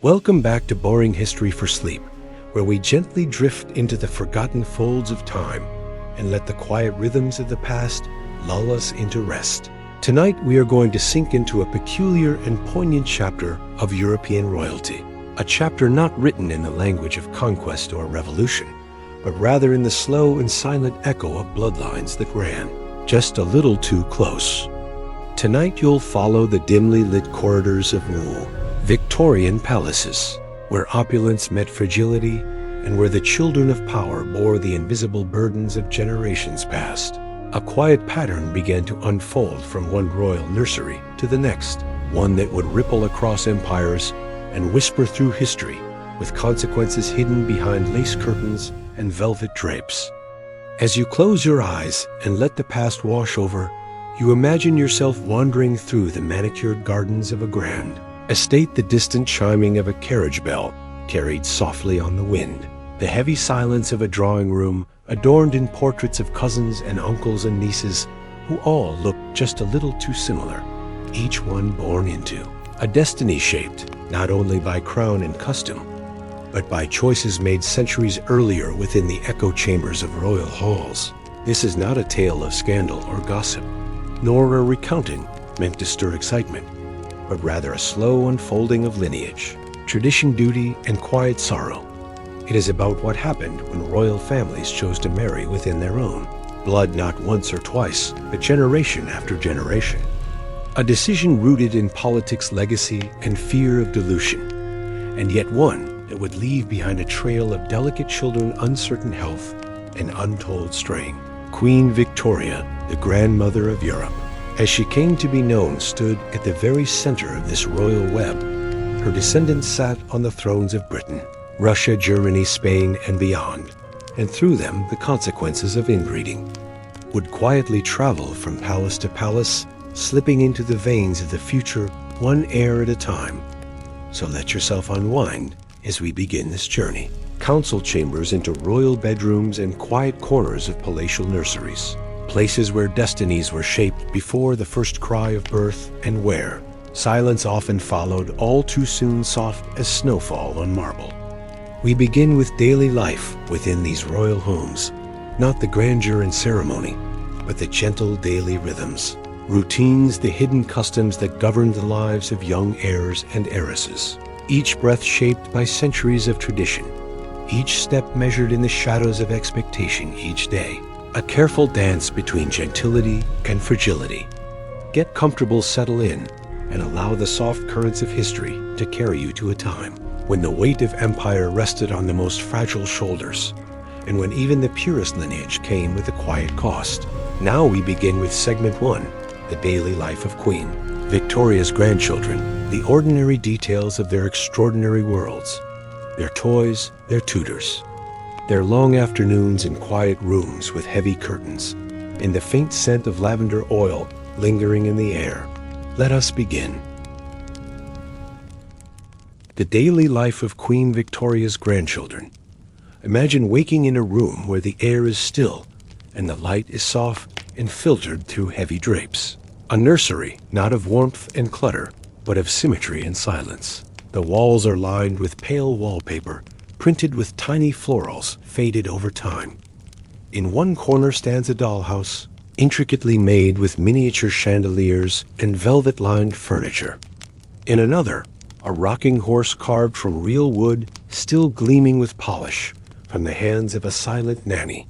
Welcome back to Boring History for Sleep, where we gently drift into the forgotten folds of time and let the quiet rhythms of the past lull us into rest. Tonight we are going to sink into a peculiar and poignant chapter of European royalty, a chapter not written in the language of conquest or revolution, but rather in the slow and silent echo of bloodlines that ran just a little too close. Tonight you'll follow the dimly lit corridors of Victorian palaces, where opulence met fragility and where the children of power bore the invisible burdens of generations past. A quiet pattern began to unfold from one royal nursery to the next, one that would ripple across empires and whisper through history with consequences hidden behind lace curtains and velvet drapes. As you close your eyes and let the past wash over, you imagine yourself wandering through the manicured gardens of a grand estate, the distant chiming of a carriage bell carried softly on the wind, the heavy silence of a drawing room adorned in portraits of cousins and uncles and nieces who all looked just a little too similar, each one born into a destiny shaped not only by crown and custom, but by choices made centuries earlier within the echo chambers of royal halls. This is not a tale of scandal or gossip, nor a recounting meant to stir excitement, but rather a slow unfolding of lineage, tradition, duty, and quiet sorrow. It is about what happened when royal families chose to marry within their own blood, not once or twice, but generation after generation. A decision rooted in politics, legacy, and fear of dilution, and yet one that would leave behind a trail of delicate children, uncertain health, and untold straying. Queen Victoria, the grandmother of Europe, as she came to be known, stood at the very center of this royal web. Her descendants sat on the thrones of Britain, Russia, Germany, Spain, and beyond, and through them the consequences of inbreeding would quietly travel from palace to palace, slipping into the veins of the future one heir at a time. So let yourself unwind as we begin this journey. Council chambers into royal bedrooms and quiet corners of palatial nurseries, places where destinies were shaped before the first cry of birth, and where silence often followed, all too soon soft as snowfall on marble. We begin with daily life within these royal homes, not the grandeur and ceremony, but the gentle daily rhythms, routines, the hidden customs that govern the lives of young heirs and heiresses. Each breath shaped by centuries of tradition, each step measured in the shadows of expectation each day. A careful dance between gentility and fragility. Get comfortable, settle in, and allow the soft currents of history to carry you to a time when the weight of empire rested on the most fragile shoulders, and when even the purest lineage came with a quiet cost. Now we begin with segment 1, the daily life of Queen Victoria's grandchildren, the ordinary details of their extraordinary worlds, their toys, their tutors, their long afternoons in quiet rooms with heavy curtains, and the faint scent of lavender oil lingering in the air. Let us begin. The daily life of Queen Victoria's grandchildren. Imagine waking in a room where the air is still and the light is soft and filtered through heavy drapes. A nursery, not of warmth and clutter, but of symmetry and silence. The walls are lined with pale wallpaper, printed with tiny florals faded over time. In one corner stands a dollhouse, intricately made with miniature chandeliers and velvet-lined furniture. In another, a rocking horse carved from real wood, still gleaming with polish from the hands of a silent nanny.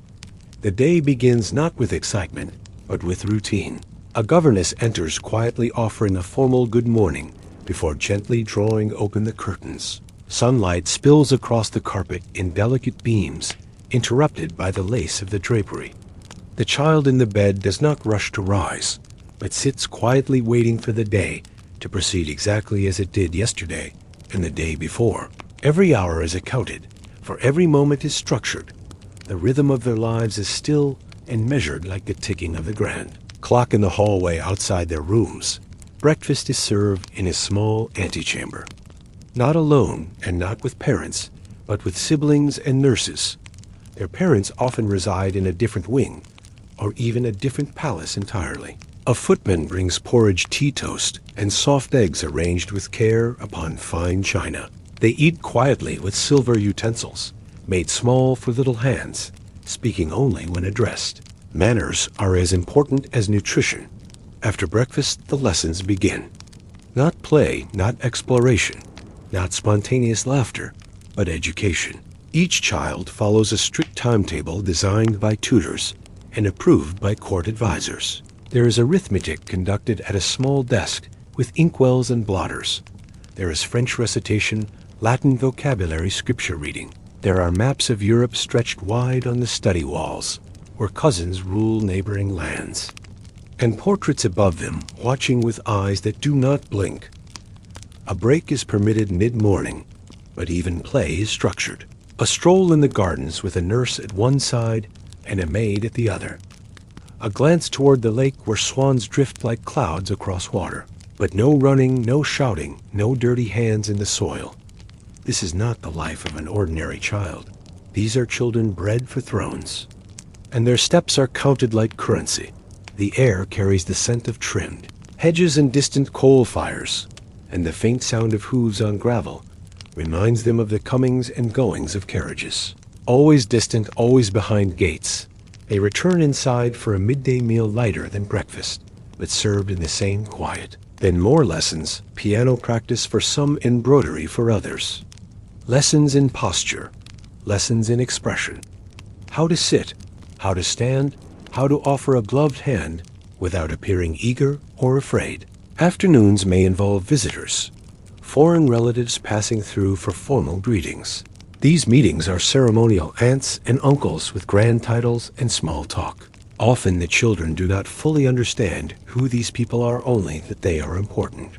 The day begins not with excitement, but with routine. A governess enters, quietly offering a formal good morning before gently drawing open the curtains. Sunlight spills across the carpet in delicate beams, interrupted by the lace of the drapery. The child in the bed does not rush to rise, but sits quietly waiting for the day to proceed exactly as it did yesterday and the day before. Every hour is accounted, for every moment is structured. The rhythm of their lives is still and measured like the ticking of the grand clock in the hallway outside their rooms. Breakfast is served in a small antechamber. Not alone and not with parents, but with siblings and nurses. Their parents often reside in a different wing, or even a different palace entirely. A footman brings porridge, tea toast, and soft eggs arranged with care upon fine china. They eat quietly with silver utensils, made small for little hands, speaking only when addressed. Manners are as important as nutrition. After breakfast, the lessons begin. Not play, not exploration, not spontaneous laughter, but education. Each child follows a strict timetable designed by tutors and approved by court advisors. There is arithmetic conducted at a small desk with inkwells and blotters. There is French recitation, Latin vocabulary, scripture reading. There are maps of Europe stretched wide on the study walls, where cousins rule neighboring lands. And portraits above them, watching with eyes that do not blink. A break is permitted mid-morning, but even play is structured. A stroll in the gardens with a nurse at one side and a maid at the other. A glance toward the lake where swans drift like clouds across water. But no running, no shouting, no dirty hands in the soil. This is not the life of an ordinary child. These are children bred for thrones. And their steps are counted like currency. The air carries the scent of trimmed hedges and distant coal fires, and the faint sound of hooves on gravel reminds them of the comings and goings of carriages. Always distant, always behind gates, they return inside for a midday meal lighter than breakfast, but served in the same quiet. Then more lessons, piano practice for some, embroidery for others. Lessons in posture, lessons in expression. How to sit, how to stand, how to offer a gloved hand without appearing eager or afraid. Afternoons may involve visitors, foreign relatives passing through for formal greetings. These meetings are ceremonial aunts and uncles with grand titles and small talk. Often the children do not fully understand who these people are, only that they are important.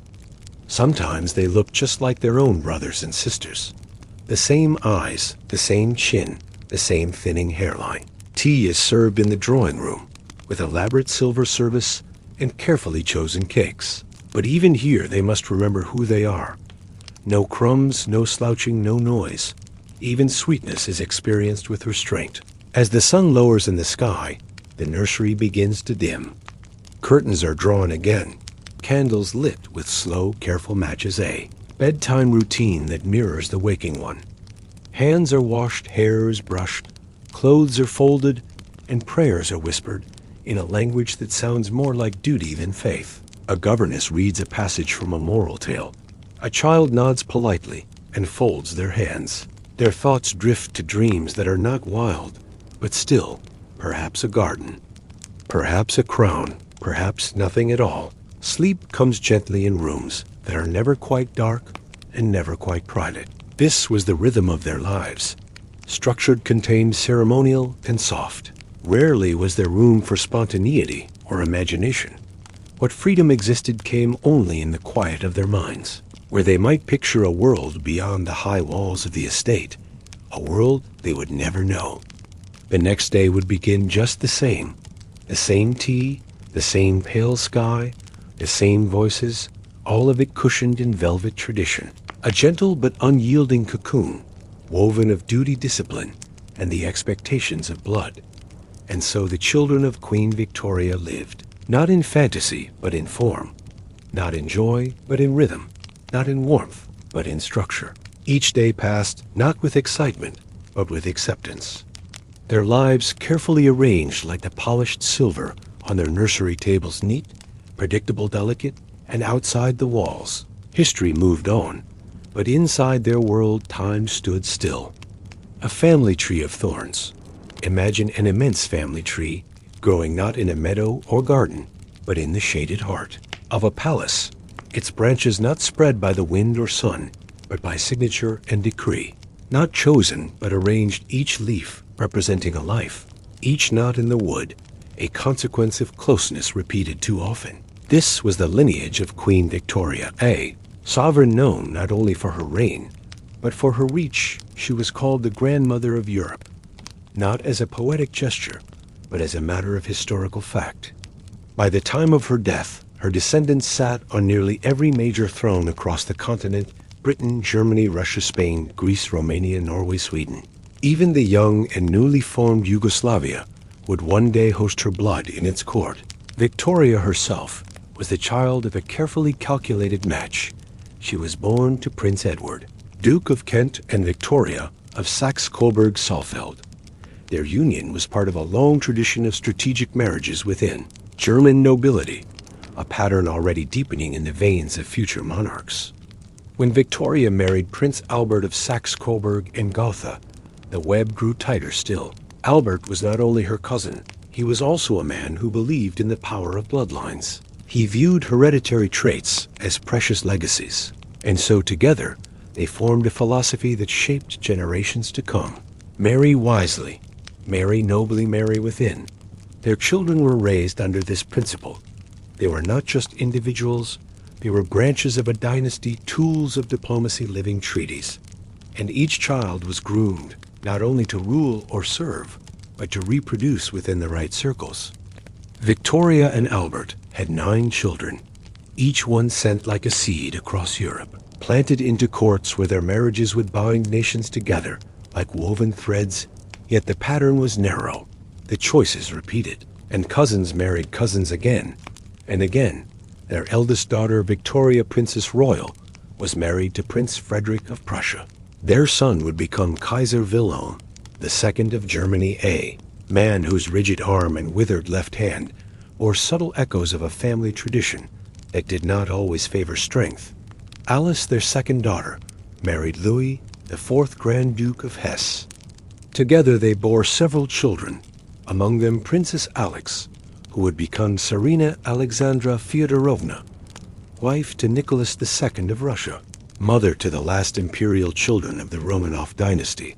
Sometimes they look just like their own brothers and sisters. The same eyes, the same chin, the same thinning hairline. Tea is served in the drawing room, with elaborate silver service and carefully chosen cakes. But even here they must remember who they are. No crumbs, no slouching, no noise. Even sweetness is experienced with restraint. As the sun lowers in the sky, the nursery begins to dim. Curtains are drawn again, candles lit with slow, careful matches. A bedtime routine that mirrors the waking one. Hands are washed, hair is brushed, clothes are folded, and prayers are whispered in a language that sounds more like duty than faith. A governess reads a passage from a moral tale. A child nods politely and folds their hands. Their thoughts drift to dreams that are not wild, but still, perhaps a garden, perhaps a crown, perhaps nothing at all. Sleep comes gently in rooms that are never quite dark and never quite private. This was the rhythm of their lives, structured, contained, ceremonial, and soft. Rarely was there room for spontaneity or imagination. What freedom existed came only in the quiet of their minds, where they might picture a world beyond the high walls of the estate, a world they would never know. The next day would begin just the same tea, the same pale sky, the same voices, all of it cushioned in velvet tradition. A gentle but unyielding cocoon, woven of duty, discipline, and the expectations of blood. And so the children of Queen Victoria lived, not in fantasy, but in form, not in joy, but in rhythm, not in warmth, but in structure. Each day passed not with excitement, but with acceptance. Their lives carefully arranged like the polished silver on their nursery tables, neat, predictable, delicate, and outside the walls, history moved on, but inside their world time stood still. A family tree of thorns. Imagine an immense family tree growing not in a meadow or garden, but in the shaded heart of a palace, its branches not spread by the wind or sun, but by signature and decree, not chosen, but arranged, each leaf representing a life, each knot in the wood a consequence of closeness repeated too often. This was the lineage of Queen Victoria, a sovereign known not only for her reign, but for her reach. She was called the grandmother of Europe, not as a poetic gesture, but as a matter of historical fact. By the time of her death, her descendants sat on nearly every major throne across the continent: Britain, Germany, Russia, Spain, Greece, Romania, Norway, Sweden. Even the young and newly formed Yugoslavia would one day host her blood in its court. Victoria herself was the child of a carefully calculated match. She was born to Prince Edward, Duke of Kent and Victoria of Saxe-Coburg-Saalfeld. Their union was part of a long tradition of strategic marriages within German nobility, a pattern already deepening in the veins of future monarchs. When Victoria married Prince Albert of Saxe-Coburg and Gotha, the web grew tighter still. Albert was not only her cousin, he was also a man who believed in the power of bloodlines. He viewed hereditary traits as precious legacies, and so together they formed a philosophy that shaped generations to come. Marry wisely, marry nobly, marry within. Their children were raised under this principle. They were not just individuals, they were branches of a dynasty, tools of diplomacy, living treaties. And each child was groomed not only to rule or serve, but to reproduce within the right circles. Victoria and Albert had 9 children, each one sent like a seed across Europe, planted into courts where their marriages would bind nations together like woven threads. Yet the pattern was narrow, the choices repeated, and cousins married cousins again and again. Their eldest daughter, Victoria, Princess Royal, was married to Prince Frederick of Prussia. Their son would become Kaiser Wilhelm II of Germany, a man whose rigid arm and withered left hand bore subtle echoes of a family tradition that did not always favor strength. Alice, their second daughter, married Louis, the 4th Grand Duke of Hesse. Together they bore several children, among them Princess Alex, who would become Serena Alexandra Fyodorovna, wife to Nicholas II of Russia, mother to the last imperial children of the Romanov dynasty.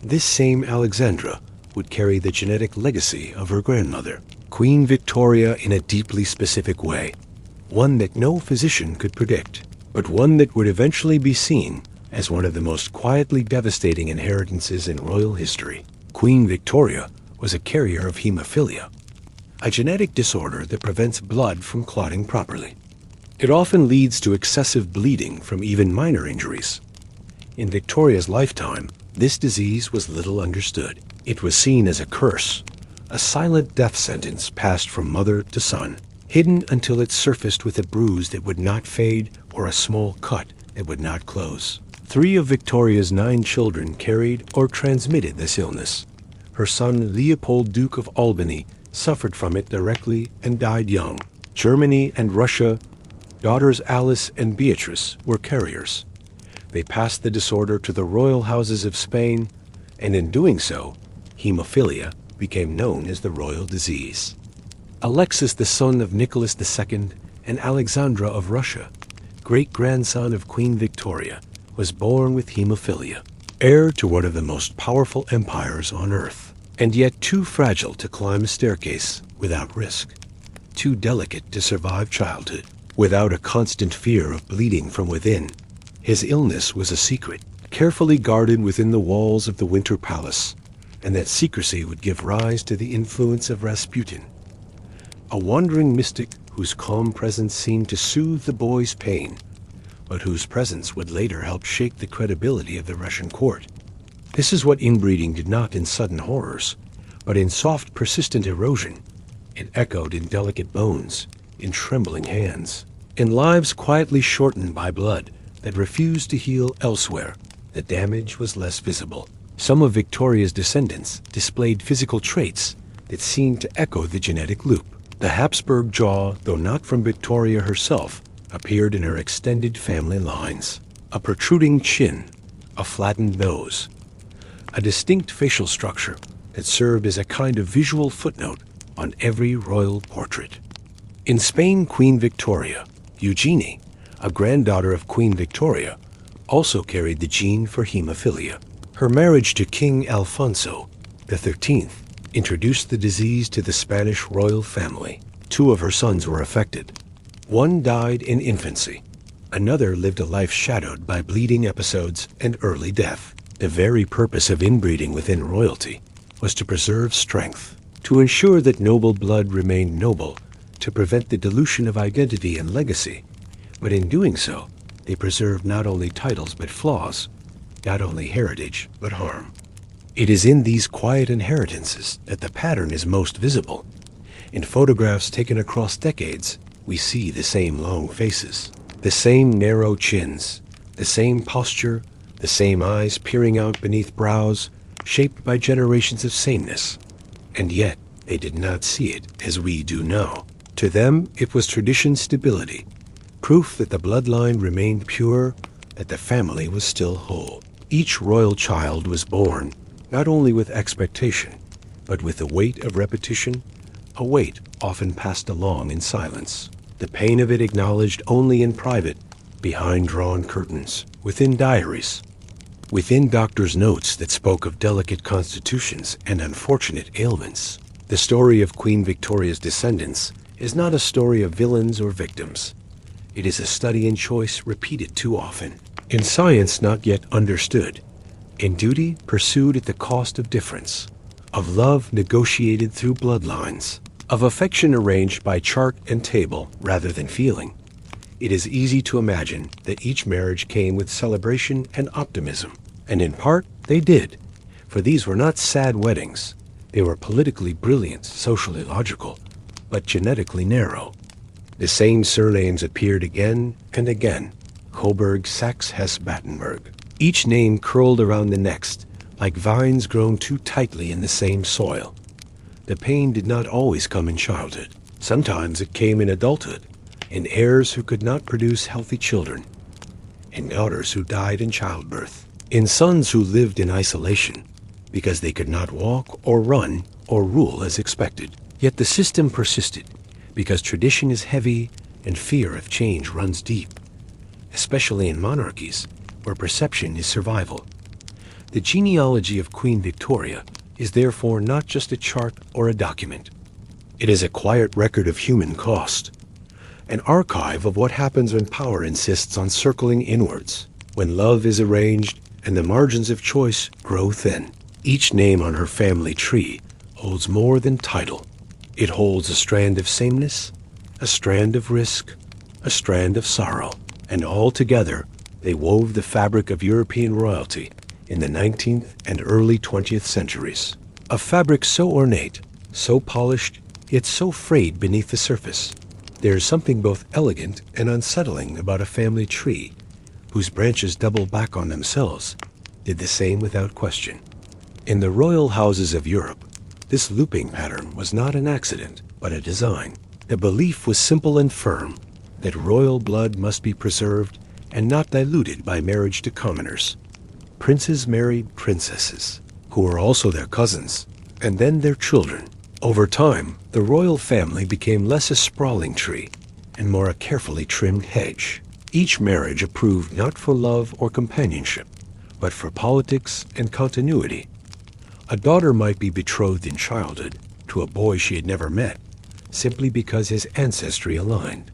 This same Alexandra would carry the genetic legacy of her grandmother, Queen Victoria, in a deeply specific way, one that no physician could predict, but one that would eventually be seen as one of the most quietly devastating inheritances in royal history. Queen Victoria was a carrier of hemophilia, a genetic disorder that prevents blood from clotting properly. It often leads to excessive bleeding from even minor injuries. In Victoria's lifetime, this disease was little understood. It was seen as a curse, a silent death sentence passed from mother to son, hidden until it surfaced with a bruise that would not fade or a small cut that would not close. 3 of Victoria's 9 children carried or transmitted this illness. Her son, Leopold, Duke of Albany, suffered from it directly and died young. Germany and Russia, daughters Alice and Beatrice, were carriers. They passed the disorder to the royal houses of Spain, and in doing so, hemophilia became known as the royal disease. Alexis, the son of Nicholas II and Alexandra of Russia, great-grandson of Queen Victoria, was born with hemophilia, heir to one of the most powerful empires on earth, and yet too fragile to climb a staircase without risk, too delicate to survive childhood, without a constant fear of bleeding from within. His illness was a secret, carefully guarded within the walls of the Winter Palace, and that secrecy would give rise to the influence of Rasputin, a wandering mystic whose calm presence seemed to soothe the boy's pain, but whose presence would later help shake the credibility of the Russian court. This is what inbreeding did not in sudden horrors, but in soft, persistent erosion. It echoed in delicate bones, in trembling hands, in lives quietly shortened by blood that refused to heal elsewhere. The damage was less visible. Some of Victoria's descendants displayed physical traits that seemed to echo the genetic loop. The Habsburg jaw, though not from Victoria herself, appeared in her extended family lines. A protruding chin, a flattened nose, a distinct facial structure that served as a kind of visual footnote on every royal portrait. In Spain, Queen Victoria, Eugenie, a granddaughter of Queen Victoria, also carried the gene for hemophilia. Her marriage to King Alfonso XIII introduced the disease to the Spanish royal family. 2 of her sons were affected. One died in infancy. Another lived a life shadowed by bleeding episodes and early death. The very purpose of inbreeding within royalty was to preserve strength, to ensure that noble blood remained noble, to prevent the dilution of identity and legacy. But in doing so, they preserved not only titles but flaws, not only heritage but harm. It is in these quiet inheritances that the pattern is most visible. In photographs taken across decades, we see the same long faces, the same narrow chins, the same posture, the same eyes peering out beneath brows shaped by generations of sameness. And yet, they did not see it as we do now. To them, it was tradition's stability, proof that the bloodline remained pure, that the family was still whole. Each royal child was born not only with expectation, but with the weight of repetition, a weight often passed along in silence. The pain of it acknowledged only in private, behind drawn curtains, within diaries, within doctors' notes that spoke of delicate constitutions and unfortunate ailments. The story of Queen Victoria's descendants is not a story of villains or victims. It is a study in choice repeated too often, in science not yet understood, in duty pursued at the cost of difference, of love negotiated through bloodlines, of affection arranged by chart and table rather than feeling. It is easy to imagine that each marriage came with celebration and optimism, and in part they did, for these were not sad weddings. They were politically brilliant, socially logical, but genetically narrow. The same surnames appeared again and again: Coburg, Saxe, Hesse, Battenberg. Each name curled around the next, like vines grown too tightly in the same soil. The pain did not always come in childhood. Sometimes it came in adulthood, in heirs who could not produce healthy children, in daughters who died in childbirth, in sons who lived in isolation because they could not walk or run or rule as expected. Yet the system persisted because tradition is heavy and fear of change runs deep, especially in monarchies where perception is survival. The genealogy of Queen Victoria is therefore not just a chart or a document. It is a quiet record of human cost, an archive of what happens when power insists on circling inwards, when love is arranged and the margins of choice grow thin. Each name on her family tree holds more than title. It holds a strand of sameness, a strand of risk, a strand of sorrow, and all together they wove the fabric of European royalty in the 19th and early 20th centuries. A fabric so ornate, so polished, yet so frayed beneath the surface. There is something both elegant and unsettling about a family tree whose branches double back on themselves, did the same without question. In the royal houses of Europe, this looping pattern was not an accident, but a design. The belief was simple and firm, that royal blood must be preserved and not diluted by marriage to commoners. Princes married princesses, who were also their cousins, and then their children. Over time, the royal family became less a sprawling tree and more a carefully trimmed hedge. Each marriage approved not for love or companionship, but for politics and continuity. A daughter might be betrothed in childhood to a boy she had never met, simply because his ancestry aligned.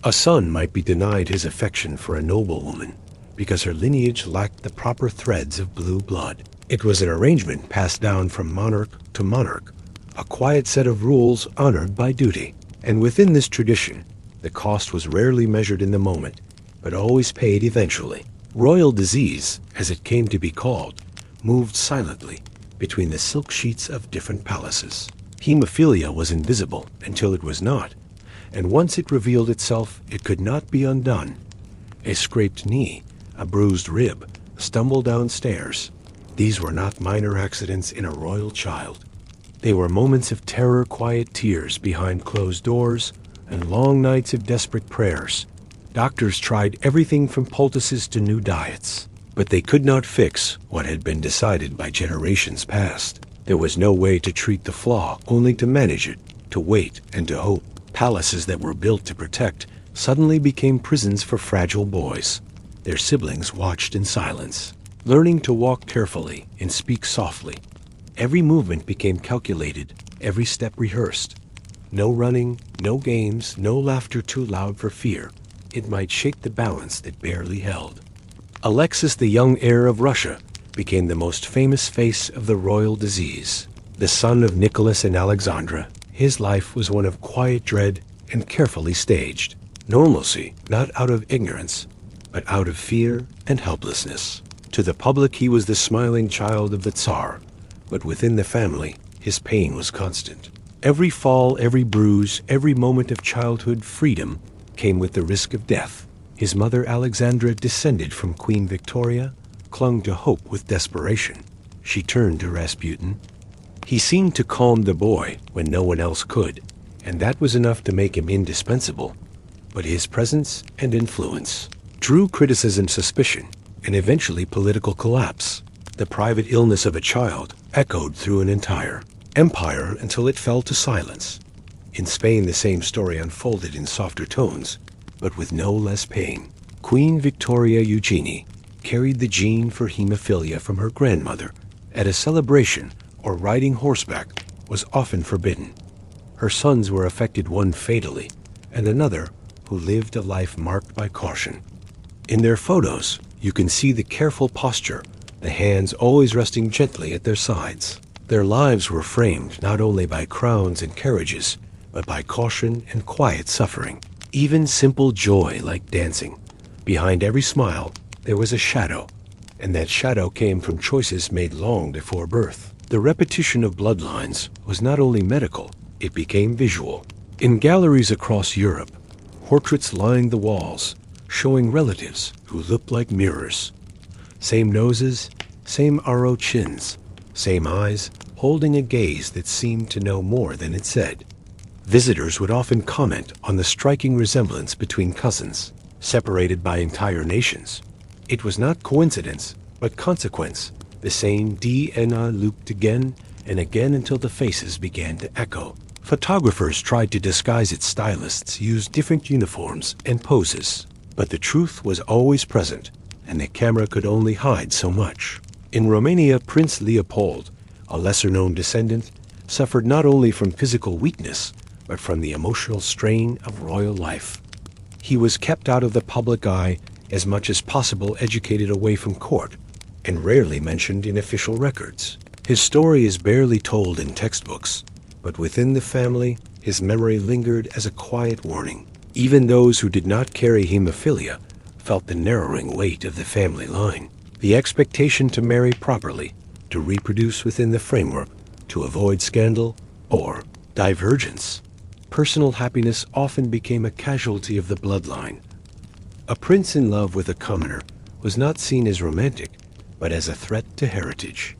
A son might be denied his affection for a noblewoman because her lineage lacked the proper threads of blue blood. It was an arrangement passed down from monarch to monarch, a quiet set of rules honored by duty. And within this tradition, the cost was rarely measured in the moment, but always paid eventually. Royal disease, as it came to be called, moved silently between the silk sheets of different palaces. Hemophilia was invisible until it was not, and once it revealed itself, it could not be undone. A scraped knee, a bruised rib, stumble downstairs. These were not minor accidents in a royal child. They were moments of terror, quiet tears behind closed doors, and long nights of desperate prayers. Doctors tried everything from poultices to new diets, but they could not fix what had been decided by generations past. There was no way to treat the flaw, only to manage it, to wait and to hope. Palaces that were built to protect suddenly became prisons for fragile boys. Their siblings watched in silence, learning to walk carefully and speak softly. Every movement became calculated, every step rehearsed. No running, no games, no laughter too loud for fear. It might shake the balance that barely held. Alexis, the young heir of Russia, became the most famous face of the royal disease. The son of Nicholas and Alexandra, his life was one of quiet dread and carefully staged. Normalcy, not out of ignorance, but out of fear and helplessness. To the public, he was the smiling child of the Tsar, but within the family, his pain was constant. Every fall, every bruise, every moment of childhood freedom came with the risk of death. His mother Alexandra descended from Queen Victoria, clung to hope with desperation. She turned to Rasputin. He seemed to calm the boy when no one else could, and that was enough to make him indispensable. But his presence and influence drew criticism, suspicion, and eventually political collapse. The private illness of a child echoed through an entire empire until it fell to silence. In Spain, the same story unfolded in softer tones, but with no less pain. Queen Victoria Eugenie carried the gene for hemophilia from her grandmother. At a celebration or riding horseback was often forbidden. Her sons were affected, one fatally, and another who lived a life marked by caution. In their photos, you can see the careful posture, the hands always resting gently at their sides. Their lives were framed not only by crowns and carriages, but by caution and quiet suffering. Even simple joy like dancing. Behind every smile, there was a shadow, and that shadow came from choices made long before birth. The repetition of bloodlines was not only medical, it became visual. In galleries across Europe, portraits lined the walls, showing relatives who looked like mirrors. Same noses, same arrow chins, same eyes, holding a gaze that seemed to know more than it said. Visitors would often comment on the striking resemblance between cousins, separated by entire nations. It was not coincidence, but consequence. The same DNA looped again and again until the faces began to echo. Photographers tried to disguise it, stylists used different uniforms and poses, but the truth was always present, and the camera could only hide so much. In Romania, Prince Leopold, a lesser-known descendant, suffered not only from physical weakness, but from the emotional strain of royal life. He was kept out of the public eye, as much as possible educated away from court, and rarely mentioned in official records. His story is barely told in textbooks, but within the family, his memory lingered as a quiet warning. Even those who did not carry hemophilia felt the narrowing weight of the family line. The expectation to marry properly, to reproduce within the framework, to avoid scandal or divergence. Personal happiness often became a casualty of the bloodline. A prince in love with a commoner was not seen as romantic, but as a threat to heritage.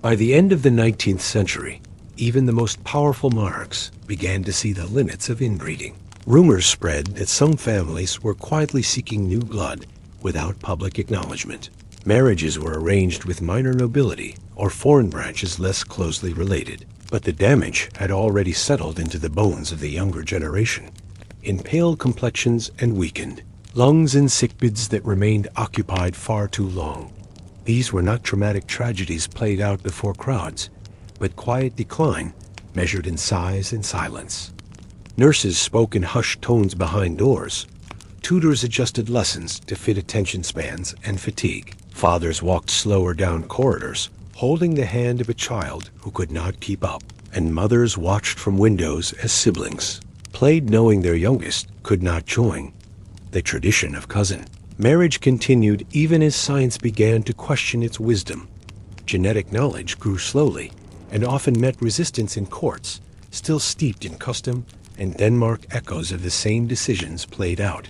By the end of the 19th century, even the most powerful monarchs began to see the limits of inbreeding. Rumors spread that some families were quietly seeking new blood without public acknowledgement. Marriages were arranged with minor nobility or foreign branches less closely related. But the damage had already settled into the bones of the younger generation, in pale complexions and weakened lungs and sickbeds that remained occupied far too long. These were not traumatic tragedies played out before crowds, but quiet decline measured in sighs and silence. Nurses spoke in hushed tones behind doors. Tutors adjusted lessons to fit attention spans and fatigue. Fathers walked slower down corridors, holding the hand of a child who could not keep up. And mothers watched from windows as siblings played, knowing their youngest could not join. The tradition of cousin marriage continued even as science began to question its wisdom. Genetic knowledge grew slowly and often met resistance in courts, still steeped in custom, and Denmark echoes of the same decisions played out.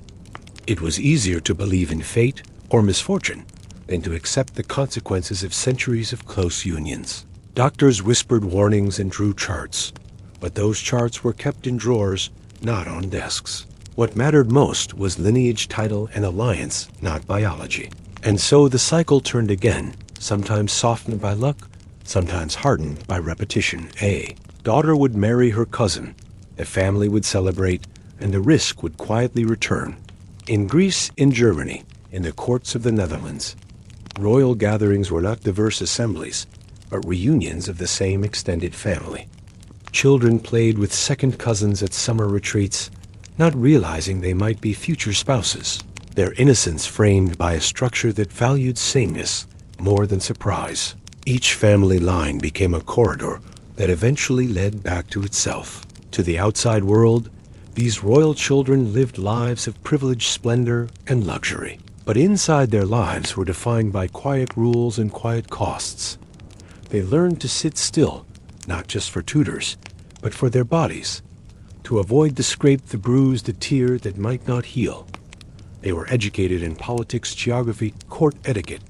It was easier to believe in fate or misfortune than to accept the consequences of centuries of close unions. Doctors whispered warnings and drew charts, but those charts were kept in drawers, not on desks. What mattered most was lineage, title, and alliance, not biology. And so the cycle turned again, sometimes softened by luck, sometimes hardened by repetition. A daughter would marry her cousin, the family would celebrate, and the risk would quietly return. In Greece, in Germany, in the courts of the Netherlands, royal gatherings were not diverse assemblies, but reunions of the same extended family. Children played with second cousins at summer retreats, not realizing they might be future spouses, their innocence framed by a structure that valued sameness more than surprise. Each family line became a corridor that eventually led back to itself. To the outside world, these royal children lived lives of privileged splendor and luxury. But inside, their lives were defined by quiet rules and quiet costs. They learned to sit still, not just for tutors, but for their bodies, to avoid the scrape, the bruise, the tear that might not heal. They were educated in politics, geography, court etiquette,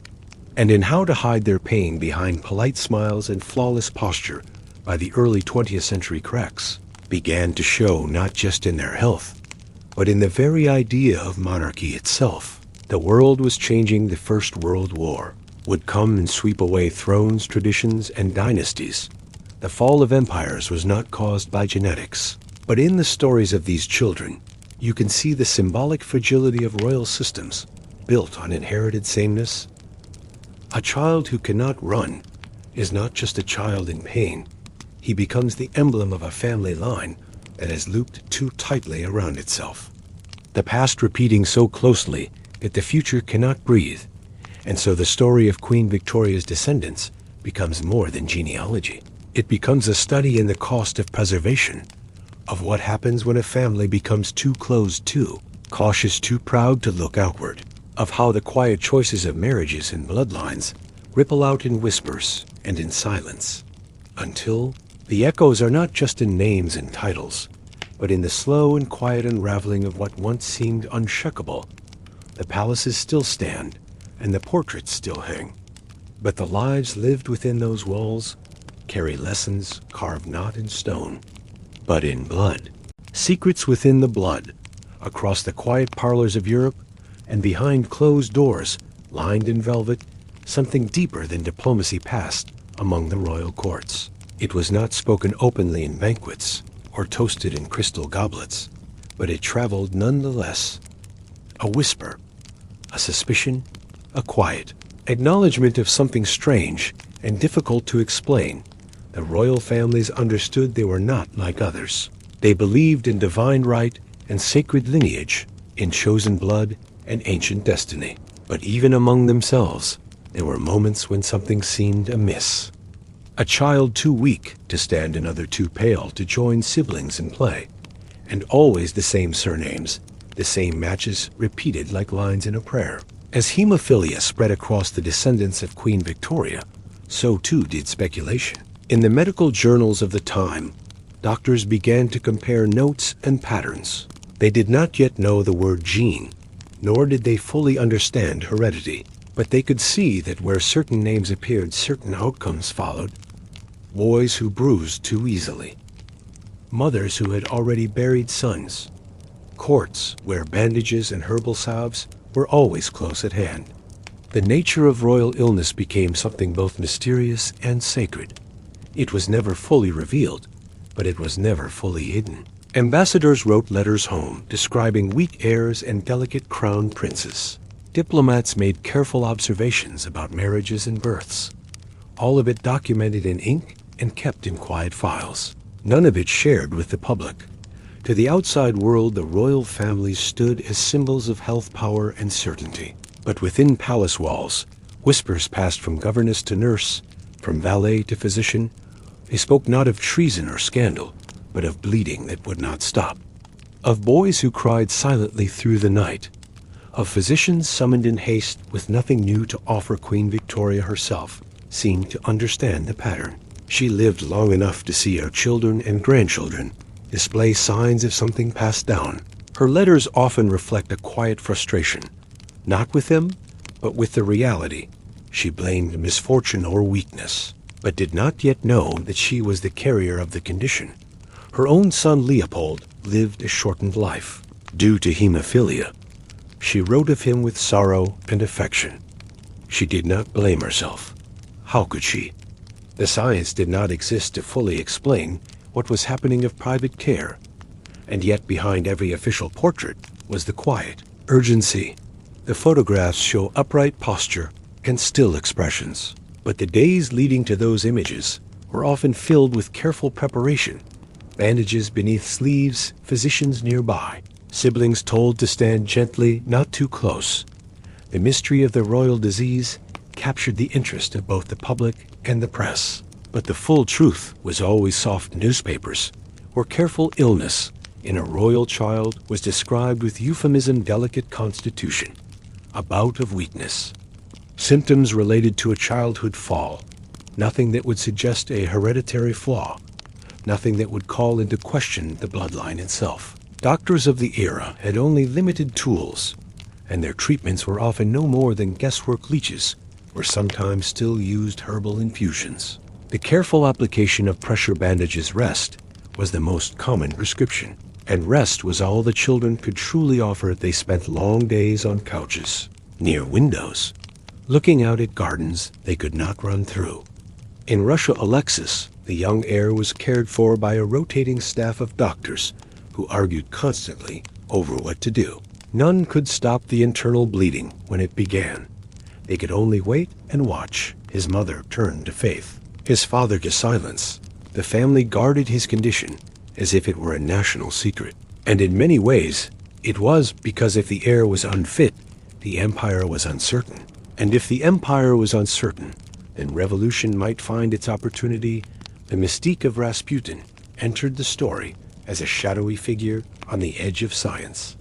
and in how to hide their pain behind polite smiles and flawless posture by the early 20th century cracks, began to show not just in their health, but in the very idea of monarchy itself. The world was changing. The First World War would come and sweep away thrones, traditions, and dynasties. The fall of empires was not caused by genetics, but in the stories of these children, you can see the symbolic fragility of royal systems built on inherited sameness. A child who cannot run is not just a child in pain. He becomes the emblem of a family line that has looped too tightly around itself. The past repeating so closely that the future cannot breathe, and so the story of Queen Victoria's descendants becomes more than genealogy. It becomes a study in the cost of preservation, of what happens when a family becomes too closed, too cautious, too proud to look outward, of how the quiet choices of marriages and bloodlines ripple out in whispers and in silence, until the echoes are not just in names and titles, but in the slow and quiet unraveling of what once seemed unshakable. The palaces still stand, and the portraits still hang, but the lives lived within those walls carry lessons carved not in stone, but in blood. Secrets within the blood, across the quiet parlors of Europe, and behind closed doors, lined in velvet, something deeper than diplomacy passed among the royal courts. It was not spoken openly in banquets, or toasted in crystal goblets, but it traveled nonetheless. A whisper, a suspicion, a quiet acknowledgement of something strange and difficult to explain. The royal families understood they were not like others. They believed in divine right and sacred lineage, in chosen blood and ancient destiny. But even among themselves, there were moments when something seemed amiss. A child too weak to stand, another too pale to join siblings in play. And always the same surnames, the same matches repeated like lines in a prayer. As hemophilia spread across the descendants of Queen Victoria, so too did speculation. In the medical journals of the time, doctors began to compare notes and patterns. They did not yet know the word gene, nor did they fully understand heredity, but they could see that where certain names appeared, certain outcomes followed. Boys who bruised too easily, mothers who had already buried sons, courts where bandages and herbal salves were always close at hand. The nature of royal illness became something both mysterious and sacred. It was never fully revealed, but it was never fully hidden. Ambassadors wrote letters home describing weak heirs and delicate crown princes. Diplomats made careful observations about marriages and births, all of it documented in ink and kept in quiet files. None of it shared with the public. To the outside world, the royal families stood as symbols of health, power, and certainty. But within palace walls, whispers passed from governess to nurse, from valet to physician. They spoke not of treason or scandal, but of bleeding that would not stop, of boys who cried silently through the night, of physicians summoned in haste with nothing new to offer. Queen Victoria herself seemed to understand the pattern. She lived long enough to see her children and grandchildren display signs of something passed down. Her letters often reflect a quiet frustration, not with them, but with the reality. She blamed misfortune or weakness, but did not yet know that she was the carrier of the condition. Her own son Leopold lived a shortened life, due to hemophilia. She wrote of him with sorrow and affection. She did not blame herself. How could she? The science did not exist to fully explain what was happening of private care, and yet behind every official portrait was the quiet urgency. The photographs show upright posture and still expressions, but the days leading to those images were often filled with careful preparation. Bandages beneath sleeves, physicians nearby, siblings told to stand gently, not too close. The mystery of the royal disease captured the interest of both the public and the press. But the full truth was always soft newspapers, where careful illness in a royal child was described with euphemism, delicate constitution, a bout of weakness. Symptoms related to a childhood fall, nothing that would suggest a hereditary flaw, nothing that would call into question the bloodline itself. Doctors of the era had only limited tools, and their treatments were often no more than guesswork leeches or sometimes still used herbal infusions. The careful application of pressure bandages rest was the most common prescription, and rest was all the children could truly offer. They spent long days on couches, near windows, looking out at gardens they could not run through. In Russia, Alexis, the young heir, was cared for by a rotating staff of doctors who argued constantly over what to do. None could stop the internal bleeding when it began. They could only wait and watch. His mother turned to faith, his father to silence. The family guarded his condition as if it were a national secret. And in many ways, it was, because if the heir was unfit, the empire was uncertain. And if the empire was uncertain, then revolution might find its opportunity. The mystique of Rasputin entered the story as a shadowy figure on the edge of science.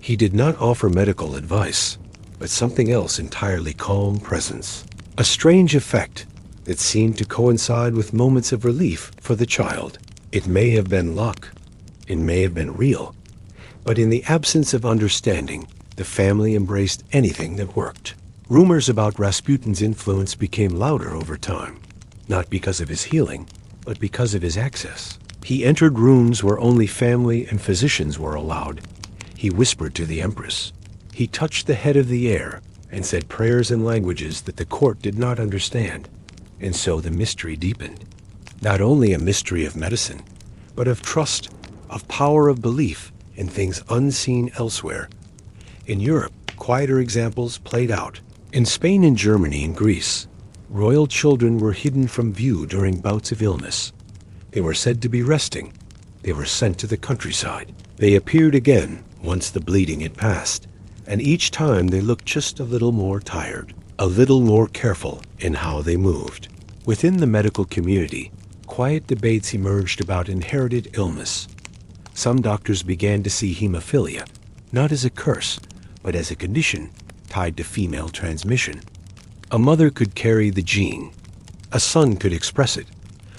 He did not offer medical advice, but something else entirely: calm presence. A strange effect that seemed to coincide with moments of relief for the child. It may have been luck, it may have been real, but in the absence of understanding, the family embraced anything that worked. Rumors about Rasputin's influence became louder over time, not because of his healing, but because of his access. He entered rooms where only family and physicians were allowed. He whispered to the empress. He touched the head of the heir and said prayers in languages that the court did not understand. And so the mystery deepened. Not only a mystery of medicine, but of trust, of power of belief in things unseen elsewhere. In Europe, quieter examples played out. In Spain and Germany and Greece, royal children were hidden from view during bouts of illness. They were said to be resting. They were sent to the countryside. They appeared again once the bleeding had passed, and each time they looked just a little more tired, a little more careful in how they moved. Within the medical community, quiet debates emerged about inherited illness. Some doctors began to see hemophilia not as a curse, but as a condition tied to female transmission. A mother could carry the gene, a son could express it,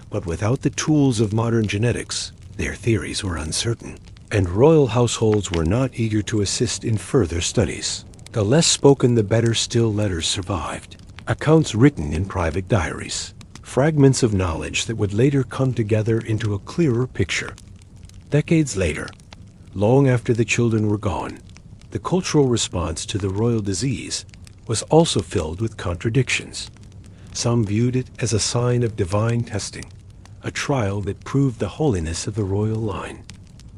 but without the tools of modern genetics, their theories were uncertain. And royal households were not eager to assist in further studies. The less spoken, the better. Still, letters survived, accounts written in private diaries, fragments of knowledge that would later come together into a clearer picture. Decades later, long after the children were gone, the cultural response to the royal disease was also filled with contradictions. Some viewed it as a sign of divine testing, a trial that proved the holiness of the royal line.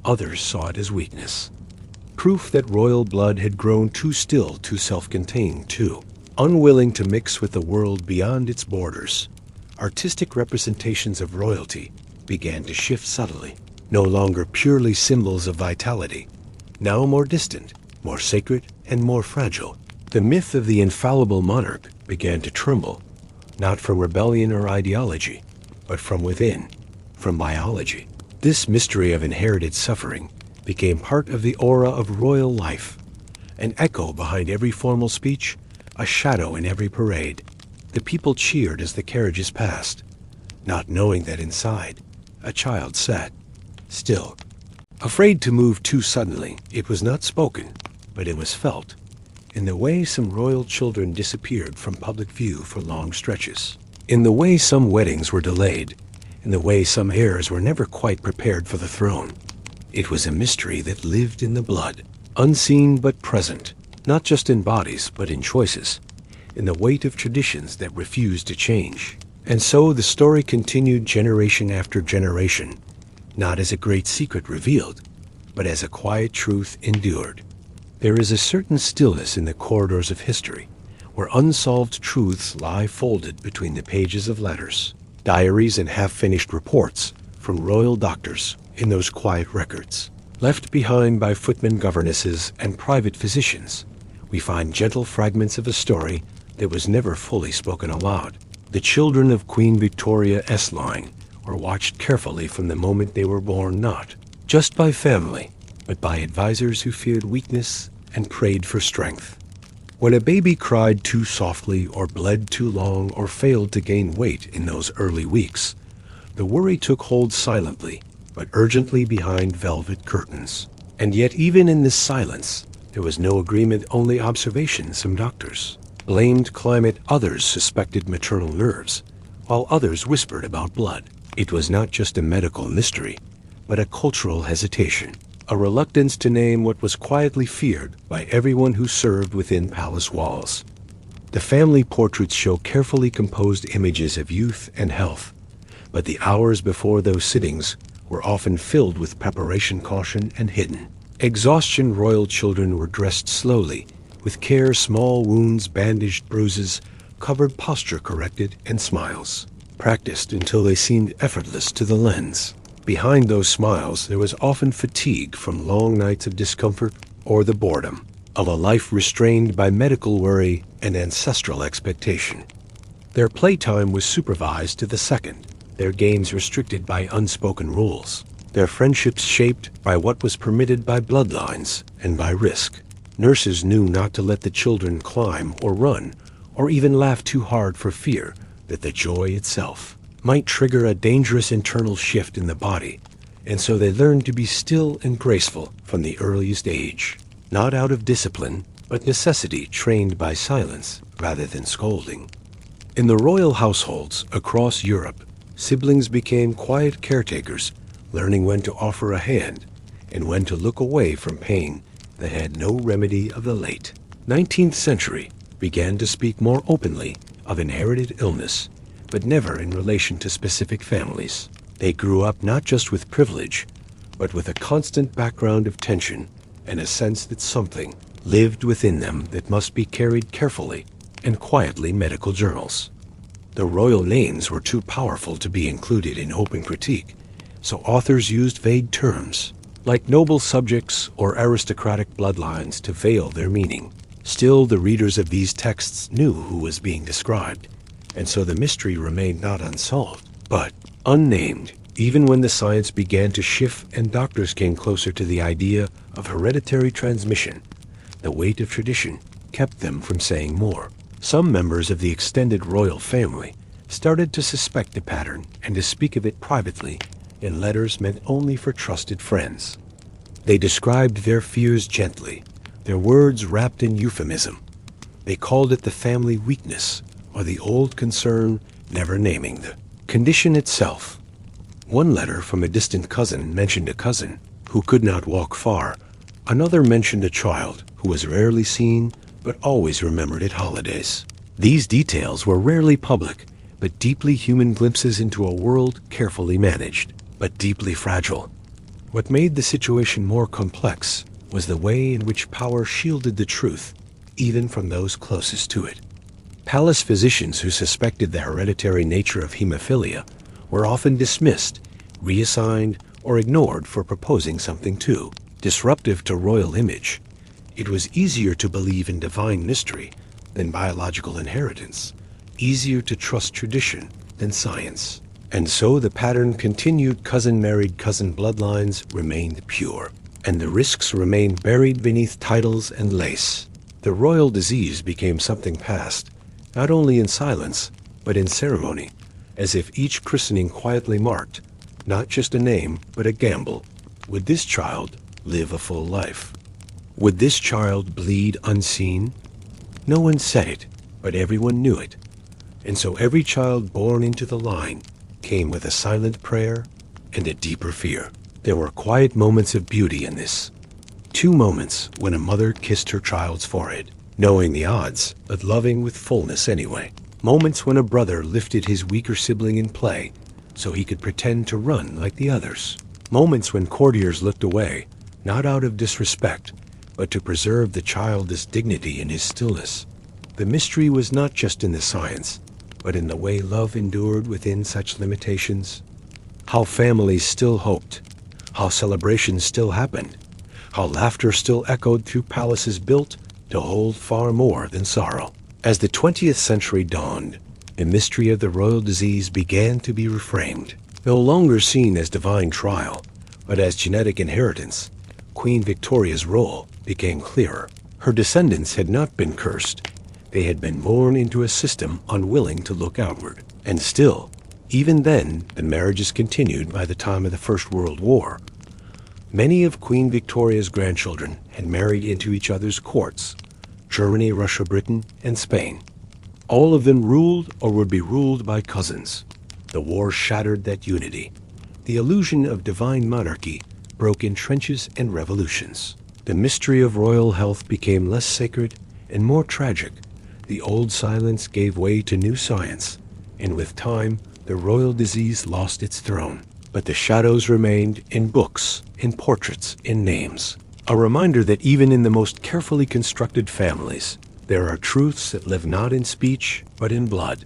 Others saw it as weakness, proof that royal blood had grown too still, too self-contained, too unwilling to mix with the world beyond its borders. Artistic representations of royalty began to shift subtly, no longer purely symbols of vitality, now more distant, more sacred, and more fragile. The myth of the infallible monarch began to tremble, not from rebellion or ideology, but from within, from biology. This mystery of inherited suffering became part of the aura of royal life, an echo behind every formal speech, a shadow in every parade. The people cheered as the carriages passed, not knowing that inside, a child sat, still, afraid to move too suddenly. It was not spoken, but it was felt, in the way some royal children disappeared from public view for long stretches, in the way some weddings were delayed, in the way some heirs were never quite prepared for the throne. It was a mystery that lived in the blood, unseen but present, not just in bodies but in choices, in the weight of traditions that refused to change. And so the story continued generation after generation, not as a great secret revealed, but as a quiet truth endured. There is a certain stillness in the corridors of history, where unsolved truths lie folded between the pages of letters, diaries, and half-finished reports from royal doctors. In those quiet records, left behind by footmen governesses and private physicians, we find gentle fragments of a story that was never fully spoken aloud. The children of Queen Victoria's line were watched carefully from the moment they were born, not just by family, but by advisors who feared weakness and prayed for strength. When a baby cried too softly or bled too long or failed to gain weight in those early weeks, the worry took hold silently but urgently behind velvet curtains. And yet even in this silence, there was no agreement, only observation. Some doctors, blamed climate, others suspected maternal nerves, while others whispered about blood. It was not just a medical mystery, but a cultural hesitation, a reluctance to name what was quietly feared by everyone who served within palace walls. The family portraits show carefully composed images of youth and health, but the hours before those sittings were often filled with preparation, caution, and hidden exhaustion. Royal children were dressed slowly, with care, small wounds bandaged, bruises covered, posture corrected, and smiles practiced until they seemed effortless to the lens. Behind those smiles there was often fatigue from long nights of discomfort or the boredom of a life restrained by medical worry and ancestral expectation. Their playtime was supervised to the second, their games restricted by unspoken rules, their friendships shaped by what was permitted by bloodlines and by risk. Nurses knew not to let the children climb or run, or even laugh too hard for fear that the joy itself might trigger a dangerous internal shift in the body, and so they learned to be still and graceful from the earliest age, not out of discipline, but necessity, trained by silence rather than scolding. In the royal households across Europe, siblings became quiet caretakers, learning when to offer a hand and when to look away from pain that had no remedy. Of the late 19th century began to speak more openly of inherited illness, but never in relation to specific families. They grew up not just with privilege, but with a constant background of tension and a sense that something lived within them that must be carried carefully and quietly. Medical journals. The royal names were too powerful to be included in open critique, so authors used vague terms, like noble subjects or aristocratic bloodlines, to veil their meaning. Still, the readers of these texts knew who was being described, and so the mystery remained not unsolved, but unnamed. Even when the science began to shift and doctors came closer to the idea of hereditary transmission, the weight of tradition kept them from saying more. Some members of the extended royal family started to suspect the pattern and to speak of it privately in letters meant only for trusted friends. They described their fears gently, their words wrapped in euphemism. They called it the family weakness or the old concern, never naming the condition itself. One letter from a distant cousin mentioned a cousin who could not walk far. Another mentioned a child who was rarely seen but always remembered at holidays. These details were rarely public, but deeply human glimpses into a world carefully managed, but deeply fragile. What made the situation more complex was the way in which power shielded the truth, even from those closest to it. Palace physicians who suspected the hereditary nature of hemophilia were often dismissed, reassigned, or ignored for proposing something too disruptive to royal image. It was easier to believe in divine mystery than biological inheritance, easier to trust tradition than science. And so the pattern continued. Cousin married cousin, bloodlines remained pure, and the risks remained buried beneath titles and lace. The royal disease became something past, not only in silence, but in ceremony, as if each christening quietly marked, not just a name, but a gamble. Would this child live a full life? Would this child bleed unseen? No one said it, but everyone knew it. And so every child born into the line came with a silent prayer and a deeper fear. There were quiet moments of beauty in this. 2 moments when a mother kissed her child's forehead, knowing the odds, but loving with fullness anyway. Moments when a brother lifted his weaker sibling in play so he could pretend to run like the others. Moments when courtiers looked away, not out of disrespect, but to preserve the child's dignity in his stillness. The mystery was not just in the science, but in the way love endured within such limitations. How families still hoped, how celebrations still happened, how laughter still echoed through palaces built to hold far more than sorrow. As the 20th century dawned, the mystery of the royal disease began to be reframed. No longer seen as divine trial, but as genetic inheritance, Queen Victoria's role became clearer. Her descendants had not been cursed. They had been born into a system unwilling to look outward. And still, even then, the marriages continued by the time of the First World War. Many of Queen Victoria's grandchildren had married into each other's courts, Germany, Russia, Britain, and Spain. All of them ruled or would be ruled by cousins. The war shattered that unity. The illusion of divine monarchy broke in trenches and revolutions. The mystery of royal health became less sacred and more tragic. The old silence gave way to new science, and with time, the royal disease lost its throne. But the shadows remained in books, in portraits, in names. A reminder that even in the most carefully constructed families, there are truths that live not in speech, but in blood.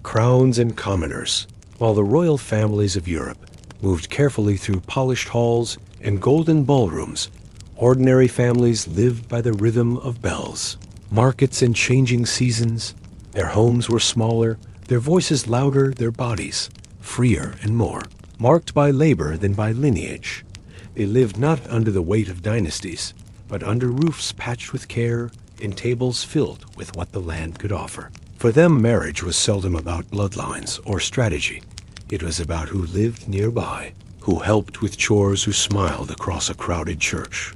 Crowns and commoners. While the royal families of Europe moved carefully through polished halls and golden ballrooms, ordinary families lived by the rhythm of bells. Markets and changing seasons, their homes were smaller, their voices louder, their bodies freer and more marked by labor than by lineage. They lived not under the weight of dynasties, but under roofs patched with care and tables filled with what the land could offer. For them, marriage was seldom about bloodlines or strategy. It was about who lived nearby, who helped with chores, who smiled across a crowded church.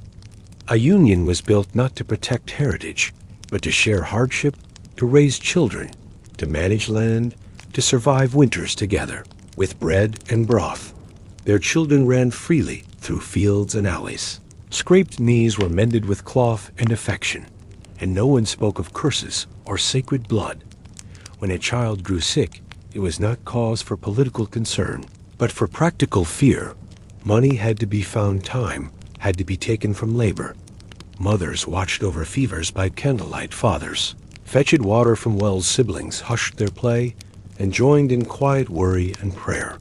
A union was built not to protect heritage, but to share hardship, to raise children, to manage land, to survive winters together. With bread and broth, their children ran freely through fields and alleys. Scraped knees were mended with cloth and affection, and no one spoke of curses or sacred blood. When a child grew sick, it was not cause for political concern, but for practical fear. Money had to be found, time had to be taken from labor. Mothers watched over fevers by candlelight, fathers fetched water from wells, siblings hushed their play and joined in quiet worry and prayer.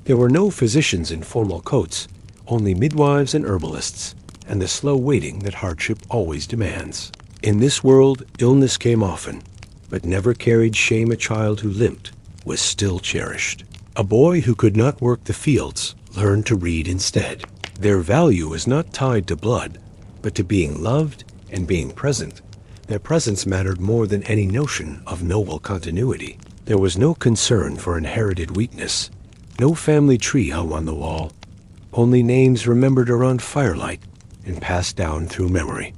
There were no physicians in formal coats, only midwives and herbalists, and the slow waiting that hardship always demands. In this world, illness came often, but never carried shame. A child who limped was still cherished. A boy who could not work the fields learned to read instead. Their value was not tied to blood, but to being loved and being present. Their presence mattered more than any notion of noble continuity. There was no concern for inherited weakness. No family tree hung on the wall. Only names remembered around firelight and passed down through memory.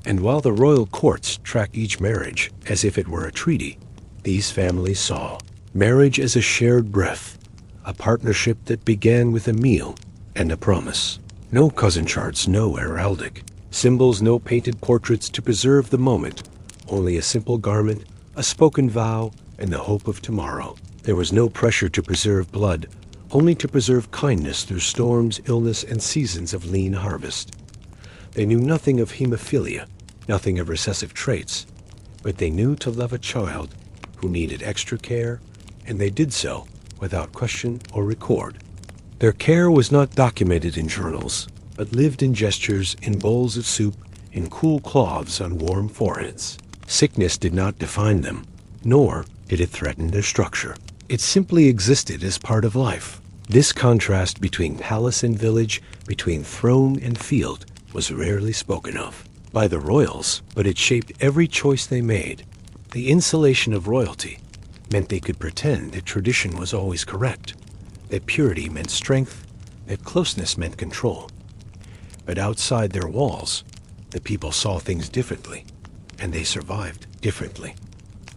And while the royal courts track each marriage as if it were a treaty, these families saw marriage as a shared breath, a partnership that began with a meal and a promise. No cousin charts, no heraldic symbols, no painted portraits to preserve the moment, only a simple garment, a spoken vow, and the hope of tomorrow. There was no pressure to preserve blood, only to preserve kindness through storms, illness, and seasons of lean harvest. They knew nothing of hemophilia, nothing of recessive traits, but they knew to love a child who needed extra care, and they did so without question or record. Their care was not documented in journals, but lived in gestures, in bowls of soup, in cool cloths on warm foreheads. Sickness did not define them, nor did it threaten their structure. It simply existed as part of life. This contrast between palace and village, between throne and field, was rarely spoken of by the royals, but it shaped every choice they made. The insulation of royalty meant they could pretend that tradition was always correct, that purity meant strength, that closeness meant control. But outside their walls, the people saw things differently, and they survived differently.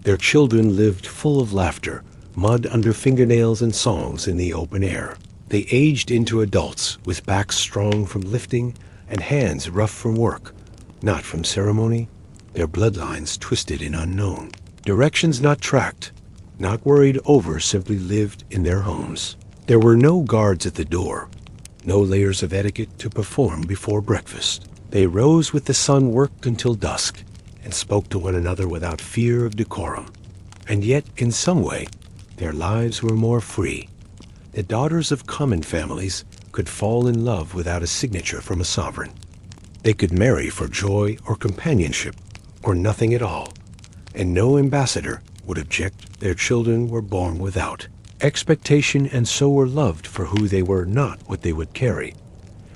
Their children lived full of laughter, mud under fingernails, and songs in the open air. They aged into adults with backs strong from lifting and hands rough from work, not from ceremony, their bloodlines twisted in unknown. Directions not tracked, not worried over, simply lived in their homes. There were no guards at the door, no layers of etiquette to perform before breakfast. They rose with the sun, worked until dusk, and spoke to one another without fear of decorum. And yet, in some way, their lives were more free. The daughters of common families could fall in love without a signature from a sovereign. They could marry for joy or companionship, or nothing at all, and no ambassador would object. Their children were born without expectation, and so were loved for who they were, not what they would carry.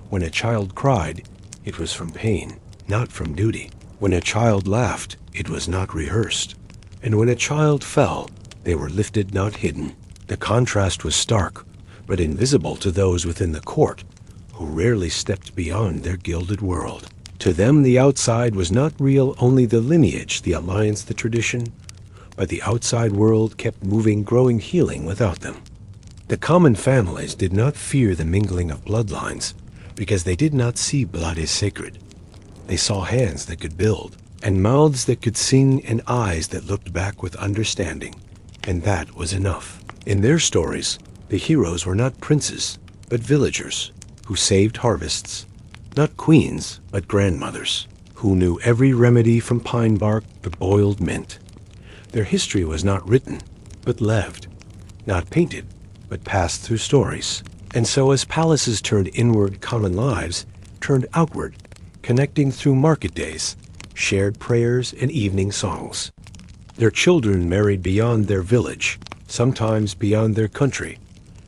When a child cried, it was from pain, not from duty. When a child laughed, it was not rehearsed. And when a child fell, they were lifted, not hidden. The contrast was stark, but invisible to those within the court, who rarely stepped beyond their gilded world. To them, the outside was not real, only the lineage, the alliance, the tradition. But the outside world kept moving, growing, healing without them. The common families did not fear the mingling of bloodlines because they did not see blood as sacred. They saw hands that could build, and mouths that could sing, and eyes that looked back with understanding. And that was enough. In their stories, the heroes were not princes, but villagers who saved harvests. Not queens, but grandmothers who knew every remedy from pine bark to boiled mint. Their history was not written, but lived. Not painted, but passed through stories. And so as palaces turned inward, common lives turned outward, connecting through market days, shared prayers, and evening songs. Their children married beyond their village, sometimes beyond their country,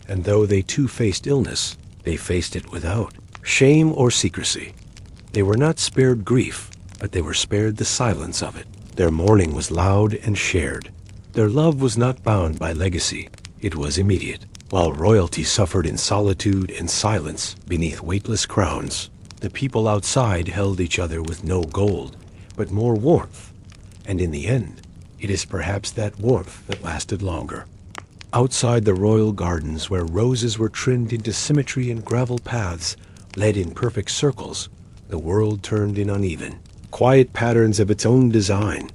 and though they too faced illness, they faced it without shame or secrecy. They were not spared grief, but they were spared the silence of it. Their mourning was loud and shared. Their love was not bound by legacy, it was immediate. While royalty suffered in solitude and silence beneath weightless crowns, the people outside held each other with no gold, but more warmth. And in the end, it is perhaps that warmth that lasted longer. Outside the royal gardens, where roses were trimmed into symmetry and gravel paths led in perfect circles, the world turned in uneven, quiet patterns of its own design.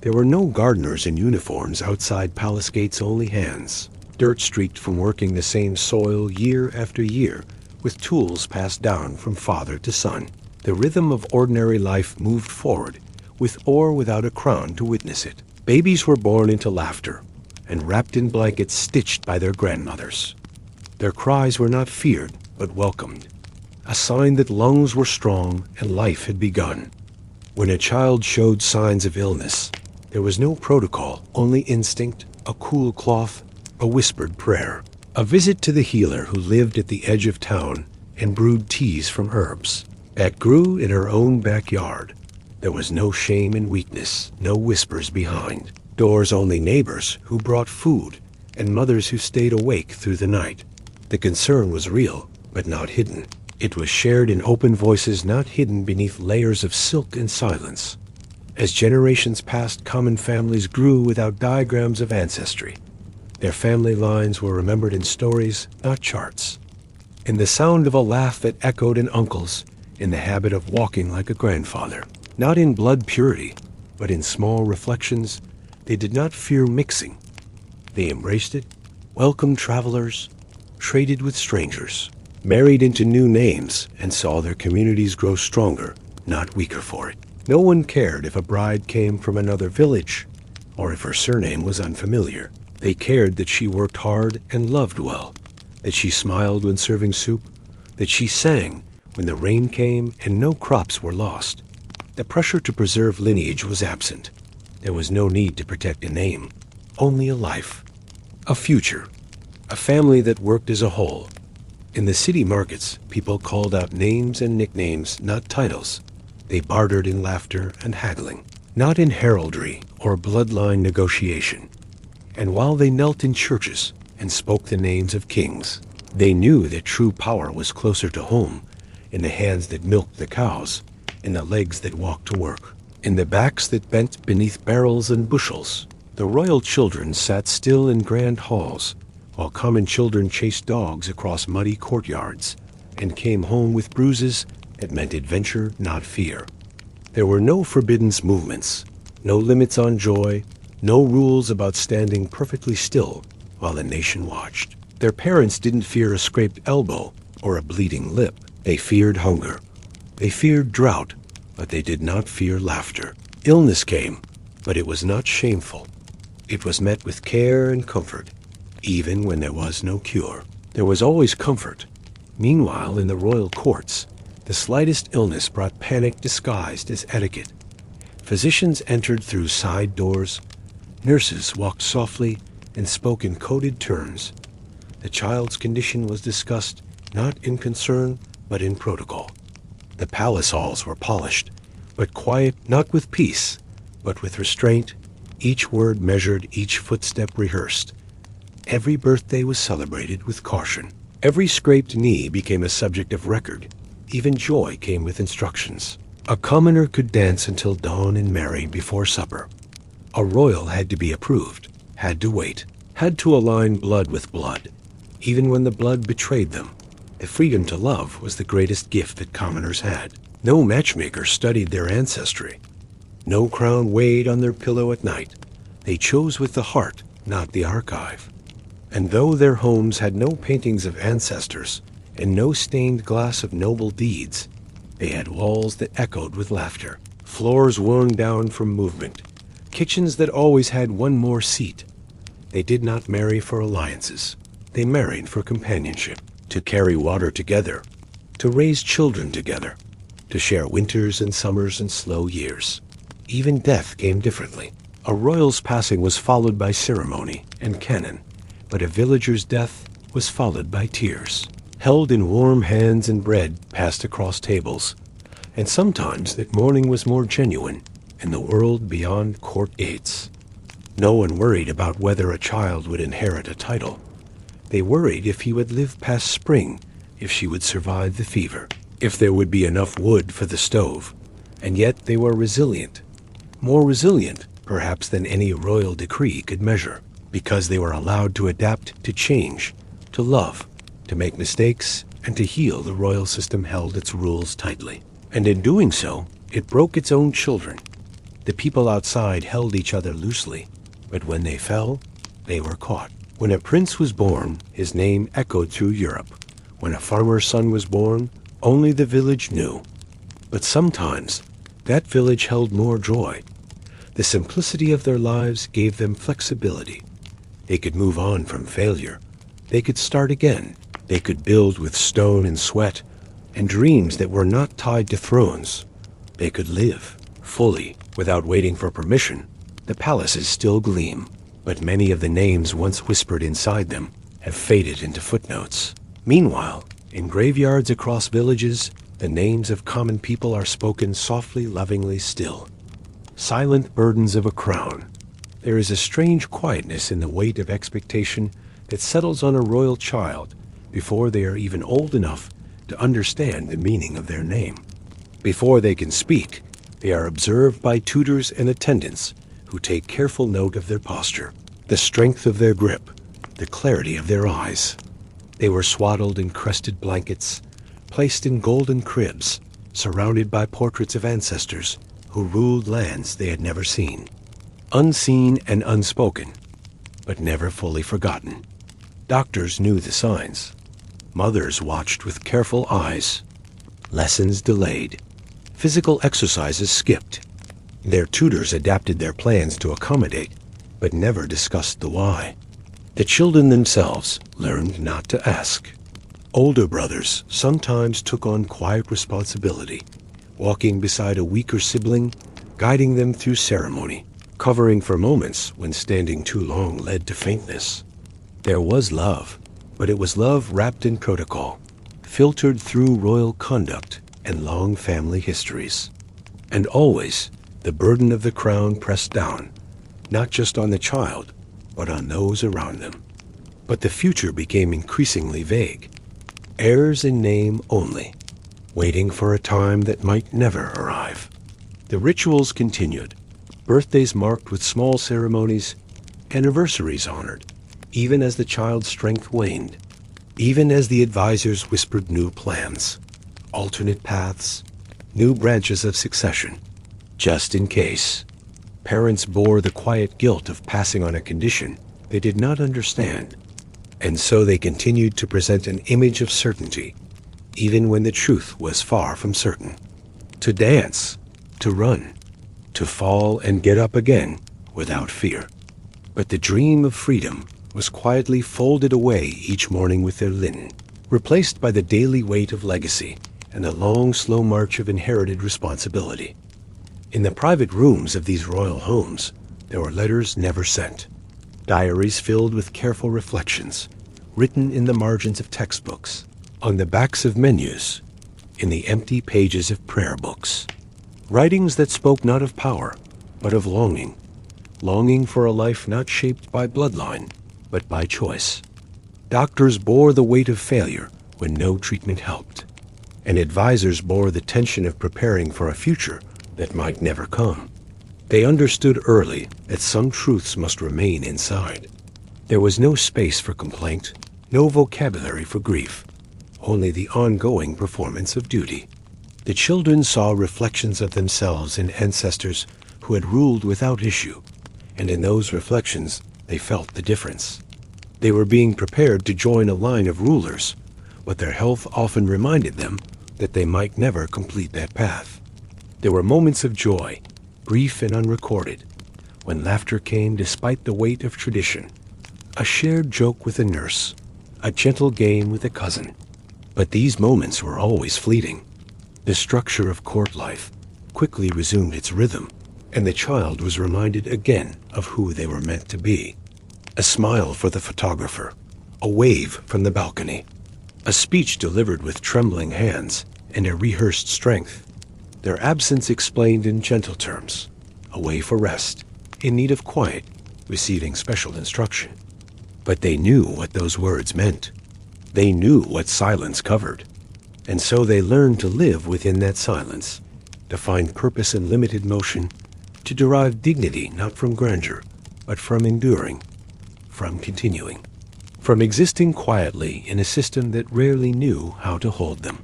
There were no gardeners in uniforms outside palace gates, only hands, dirt streaked from working the same soil year after year, with tools passed down from father to son. The rhythm of ordinary life moved forward, with or without a crown to witness it. Babies were born into laughter, and wrapped in blankets stitched by their grandmothers. Their cries were not feared, but welcomed, a sign that lungs were strong and life had begun. When a child showed signs of illness, there was no protocol, only instinct, a cool cloth, a whispered prayer, a visit to the healer who lived at the edge of town and brewed teas from herbs that grew in her own backyard. There was no shame in weakness, no whispers behind doors, only neighbors who brought food and mothers who stayed awake through the night. The concern was real, but not hidden. It was shared in open voices, not hidden beneath layers of silk and silence. As generations passed, common families grew without diagrams of ancestry. Their family lines were remembered in stories, not charts. In the sound of a laugh that echoed in uncles, in the habit of walking like a grandfather. Not in blood purity, but in small reflections. They did not fear mixing. They embraced it, welcomed travelers, traded with strangers, married into new names, and saw their communities grow stronger, not weaker for it. No one cared if a bride came from another village, or if her surname was unfamiliar. They cared that she worked hard and loved well, that she smiled when serving soup, that she sang when the rain came and no crops were lost. The pressure to preserve lineage was absent. There was no need to protect a name, only a life, a future, a family that worked as a whole. In the city markets, people called out names and nicknames, not titles. They bartered in laughter and haggling, not in heraldry or bloodline negotiation. And while they knelt in churches and spoke the names of kings, they knew that true power was closer to home, in the hands that milked the cows, in the legs that walked to work, in the backs that bent beneath barrels and bushels. The royal children sat still in grand halls, while common children chased dogs across muddy courtyards, and came home with bruises that meant adventure, not fear. There were no forbidden movements, no limits on joy, no rules about standing perfectly still while the nation watched. Their parents didn't fear a scraped elbow or a bleeding lip. They feared hunger. They feared drought, but they did not fear laughter. Illness came, but it was not shameful. It was met with care and comfort, even when there was no cure. There was always comfort. Meanwhile, in the royal courts, the slightest illness brought panic disguised as etiquette. Physicians entered through side doors. Nurses walked softly and spoke in coded terms. The child's condition was discussed not in concern, but in protocol. The palace halls were polished, but quiet, not with peace, but with restraint, each word measured, each footstep rehearsed. Every birthday was celebrated with caution. Every scraped knee became a subject of record. Even joy came with instructions. A commoner could dance until dawn and marry before supper. A royal had to be approved, had to wait, had to align blood with blood, even when the blood betrayed them. The freedom to love was the greatest gift that commoners had. No matchmaker studied their ancestry. No crown weighed on their pillow at night. They chose with the heart, not the archive. And though their homes had no paintings of ancestors and no stained glass of noble deeds, they had walls that echoed with laughter, floors worn down from movement, kitchens that always had one more seat. They did not marry for alliances. They married for companionship, to carry water together, to raise children together, to share winters and summers and slow years. Even death came differently. A royal's passing was followed by ceremony and canon, but a villager's death was followed by tears, held in warm hands and bread passed across tables. And sometimes that mourning was more genuine in the world beyond court gates. No one worried about whether a child would inherit a title. They worried if he would live past spring, if she would survive the fever, if there would be enough wood for the stove. And yet they were resilient, more resilient perhaps than any royal decree could measure, because they were allowed to adapt to change, to love, to make mistakes, and to heal. The royal system held its rules tightly. And in doing so, it broke its own children. The people outside held each other loosely, but when they fell, they were caught. When a prince was born, his name echoed through Europe. When a farmer's son was born, only the village knew. But sometimes, that village held more joy. The simplicity of their lives gave them flexibility. They could move on from failure. They could start again. They could build with stone and sweat, and dreams that were not tied to thrones. They could live fully without waiting for permission. The palaces still gleam, but many of the names once whispered inside them have faded into footnotes. Meanwhile, in graveyards across villages, the names of common people are spoken softly, lovingly still. Silent burdens of a crown. There is a strange quietness in the weight of expectation that settles on a royal child before they are even old enough to understand the meaning of their name. Before they can speak, they are observed by tutors and attendants who take careful note of their posture, the strength of their grip, the clarity of their eyes. They were swaddled in crested blankets, placed in golden cribs, surrounded by portraits of ancestors who ruled lands they had never seen. Unseen and unspoken, but never fully forgotten. Doctors knew the signs. Mothers watched with careful eyes. Lessons delayed. Physical exercises skipped. Their tutors adapted their plans to accommodate, but never discussed the why. The children themselves learned not to ask. Older brothers sometimes took on quiet responsibility, walking beside a weaker sibling, guiding them through ceremony, covering for moments when standing too long led to faintness. There was love, but it was love wrapped in protocol, filtered through royal conduct and long family histories. And always, the burden of the crown pressed down, not just on the child, but on those around them. But the future became increasingly vague. Heirs in name only, waiting for a time that might never arrive. The rituals continued, birthdays marked with small ceremonies, anniversaries honored, even as the child's strength waned, even as the advisors whispered new plans, alternate paths, new branches of succession, just in case. Parents bore the quiet guilt of passing on a condition they did not understand, and so they continued to present an image of certainty, even when the truth was far from certain. To dance, to run, to fall and get up again without fear. But the dream of freedom was quietly folded away each morning with their linen, replaced by the daily weight of legacy and the long, slow march of inherited responsibility. In the private rooms of these royal homes, there were letters never sent, diaries filled with careful reflections, written in the margins of textbooks, on the backs of menus, in the empty pages of prayer books. Writings that spoke not of power, but of longing, longing for a life not shaped by bloodline, but by choice. Doctors bore the weight of failure when no treatment helped. and advisors bore the tension of preparing for a future that might never come. They understood early that some truths must remain inside. There was no space for complaint, no vocabulary for grief, only the ongoing performance of duty. The children saw reflections of themselves in ancestors who had ruled without issue, and in those reflections they felt the difference. They were being prepared to join a line of rulers, but their health often reminded them that they might never complete that path. There were moments of joy, brief and unrecorded, when laughter came despite the weight of tradition, a shared joke with a nurse, a gentle game with a cousin. But these moments were always fleeting. The structure of court life quickly resumed its rhythm, and the child was reminded again of who they were meant to be. A smile for the photographer, a wave from the balcony, a speech delivered with trembling hands and a rehearsed strength. Their absence explained in gentle terms, away for rest, in need of quiet, receiving special instruction. But they knew what those words meant. They knew what silence covered, and so they learned to live within that silence, to find purpose in limited motion, to derive dignity not from grandeur, but from enduring, from continuing, from existing quietly in a system that rarely knew how to hold them.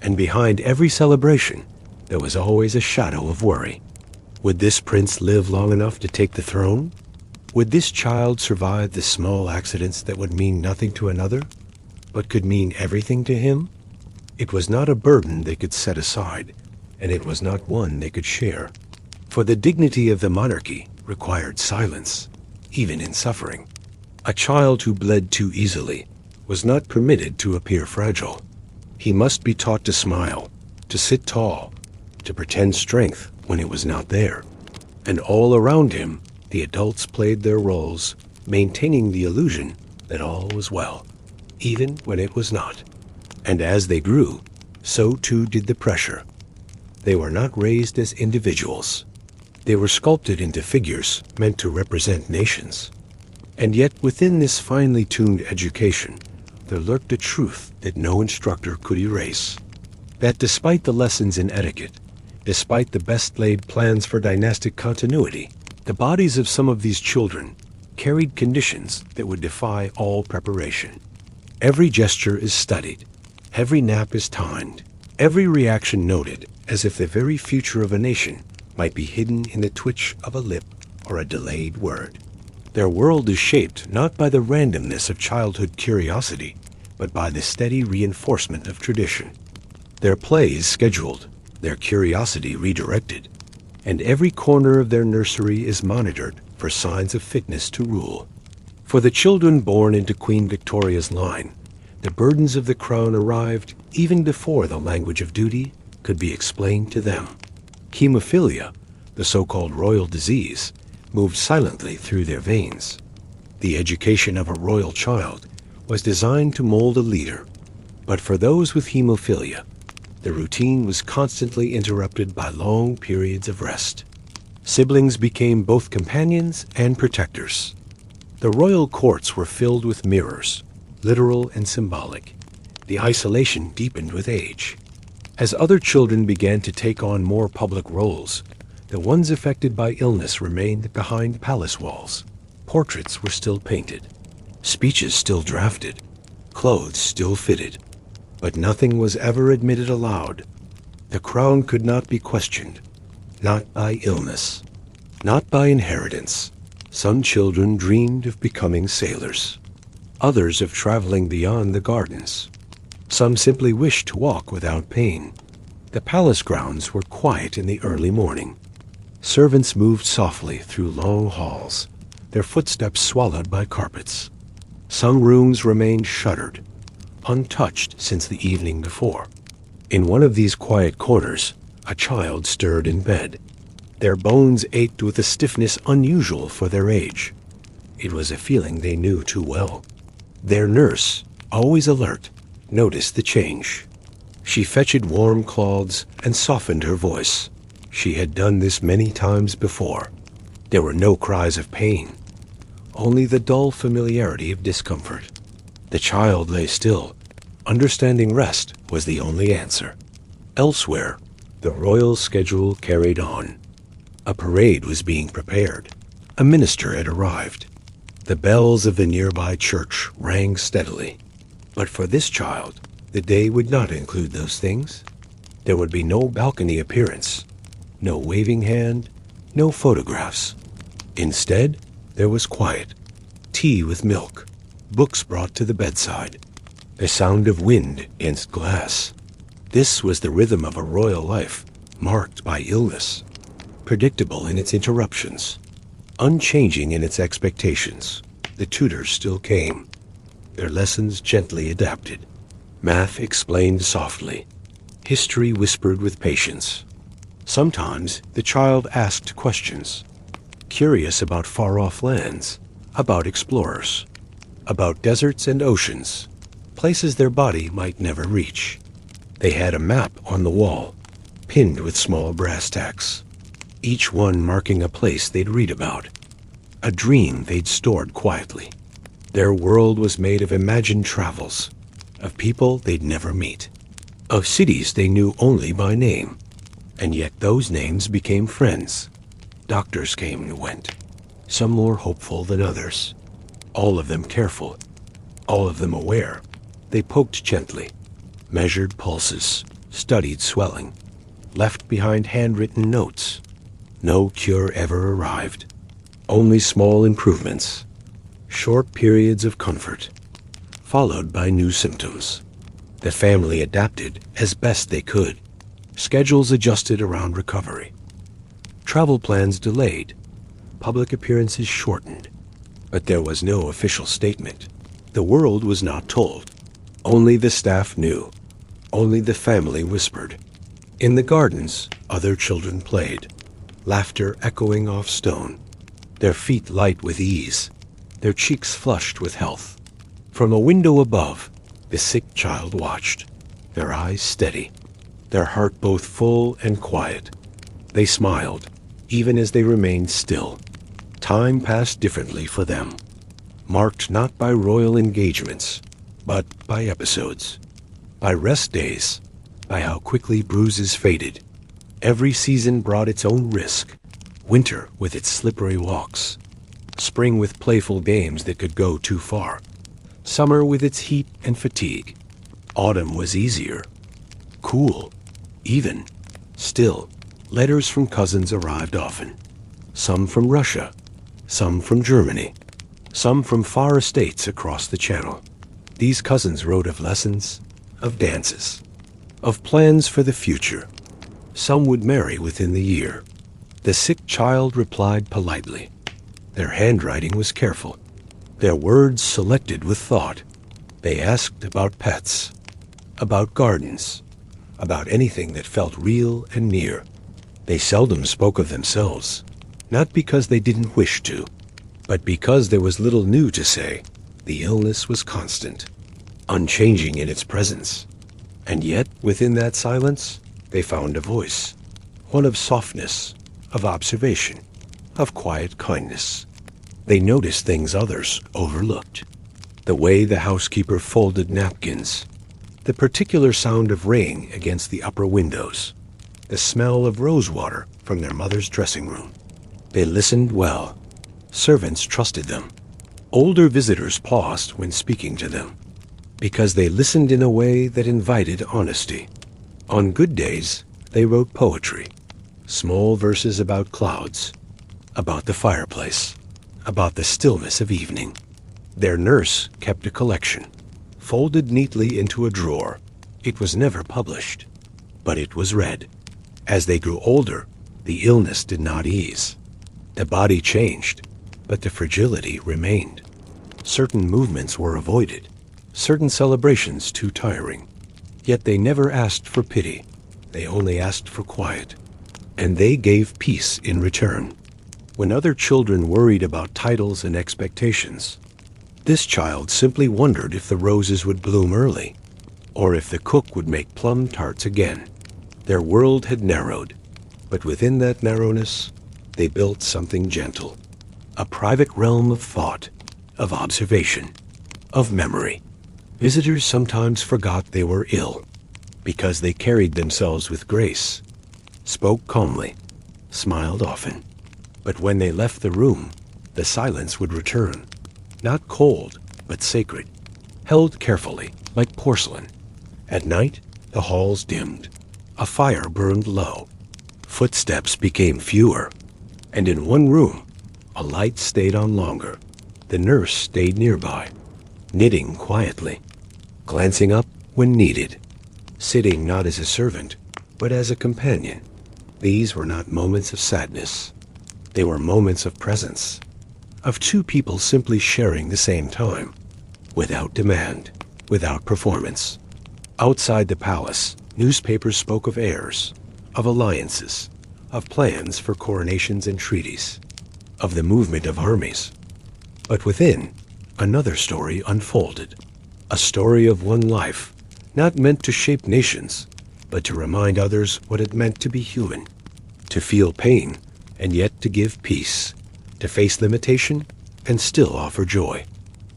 And behind every celebration, there was always a shadow of worry. Would this prince live long enough to take the throne? Would this child survive the small accidents that would mean nothing to another, but could mean everything to him? It was not a burden they could set aside, and it was not one they could share. For the dignity of the monarchy required silence, even in suffering. A child who bled too easily was not permitted to appear fragile. He must be taught to smile, to sit tall, to pretend strength when it was not there. And all around him, the adults played their roles, maintaining the illusion that all was well, even when it was not. And as they grew, so too did the pressure. They were not raised as individuals. They were sculpted into figures meant to represent nations. And yet within this finely tuned education, there lurked a truth that no instructor could erase. That despite the lessons in etiquette, despite the best-laid plans for dynastic continuity, the bodies of some of these children carried conditions that would defy all preparation. Every gesture is studied, every nap is timed, every reaction noted, as if the very future of a nation might be hidden in the twitch of a lip or a delayed word. Their world is shaped not by the randomness of childhood curiosity, but by the steady reinforcement of tradition. Their play is scheduled, their curiosity redirected, and every corner of their nursery is monitored for signs of fitness to rule. For the children born into Queen Victoria's line, the burdens of the crown arrived even before the language of duty could be explained to them. Hemophilia, the so-called royal disease, moved silently through their veins. The education of a royal child was designed to mold a leader, but for those with hemophilia, the routine was constantly interrupted by long periods of rest. Siblings became both companions and protectors. The royal courts were filled with mirrors, literal and symbolic. The isolation deepened with age. As other children began to take on more public roles, the ones affected by illness remained behind palace walls. Portraits were still painted, speeches still drafted, clothes still fitted, but nothing was ever admitted aloud. The crown could not be questioned, not by illness, not by inheritance. Some children dreamed of becoming sailors, others of traveling beyond the gardens. Some simply wished to walk without pain. The palace grounds were quiet in the early morning. Servants moved softly through long halls, their footsteps swallowed by carpets. Some rooms remained shuttered, untouched since the evening before. In one of these quiet corners, a child stirred in bed. Their bones ached with a stiffness unusual for their age. It was a feeling they knew too well. Their nurse, always alert, noticed the change. She fetched warm cloths and softened her voice. She had done this many times before. There were no cries of pain, only the dull familiarity of discomfort. The child lay still, Understanding rest was the only answer. Elsewhere, the royal schedule carried on. A parade was being prepared. A minister had arrived. The bells of the nearby church rang steadily. But for this child, the day would not include those things. There would be no balcony appearance, no waving hand, no photographs. Instead, there was quiet, tea with milk, books brought to the bedside, the sound of wind against glass. This was the rhythm of a royal life marked by illness, predictable in its interruptions, unchanging in its expectations. The tutors still came, their lessons gently adapted. Math explained softly. History whispered with patience. Sometimes the child asked questions, curious about far-off lands, about explorers, about deserts and oceans, places their body might never reach. They had a map on the wall, pinned with small brass tacks, each one marking a place they'd read about, a dream they'd stored quietly. Their world was made of imagined travels, of people they'd never meet, of cities they knew only by name. And yet those names became friends. Doctors came and went, some more hopeful than others, all of them careful, all of them aware. They poked gently, measured pulses, studied swelling, left behind handwritten notes. No cure ever arrived, only small improvements, short periods of comfort, followed by new symptoms. The family adapted as best they could, schedules adjusted around recovery, travel plans delayed, public appearances shortened. But there was no official statement. The world was not told. Only the staff knew. Only the family whispered. In the gardens, other children played, laughter echoing off stone, their feet light with ease, their cheeks flushed with health. From a window above, the sick child watched, their eyes steady, their heart both full and quiet. They smiled, even as they remained still. Time passed differently for them, marked not by royal engagements, but by episodes, by rest days, by how quickly bruises faded. Every season brought its own risk. Winter with its slippery walks, spring with playful games that could go too far, summer with its heat and fatigue. Autumn was easier, cool, even, still. Letters from cousins arrived often, some from Russia, some from Germany, some from far estates across the channel. These cousins wrote of lessons, of dances, of plans for the future. Some would marry within the year. The sick child replied politely. Their handwriting was careful, their words selected with thought. They asked about pets, about gardens, about anything that felt real and near. They seldom spoke of themselves, not because they didn't wish to, but because there was little new to say. The illness was constant, unchanging in its presence. And yet, within that silence, they found a voice, one of softness, of observation, of quiet kindness. They noticed things others overlooked. The way the housekeeper folded napkins, the particular sound of rain against the upper windows, the smell of rosewater from their mother's dressing room. They listened well. Servants trusted them. Older visitors paused when speaking to them, because they listened in a way that invited honesty. On good days, they wrote poetry, small verses about clouds, about the fireplace, about the stillness of evening. Their nurse kept a collection, folded neatly into a drawer. It was never published, but it was read. As they grew older, the illness did not ease. The body changed, but the fragility remained. Certain movements were avoided, certain celebrations too tiring. Yet they never asked for pity. They only asked for quiet. And they gave peace in return. When other children worried about titles and expectations, this child simply wondered if the roses would bloom early, or if the cook would make plum tarts again. Their world had narrowed, but within that narrowness, they built something gentle, a private realm of thought, of observation, of memory. Visitors sometimes forgot they were ill because they carried themselves with grace, spoke calmly, smiled often. But when they left the room, the silence would return, not cold, but sacred, held carefully, like porcelain. At night, the halls dimmed. A fire burned low. Footsteps became fewer. And in one room, a light stayed on longer. The nurse stayed nearby, knitting quietly, glancing up when needed, sitting not as a servant, but as a companion. These were not moments of sadness. They were moments of presence, of two people simply sharing the same time, without demand, without performance. Outside the palace, newspapers spoke of heirs, of alliances, of plans for coronations and treaties, of the movement of armies. But within, another story unfolded, a story of one life, not meant to shape nations, but to remind others what it meant to be human, to feel pain and yet to give peace, to face limitation and still offer joy.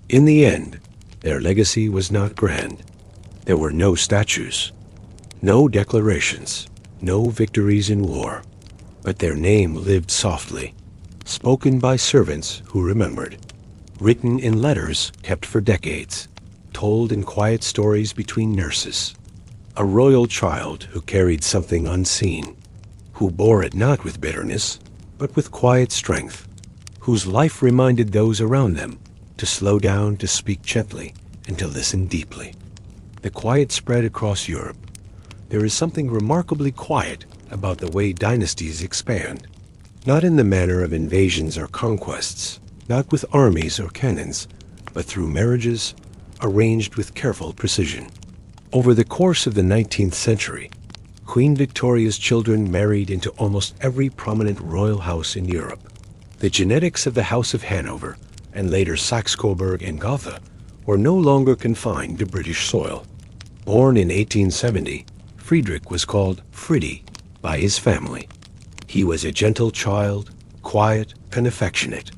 In the end, their legacy was not grand. There were no statues, no declarations, no victories in war, but their name lived softly, spoken by servants who remembered, written in letters kept for decades, told in quiet stories between nurses. A royal child who carried something unseen, who bore it not with bitterness, but with quiet strength, whose life reminded those around them to slow down, to speak gently, and to listen deeply. The quiet spread across Europe. There is something remarkably quiet about the way dynasties expand, not in the manner of invasions or conquests, not with armies or cannons, but through marriages arranged with careful precision. Over the course of the 19th century, Queen Victoria's children married into almost every prominent royal house in Europe. The genetics of the House of Hanover, and later Saxe-Coburg and Gotha, were no longer confined to British soil. Born in 1870, Friedrich was called Friddy by his family. He was a gentle child, quiet and affectionate.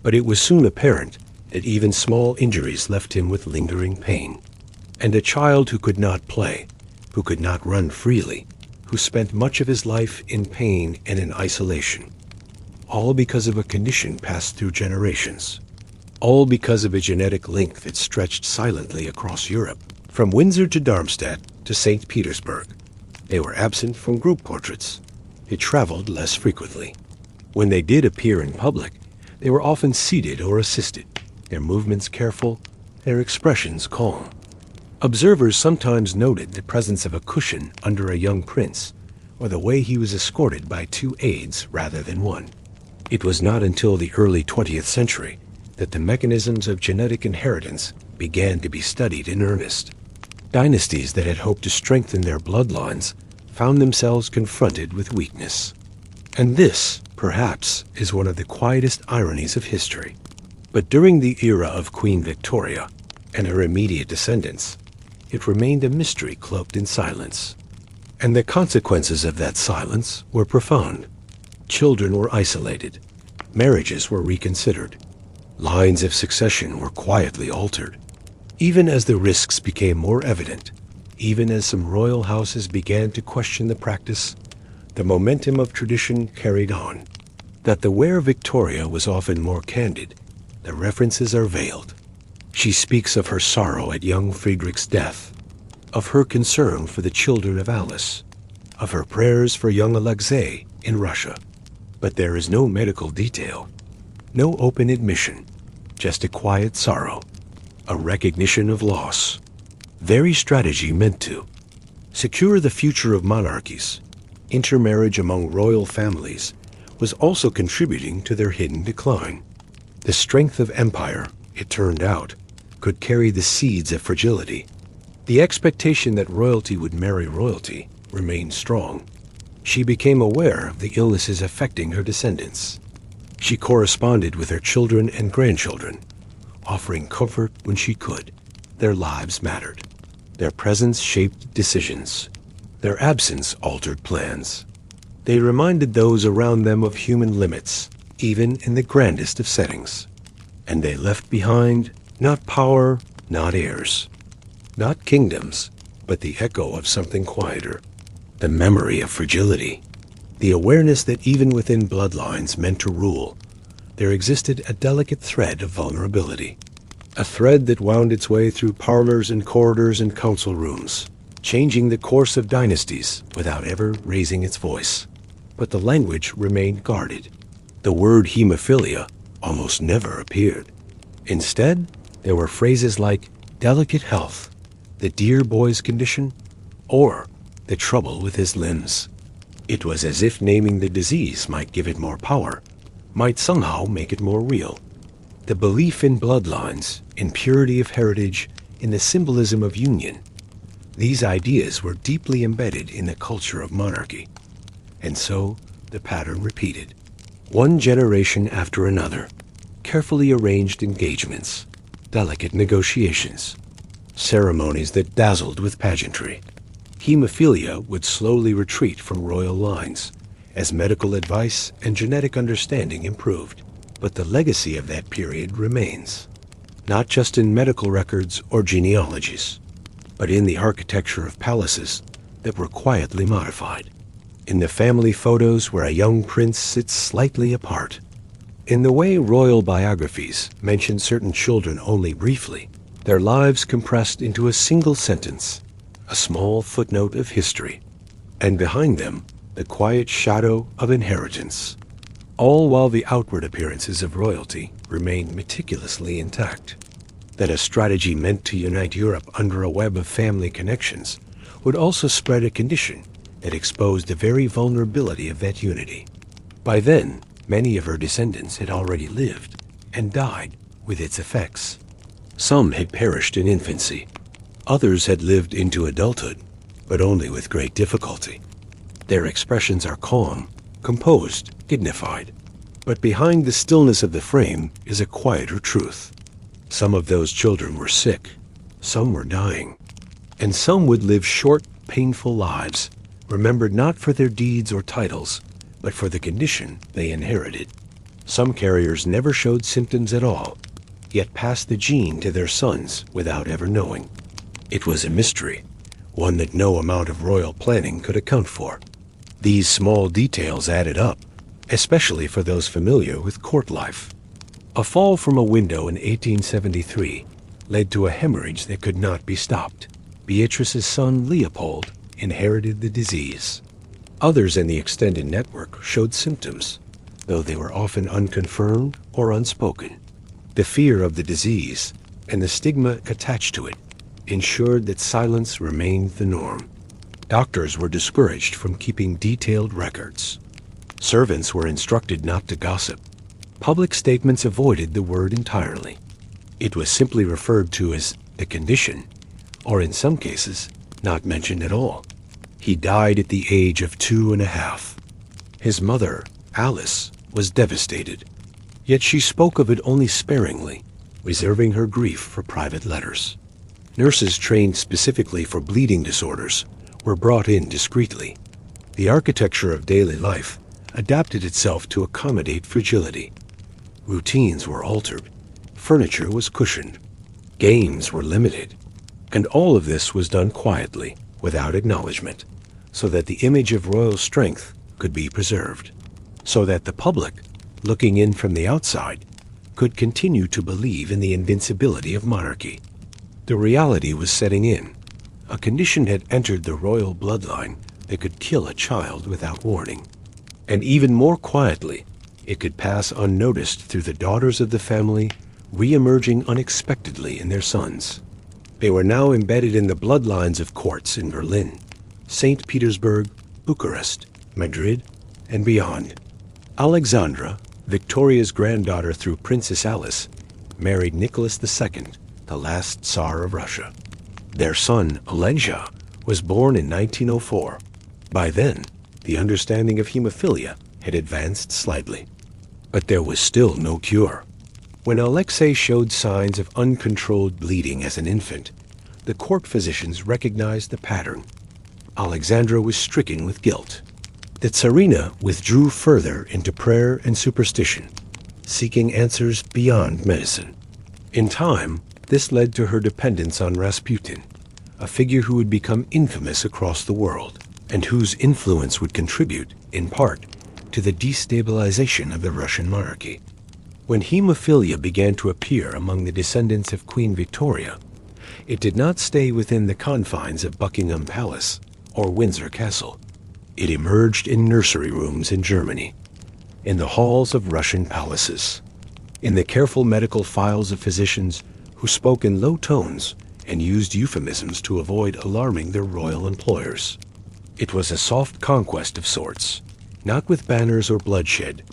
But it was soon apparent that even small injuries left him with lingering pain. And a child who could not play, who could not run freely, who spent much of his life in pain and in isolation. All because of a condition passed through generations. All because of a genetic link that stretched silently across Europe, from Windsor to Darmstadt to St. Petersburg. They were absent from group portraits. They traveled less frequently. When they did appear in public, they were often seated or assisted, their movements careful, their expressions calm. Observers sometimes noted the presence of a cushion under a young prince, or the way he was escorted by two aides rather than one. It was not until the early 20th century that the mechanisms of genetic inheritance began to be studied in earnest. Dynasties that had hoped to strengthen their bloodlines found themselves confronted with weakness. And this, perhaps, is one of the quietest ironies of history. But during the era of Queen Victoria and her immediate descendants, it remained a mystery cloaked in silence. And the consequences of that silence were profound. Children were isolated. Marriages were reconsidered. Lines of succession were quietly altered. Even as the risks became more evident, even as some royal houses began to question the practice, the momentum of tradition carried on. That the where Victoria was often more candid, the references are veiled. She speaks of her sorrow at young Friedrich's death, of her concern for the children of Alice, of her prayers for young Alexei in Russia. But there is no medical detail, no open admission, just a quiet sorrow, a recognition of loss. Very strategy meant to secure the future of monarchies. Intermarriage among royal families was also contributing to their hidden decline. The strength of empire, it turned out, could carry the seeds of fragility. The expectation that royalty would marry royalty remained strong. She became aware of the illnesses affecting her descendants. She corresponded with her children and grandchildren, offering comfort when she could. Their lives mattered. Their presence shaped decisions. Their absence altered plans. They reminded those around them of human limits, even in the grandest of settings. And they left behind not power, not heirs, Not kingdoms, but the echo of something quieter. The memory of fragility. The awareness that even within bloodlines meant to rule, there existed a delicate thread of vulnerability. A thread that wound its way through parlors and corridors and council rooms, changing the course of dynasties without ever raising its voice. But the language remained guarded. The word hemophilia almost never appeared. Instead, there were phrases like delicate health, the dear boy's condition, or the trouble with his limbs. It was as if naming the disease might give it more power, might somehow make it more real. The belief in bloodlines, in purity of heritage, in the symbolism of union. These ideas were deeply embedded in the culture of monarchy. And so the pattern repeated. One generation after another, carefully arranged engagements, delicate negotiations, ceremonies that dazzled with pageantry. Hemophilia would slowly retreat from royal lines as medical advice and genetic understanding improved. But the legacy of that period remains, not just in medical records or genealogies, but in the architecture of palaces that were quietly modified, in the family photos where a young prince sits slightly apart, in the way royal biographies mention certain children only briefly, their lives compressed into a single sentence, a small footnote of history, and behind them, the quiet shadow of inheritance, all while the outward appearances of royalty remained meticulously intact. That a strategy meant to unite Europe under a web of family connections would also spread a condition that exposed the very vulnerability of that unity. By then, many of her descendants had already lived and died with its effects. Some had perished in infancy. Others had lived into adulthood, but only with great difficulty. Their expressions are calm, composed, dignified. But behind the stillness of the frame is a quieter truth. Some of those children were sick, some were dying, and some would live short, painful lives, remembered not for their deeds or titles, but for the condition they inherited. Some carriers never showed symptoms at all, yet passed the gene to their sons without ever knowing. It was a mystery, one that no amount of royal planning could account for. These small details added up, especially for those familiar with court life. A fall from a window in 1873 led to a hemorrhage that could not be stopped. Beatrice's son Leopold inherited the disease. Others in the extended network showed symptoms, though they were often unconfirmed or unspoken. The fear of the disease and the stigma attached to it ensured that silence remained the norm. Doctors were discouraged from keeping detailed records. Servants were instructed not to gossip. Public statements avoided the word entirely. It was simply referred to as the condition, or in some cases, not mentioned at all. He died at the age of 2.5. His mother, Alice, was devastated, yet she spoke of it only sparingly, reserving her grief for private letters. Nurses trained specifically for bleeding disorders were brought in discreetly. The architecture of daily life adapted itself to accommodate fragility. Routines were altered, furniture was cushioned, games were limited, and all of this was done quietly, without acknowledgement, so that the image of royal strength could be preserved, so that the public, looking in from the outside, could continue to believe in the invincibility of monarchy. The reality was setting in. A condition had entered the royal bloodline that could kill a child without warning. And even more quietly, it could pass unnoticed through the daughters of the family, re-emerging unexpectedly in their sons. They were now embedded in the bloodlines of courts in Berlin, St. Petersburg, Bucharest, Madrid, and beyond. Alexandra, Victoria's granddaughter through Princess Alice, married Nicholas II, the last Tsar of Russia. Their son, Olenja, was born in 1904. By then, the understanding of hemophilia had advanced slightly. But there was still no cure. When Alexei showed signs of uncontrolled bleeding as an infant, the court physicians recognized the pattern. Alexandra was stricken with guilt. The Tsarina withdrew further into prayer and superstition, seeking answers beyond medicine. In time, this led to her dependence on Rasputin, a figure who would become infamous across the world, and whose influence would contribute, in part, to the destabilization of the Russian monarchy. When hemophilia began to appear among the descendants of Queen Victoria, it did not stay within the confines of Buckingham Palace or Windsor Castle. It emerged in nursery rooms in Germany, in the halls of Russian palaces, in the careful medical files of physicians who spoke in low tones and used euphemisms to avoid alarming their royal employers. It was a soft conquest of sorts, not with banners or bloodshed,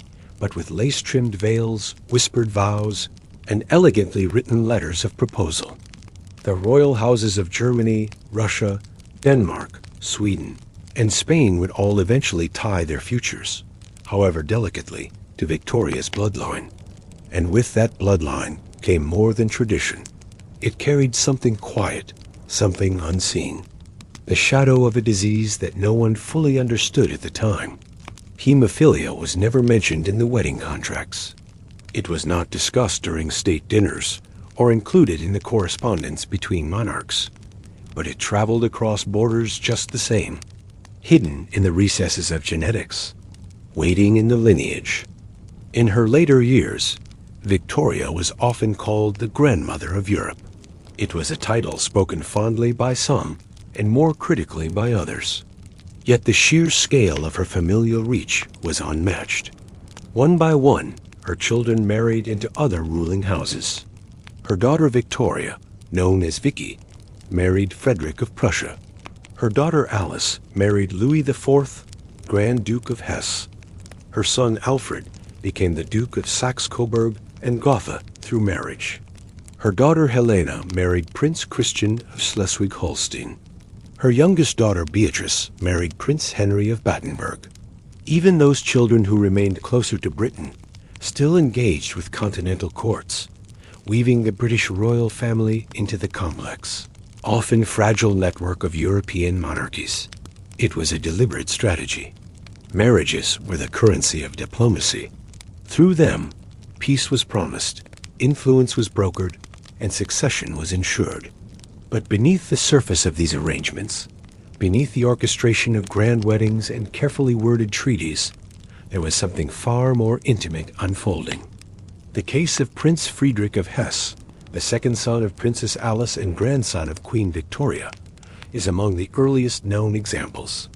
but with lace-trimmed veils, whispered vows, and elegantly written letters of proposal. The royal houses of Germany, Russia, Denmark, Sweden, and Spain would all eventually tie their futures, however delicately, to Victoria's bloodline. And with that bloodline came more than tradition. It carried something quiet, something unseen, the shadow of a disease that no one fully understood at the time. Hemophilia was never mentioned in the wedding contracts. It was not discussed during state dinners or included in the correspondence between monarchs, but it traveled across borders just the same, hidden in the recesses of genetics, waiting in the lineage. In her later years, Victoria was often called the grandmother of Europe. It was a title spoken fondly by some and more critically by others. Yet the sheer scale of her familial reach was unmatched. One by one, her children married into other ruling houses. Her daughter Victoria, known as Vicky, married Frederick of Prussia. Her daughter Alice married Louis IV, Grand Duke of Hesse. Her son Alfred became the Duke of Saxe-Coburg and Gotha through marriage. Her daughter Helena married Prince Christian of Schleswig-Holstein. Her youngest daughter Beatrice married Prince Henry of Battenberg. Even those children who remained closer to Britain still engaged with continental courts, weaving the British royal family into the complex, often fragile network of European monarchies. It was a deliberate strategy. Marriages were the currency of diplomacy. Through them, peace was promised, influence was brokered, and succession was ensured. But beneath the surface of these arrangements, beneath the orchestration of grand weddings and carefully worded treaties, there was something far more intimate unfolding. The case of Prince Friedrich of Hesse, the second son of Princess Alice and grandson of Queen Victoria, is among the earliest known examples.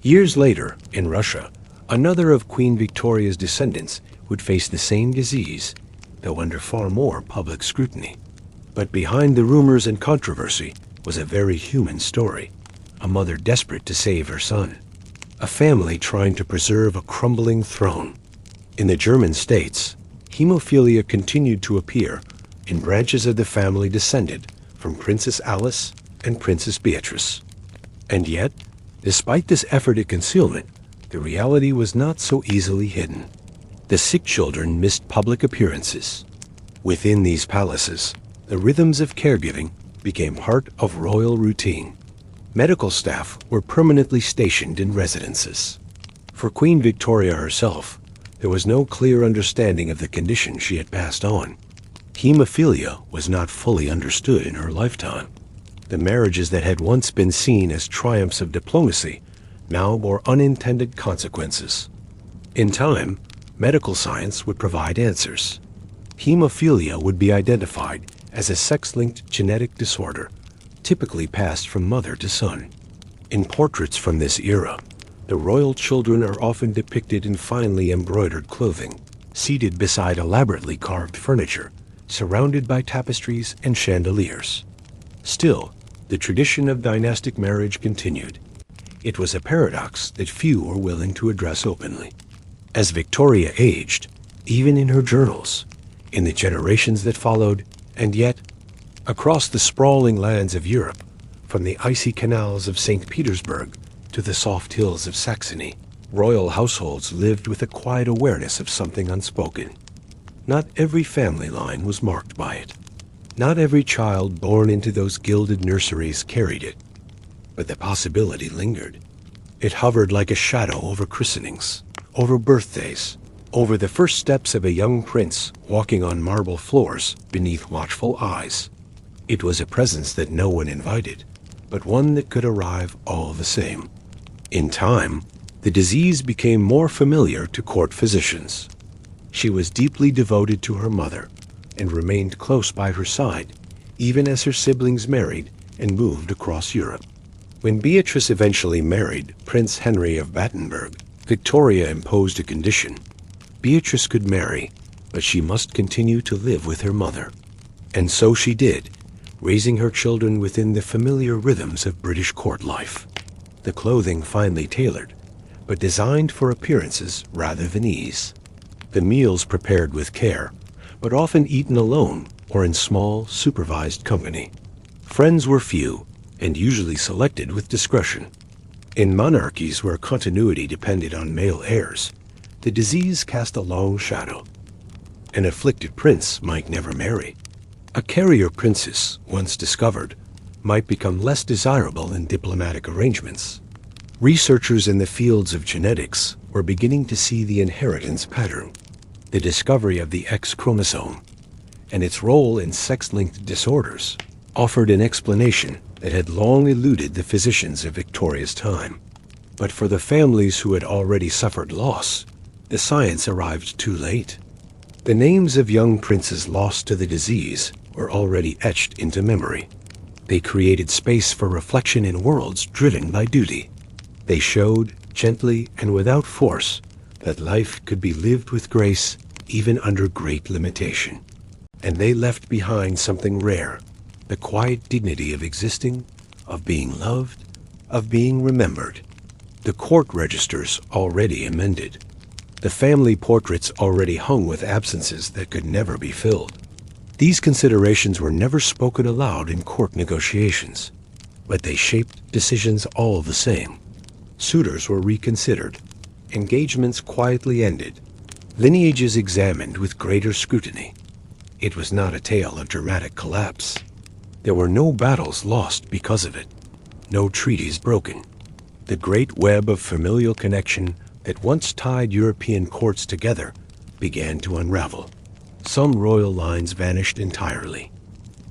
Years later, in Russia, another of Queen Victoria's descendants would face the same disease, though under far more public scrutiny. But behind the rumors and controversy was a very human story, a mother desperate to save her son, a family trying to preserve a crumbling throne. In the German states, hemophilia continued to appear in branches of the family descended from Princess Alice and Princess Beatrice. And yet, despite this effort at concealment, the reality was not so easily hidden. The sick children missed public appearances. Within these palaces, the rhythms of caregiving became part of royal routine. Medical staff were permanently stationed in residences. For Queen Victoria herself, there was no clear understanding of the condition she had passed on. Hemophilia was not fully understood in her lifetime. The marriages that had once been seen as triumphs of diplomacy now bore unintended consequences. In time, medical science would provide answers. Hemophilia would be identified as a sex-linked genetic disorder, typically passed from mother to son. In portraits from this era, the royal children are often depicted in finely embroidered clothing, seated beside elaborately carved furniture, surrounded by tapestries and chandeliers. Still, the tradition of dynastic marriage continued. It was a paradox that few were willing to address openly. As Victoria aged, even in her journals, in the generations that followed, and yet, across the sprawling lands of Europe, from the icy canals of St. Petersburg to the soft hills of Saxony, royal households lived with a quiet awareness of something unspoken. Not every family line was marked by it. Not every child born into those gilded nurseries carried it. But the possibility lingered. It hovered like a shadow over christenings, over birthdays, over the first steps of a young prince walking on marble floors beneath watchful eyes. It was a presence that no one invited, but one that could arrive all the same. In time, the disease became more familiar to court physicians. She was deeply devoted to her mother and remained close by her side, even as her siblings married and moved across Europe. When Beatrice eventually married Prince Henry of Battenberg, Victoria imposed a condition. Beatrice could marry, but she must continue to live with her mother. And so she did, raising her children within the familiar rhythms of British court life. The clothing finely tailored, but designed for appearances rather than ease. The meals prepared with care, but often eaten alone or in small, supervised company. Friends were few, and usually selected with discretion. In monarchies where continuity depended on male heirs, the disease cast a long shadow. An afflicted prince might never marry. A carrier princess, once discovered, might become less desirable in diplomatic arrangements. Researchers in the fields of genetics were beginning to see the inheritance pattern, the discovery of the X chromosome, and its role in sex-linked disorders offered an explanation that had long eluded the physicians of Victoria's time. But for the families who had already suffered loss, the science arrived too late. The names of young princes lost to the disease were already etched into memory. They created space for reflection in worlds driven by duty. They showed, gently and without force, that life could be lived with grace even under great limitation. And they left behind something rare, the quiet dignity of existing, of being loved, of being remembered. The court registers already amended. The family portraits already hung with absences that could never be filled. These considerations were never spoken aloud in court negotiations, but they shaped decisions all the same. Suitors were reconsidered, engagements quietly ended, lineages examined with greater scrutiny. It was not a tale of dramatic collapse. There were no battles lost because of it, no treaties broken. The great web of familial connection that once tied European courts together began to unravel. Some royal lines vanished entirely.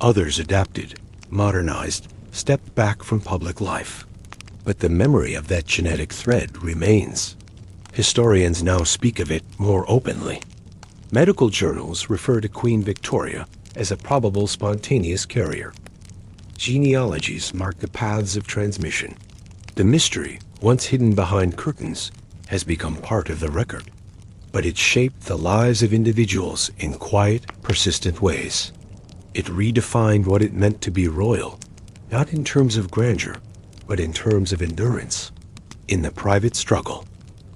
Others adapted, modernized, stepped back from public life. But the memory of that genetic thread remains. Historians now speak of it more openly. Medical journals refer to Queen Victoria as a probable spontaneous carrier. Genealogies mark the paths of transmission. The mystery, once hidden behind curtains, has become part of the record. But it shaped the lives of individuals in quiet, persistent ways. It redefined what it meant to be royal, not in terms of grandeur, but in terms of endurance, in the private struggle,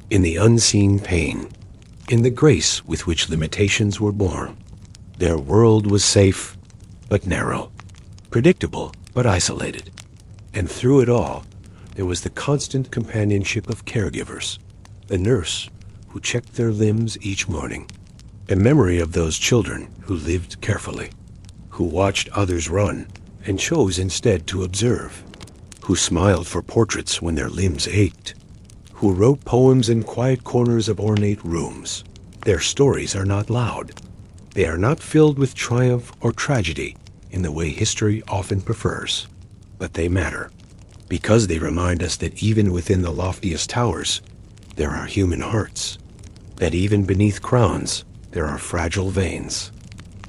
in the unseen pain, in the grace with which limitations were born. Their world was safe, but narrow, predictable, but isolated. And through it all, there was the constant companionship of caregivers, a nurse who checked their limbs each morning, a memory of those children who lived carefully, who watched others run and chose instead to observe, who smiled for portraits when their limbs ached, who wrote poems in quiet corners of ornate rooms. Their stories are not loud. They are not filled with triumph or tragedy in the way history often prefers, but they matter, because they remind us that even within the loftiest towers, there are human hearts, that even beneath crowns, there are fragile veins.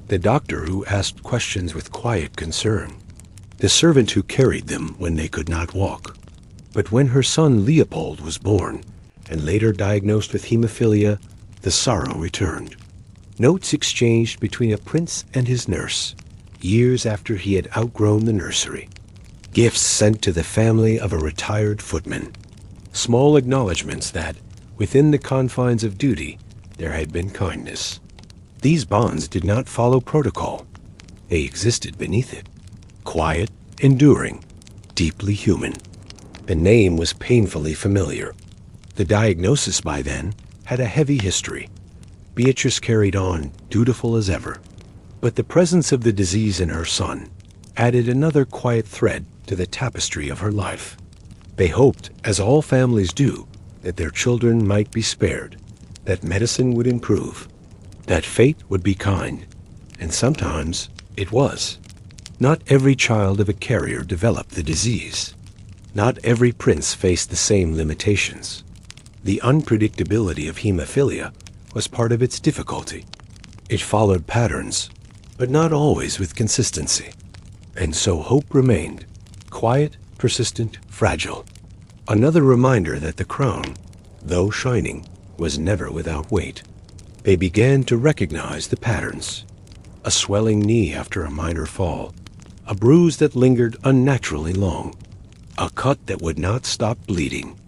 The doctor who asked questions with quiet concern, the servant who carried them when they could not walk. But when her son Leopold was born, and later diagnosed with hemophilia, the sorrow returned. Notes exchanged between a prince and his nurse, years after he had outgrown the nursery. Gifts sent to the family of a retired footman. Small acknowledgments that, within the confines of duty, there had been kindness. These bonds did not follow protocol. They existed beneath it. Quiet, enduring, deeply human. The name was painfully familiar. The diagnosis by then had a heavy history. Beatrice carried on, dutiful as ever. But the presence of the disease in her son added another quiet thread to the tapestry of her life. They hoped, as all families do, that their children might be spared, that medicine would improve, that fate would be kind, and sometimes it was. Not every child of a carrier developed the disease. Not every prince faced the same limitations. The unpredictability of hemophilia was part of its difficulty. It followed patterns, but not always with consistency. And so hope remained, quiet, persistent, fragile. Another reminder that the crown, though shining, was never without weight. They began to recognize the patterns. A swelling knee after a minor fall, a bruise that lingered unnaturally long, a cut that would not stop bleeding.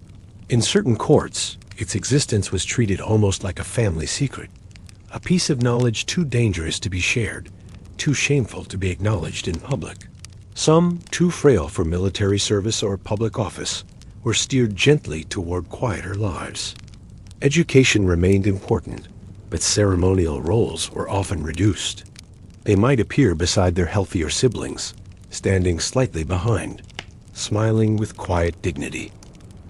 In certain courts, its existence was treated almost like a family secret, a piece of knowledge too dangerous to be shared, too shameful to be acknowledged in public. Some, too frail for military service or public office, were steered gently toward quieter lives. Education remained important, but ceremonial roles were often reduced. They might appear beside their healthier siblings, standing slightly behind, smiling with quiet dignity.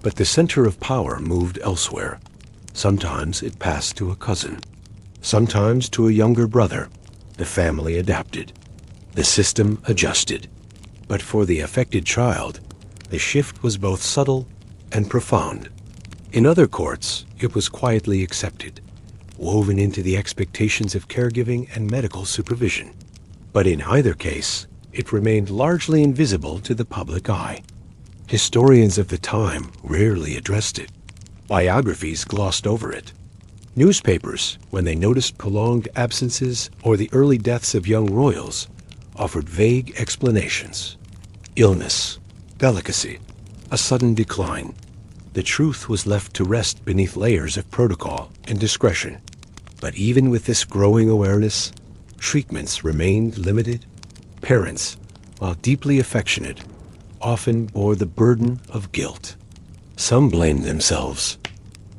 But the center of power moved elsewhere. Sometimes it passed to a cousin, sometimes to a younger brother. The family adapted. The system adjusted. But for the affected child, the shift was both subtle and profound. In other courts, it was quietly accepted, woven into the expectations of caregiving and medical supervision. But in either case, it remained largely invisible to the public eye. Historians of the time rarely addressed it. Biographies glossed over it. Newspapers, when they noticed prolonged absences or the early deaths of young royals, offered vague explanations. Illness, delicacy, a sudden decline. The truth was left to rest beneath layers of protocol and discretion. But even with this growing awareness, treatments remained limited. Parents, while deeply affectionate, often bore the burden of guilt. Some blamed themselves.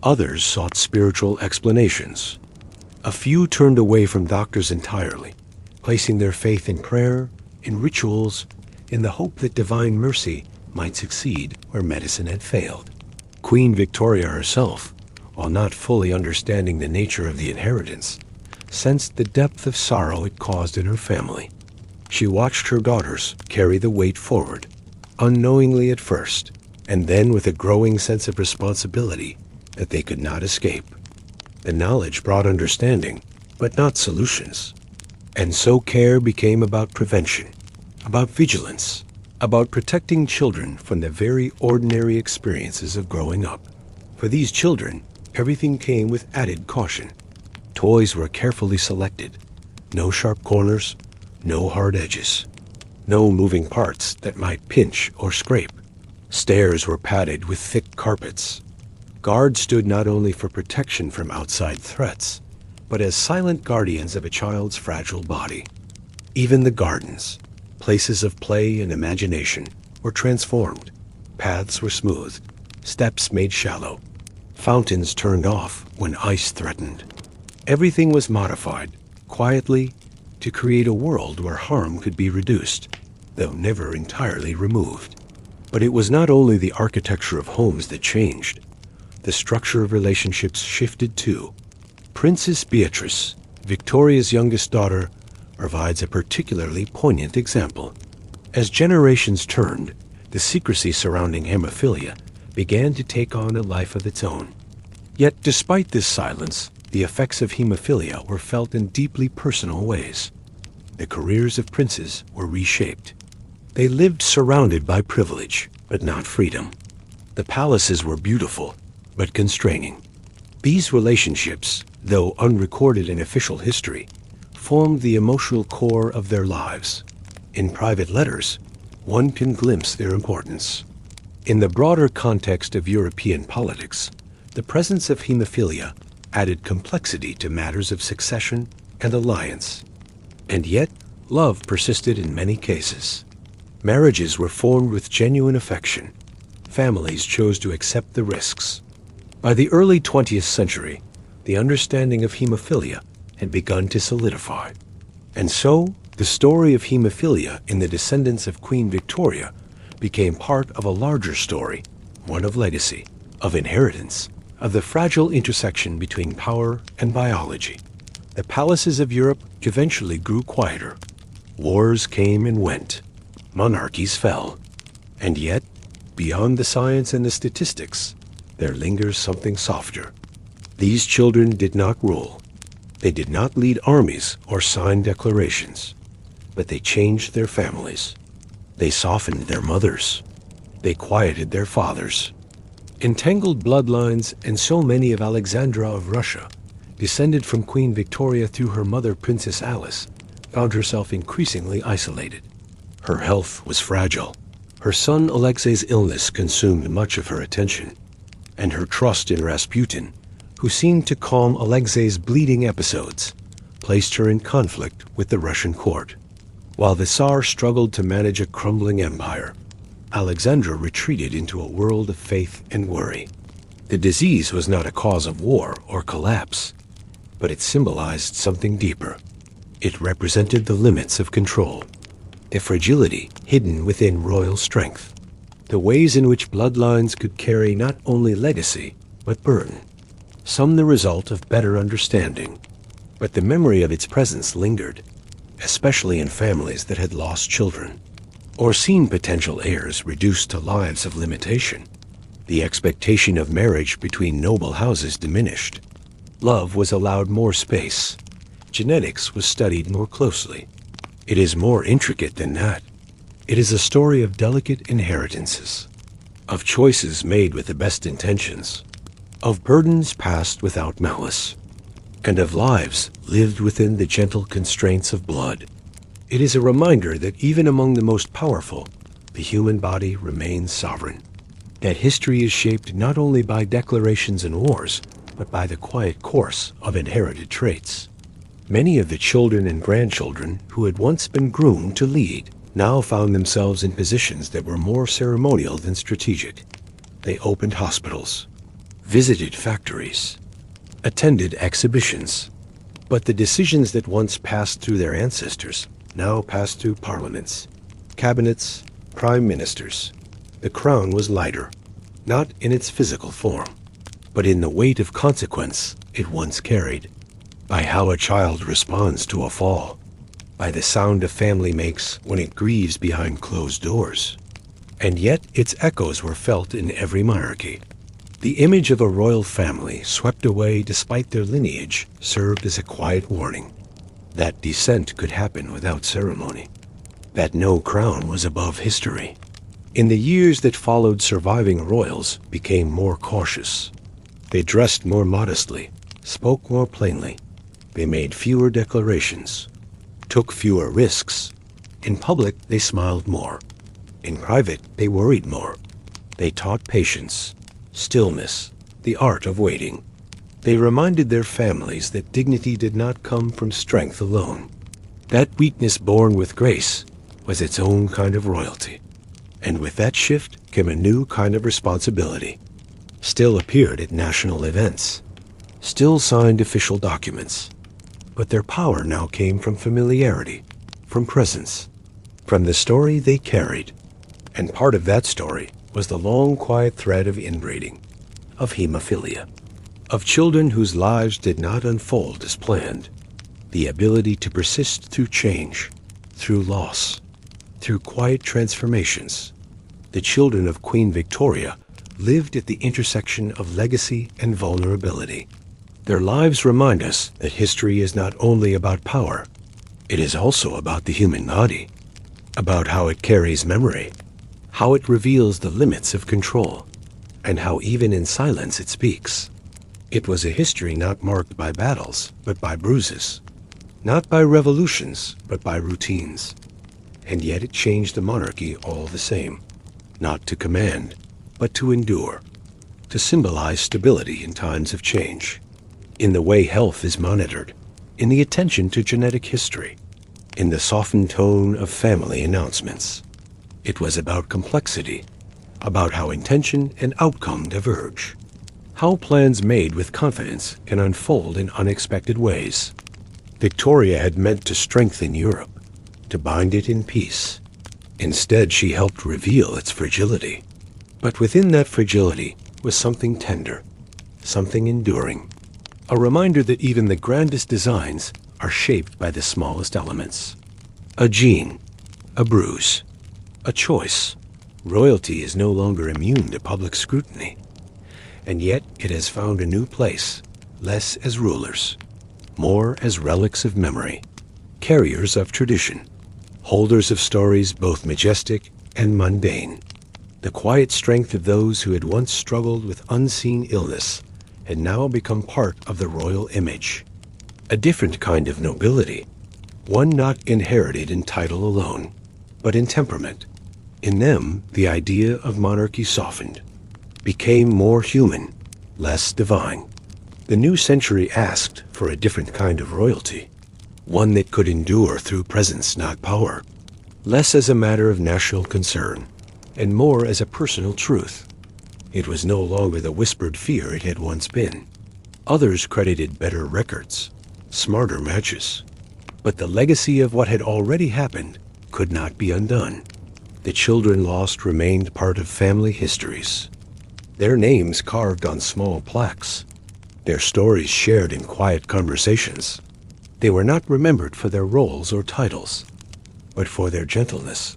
Others sought spiritual explanations. A few turned away from doctors entirely, placing their faith in prayer, in rituals, in the hope that divine mercy might succeed where medicine had failed. Queen Victoria herself, while not fully understanding the nature of the inheritance, sensed the depth of sorrow it caused in her family. She watched her daughters carry the weight forward, unknowingly at first, and then with a growing sense of responsibility that they could not escape. The knowledge brought understanding, but not solutions. And so care became about prevention, about vigilance, about protecting children from the very ordinary experiences of growing up. For these children, everything came with added caution. Toys were carefully selected. No sharp corners, no hard edges, no moving parts that might pinch or scrape. Stairs were padded with thick carpets. Guards stood not only for protection from outside threats, but as silent guardians of a child's fragile body. Even the gardens, places of play and imagination, were transformed. Paths were smoothed, steps made shallow, fountains turned off when ice threatened. Everything was modified, quietly, to create a world where harm could be reduced, though never entirely removed. But it was not only the architecture of homes that changed. The structure of relationships shifted too. Princess Beatrice, Victoria's youngest daughter, provides a particularly poignant example. As generations turned, the secrecy surrounding hemophilia began to take on a life of its own. Yet despite this silence, the effects of hemophilia were felt in deeply personal ways. The careers of princes were reshaped. They lived surrounded by privilege, but not freedom. The palaces were beautiful, but constraining. These relationships, though unrecorded in official history, formed the emotional core of their lives. In private letters, one can glimpse their importance. In the broader context of European politics, the presence of hemophilia added complexity to matters of succession and alliance. And yet, love persisted in many cases. Marriages were formed with genuine affection. Families chose to accept the risks. By the early 20th century, the understanding of hemophilia had begun to solidify. And so, the story of hemophilia in the descendants of Queen Victoria became part of a larger story, one of legacy, of inheritance, of the fragile intersection between power and biology. The palaces of Europe eventually grew quieter. Wars came and went. Monarchies fell. And yet, beyond the science and the statistics, there lingers something softer. These children did not rule. They did not lead armies or sign declarations. But they changed their families. They softened their mothers. They quieted their fathers. Entangled bloodlines, and so many of Alexandra of Russia, descended from Queen Victoria through her mother Princess Alice, found herself increasingly isolated. Her health was fragile. Her son Alexei's illness consumed much of her attention, and her trust in Rasputin, who seemed to calm Alexei's bleeding episodes, placed her in conflict with the Russian court. While the Tsar struggled to manage a crumbling empire, Alexandra retreated into a world of faith and worry. The disease was not a cause of war or collapse, but it symbolized something deeper. It represented the limits of control, the fragility hidden within royal strength, the ways in which bloodlines could carry not only legacy, but burden. Some the result of better understanding, but the memory of its presence lingered, especially in families that had lost children, or seen potential heirs reduced to lives of limitation. The expectation of marriage between noble houses diminished. Love was allowed more space. Genetics was studied more closely. It is more intricate than that. It is a story of delicate inheritances, of choices made with the best intentions, of burdens passed without malice, and of lives lived within the gentle constraints of blood. It is a reminder that even among the most powerful, the human body remains sovereign, that history is shaped not only by declarations and wars, but by the quiet course of inherited traits. Many of the children and grandchildren who had once been groomed to lead now found themselves in positions that were more ceremonial than strategic. They opened hospitals, visited factories, attended exhibitions. But the decisions that once passed through their ancestors now passed through parliaments, cabinets, prime ministers. The crown was lighter, not in its physical form, but in the weight of consequence it once carried, by how a child responds to a fall, by the sound a family makes when it grieves behind closed doors. And yet its echoes were felt in every monarchy. The image of a royal family swept away despite their lineage served as a quiet warning that descent could happen without ceremony, that no crown was above history. In the years that followed, surviving royals became more cautious. They dressed more modestly, spoke more plainly. They made fewer declarations, took fewer risks. In public, they smiled more. In private, they worried more. They taught patience, stillness, the art of waiting. They reminded their families that dignity did not come from strength alone. That weakness born with grace was its own kind of royalty. And with that shift came a new kind of responsibility. Still appeared at national events, still signed official documents, but their power now came from familiarity, from presence, from the story they carried. And part of that story was the long, quiet thread of inbreeding, of hemophilia, of children whose lives did not unfold as planned, the ability to persist through change, through loss, through quiet transformations. The children of Queen Victoria lived at the intersection of legacy and vulnerability. Their lives remind us that history is not only about power, it is also about the human body, about how it carries memory, how it reveals the limits of control, and how even in silence it speaks. It was a history not marked by battles, but by bruises, not by revolutions, but by routines. And yet it changed the monarchy all the same, not to command, but to endure, to symbolize stability in times of change, in the way health is monitored, in the attention to genetic history, in the softened tone of family announcements. It was about complexity, about how intention and outcome diverge, how plans made with confidence can unfold in unexpected ways. Victoria had meant to strengthen Europe, to bind it in peace. Instead, she helped reveal its fragility. But within that fragility was something tender, something enduring, a reminder that even the grandest designs are shaped by the smallest elements. A gene, a bruise, a choice. Royalty is no longer immune to public scrutiny, and yet it has found a new place, less as rulers, more as relics of memory, carriers of tradition, holders of stories both majestic and mundane. The quiet strength of those who had once struggled with unseen illness had now become part of the royal image. A different kind of nobility, one not inherited in title alone, but in temperament. In them, the idea of monarchy softened, became more human, less divine. The new century asked for a different kind of royalty, one that could endure through presence, not power, less as a matter of national concern, and more as a personal truth. It was no longer the whispered fear it had once been. Others credited better records, smarter matches. But the legacy of what had already happened could not be undone. The children lost remained part of family histories, their names carved on small plaques, their stories shared in quiet conversations. They were not remembered for their roles or titles, but for their gentleness,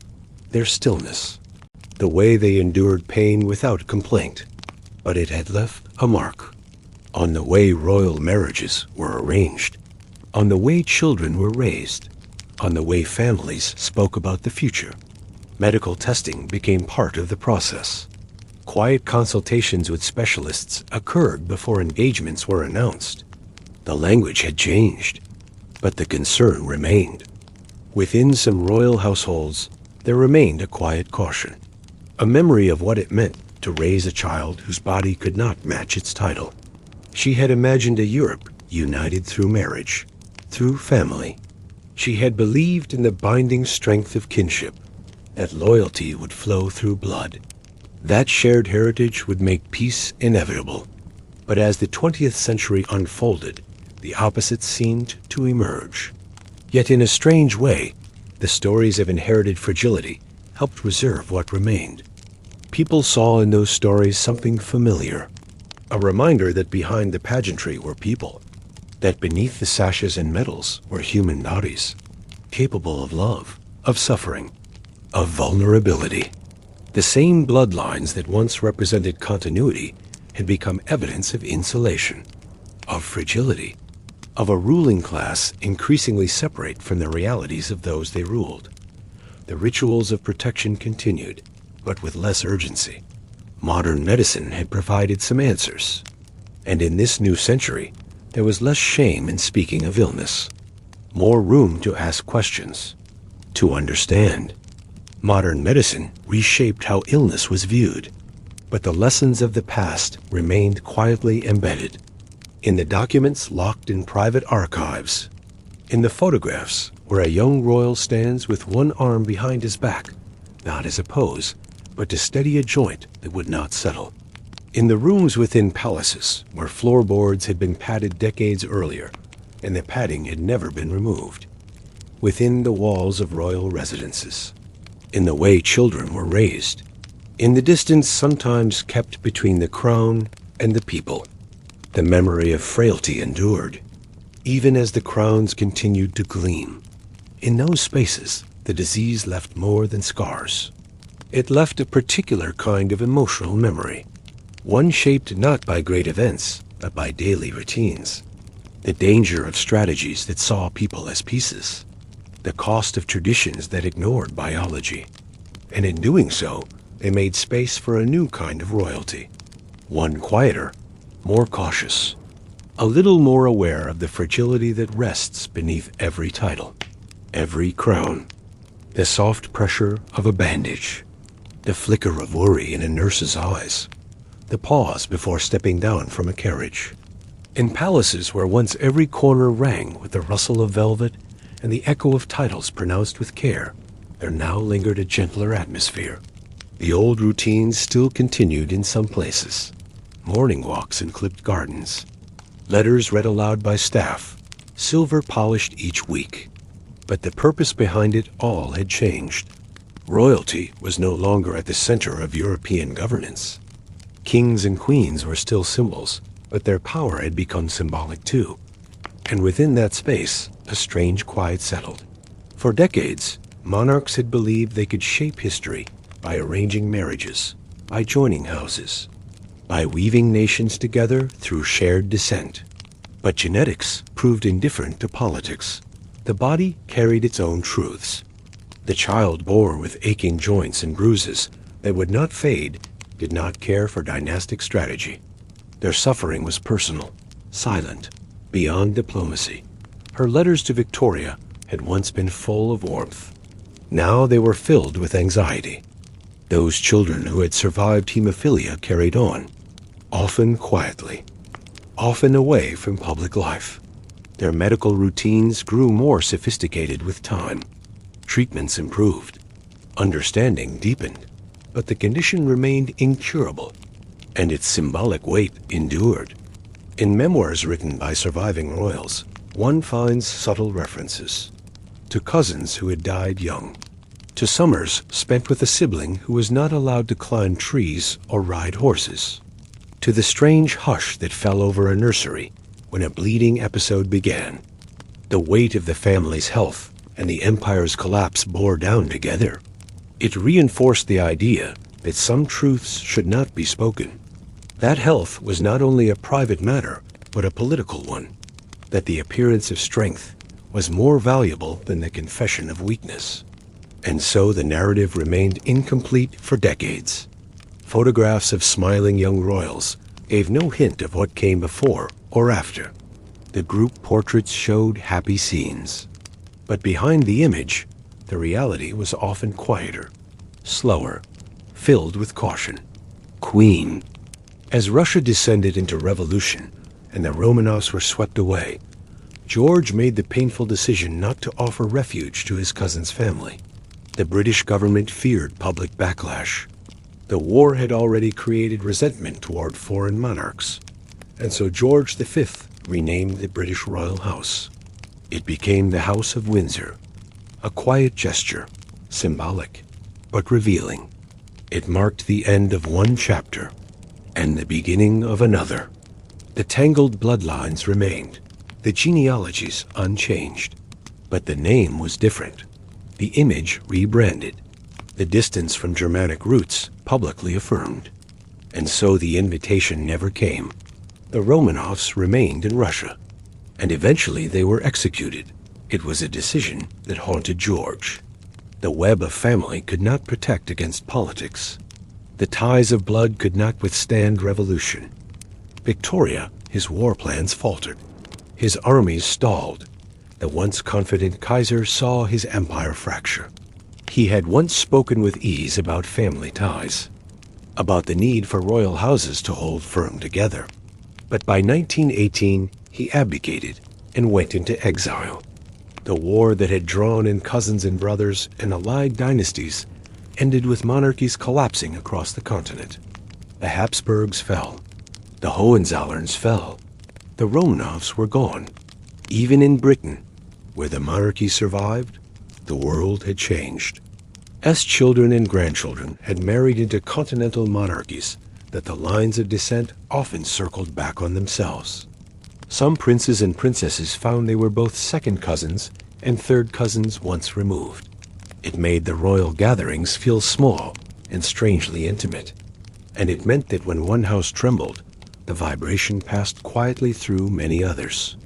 their stillness, the way they endured pain without complaint. But it had left a mark on the way royal marriages were arranged, on the way children were raised, on the way families spoke about the future. Medical testing became part of the process. Quiet consultations with specialists occurred before engagements were announced. The language had changed, but the concern remained. Within some royal households, there remained a quiet caution, a memory of what it meant to raise a child whose body could not match its title. She had imagined a Europe united through marriage, through family. She had believed in the binding strength of kinship, that loyalty would flow through blood. That shared heritage would make peace inevitable. But as the 20th century unfolded, the opposites seemed to emerge. Yet in a strange way, the stories of inherited fragility helped reserve what remained. People saw in those stories something familiar, a reminder that behind the pageantry were people, that beneath the sashes and medals were human bodies, capable of love, of suffering, of vulnerability. The same bloodlines that once represented continuity had become evidence of insulation, of fragility, of a ruling class increasingly separate from the realities of those they ruled. The rituals of protection continued, but with less urgency. Modern medicine had provided some answers, and in this new century, there was less shame in speaking of illness, more room to ask questions, to understand. Modern medicine reshaped how illness was viewed, but the lessons of the past remained quietly embedded in the documents locked in private archives, in the photographs where a young royal stands with one arm behind his back, not as a pose, but to steady a joint that would not settle, in the rooms within palaces where floorboards had been padded decades earlier and the padding had never been removed, within the walls of royal residences, in the way children were raised, in the distance sometimes kept between the crown and the people. The memory of frailty endured, even as the crowns continued to gleam. In those spaces, the disease left more than scars. It left a particular kind of emotional memory, one shaped not by great events, but by daily routines. The danger of strategies that saw people as pieces, the cost of traditions that ignored biology. And in doing so, they made space for a new kind of royalty, one quieter, more cautious, a little more aware of the fragility that rests beneath every title, every crown, the soft pressure of a bandage, the flicker of worry in a nurse's eyes, the pause before stepping down from a carriage. In palaces where once every corner rang with the rustle of velvet and the echo of titles pronounced with care, there now lingered a gentler atmosphere. The old routines still continued in some places. Morning walks in clipped gardens, letters read aloud by staff, silver polished each week. But the purpose behind it all had changed. Royalty was no longer at the center of European governance. Kings and queens were still symbols, but their power had become symbolic too. And within that space, a strange quiet settled. For decades, monarchs had believed they could shape history by arranging marriages, by joining houses, by weaving nations together through shared descent. But genetics proved indifferent to politics. The body carried its own truths. The child born with aching joints and bruises that would not fade did not care for dynastic strategy. Their suffering was personal, silent, beyond diplomacy. Her letters to Victoria had once been full of warmth. Now they were filled with anxiety. Those children who had survived hemophilia carried on, often quietly, often away from public life. Their medical routines grew more sophisticated with time. Treatments improved. Understanding deepened. But the condition remained incurable, and its symbolic weight endured. In memoirs written by surviving royals, one finds subtle references to cousins who had died young, to summers spent with a sibling who was not allowed to climb trees or ride horses, to the strange hush that fell over a nursery when a bleeding episode began. The weight of the family's health and the empire's collapse bore down together. It reinforced the idea that some truths should not be spoken. That health was not only a private matter, but a political one. That the appearance of strength was more valuable than the confession of weakness. And so the narrative remained incomplete for decades. Photographs of smiling young royals gave no hint of what came before or after. The group portraits showed happy scenes. But behind the image, the reality was often quieter, slower, filled with caution. Queen. As Russia descended into revolution and the Romanovs were swept away, George made the painful decision not to offer refuge to his cousin's family. The British government feared public backlash. The war had already created resentment toward foreign monarchs, and so George V renamed the British royal house. It became the House of Windsor, a quiet gesture, symbolic, but revealing. It marked the end of one chapter and the beginning of another. The tangled bloodlines remained, the genealogies unchanged, but the name was different, the image rebranded, the distance from Germanic roots publicly affirmed. And so the invitation never came. The Romanovs remained in Russia, and eventually they were executed. It was a decision that haunted George. The web of family could not protect against politics. The ties of blood could not withstand revolution. Victoria, his war plans faltered. His armies stalled. The once confident Kaiser saw his empire fracture. He had once spoken with ease about family ties, about the need for royal houses to hold firm together. But by 1918, he abdicated and went into exile. The war that had drawn in cousins and brothers and allied dynasties ended with monarchies collapsing across the continent. The Habsburgs fell. The Hohenzollerns fell. The Romanovs were gone. Even in Britain, where the monarchy survived, the world had changed. As children and grandchildren had married into continental monarchies that the lines of descent often circled back on themselves. Some princes and princesses found they were both second cousins and third cousins once removed. It made the royal gatherings feel small and strangely intimate, and it meant that when one house trembled, the vibration passed quietly through many others.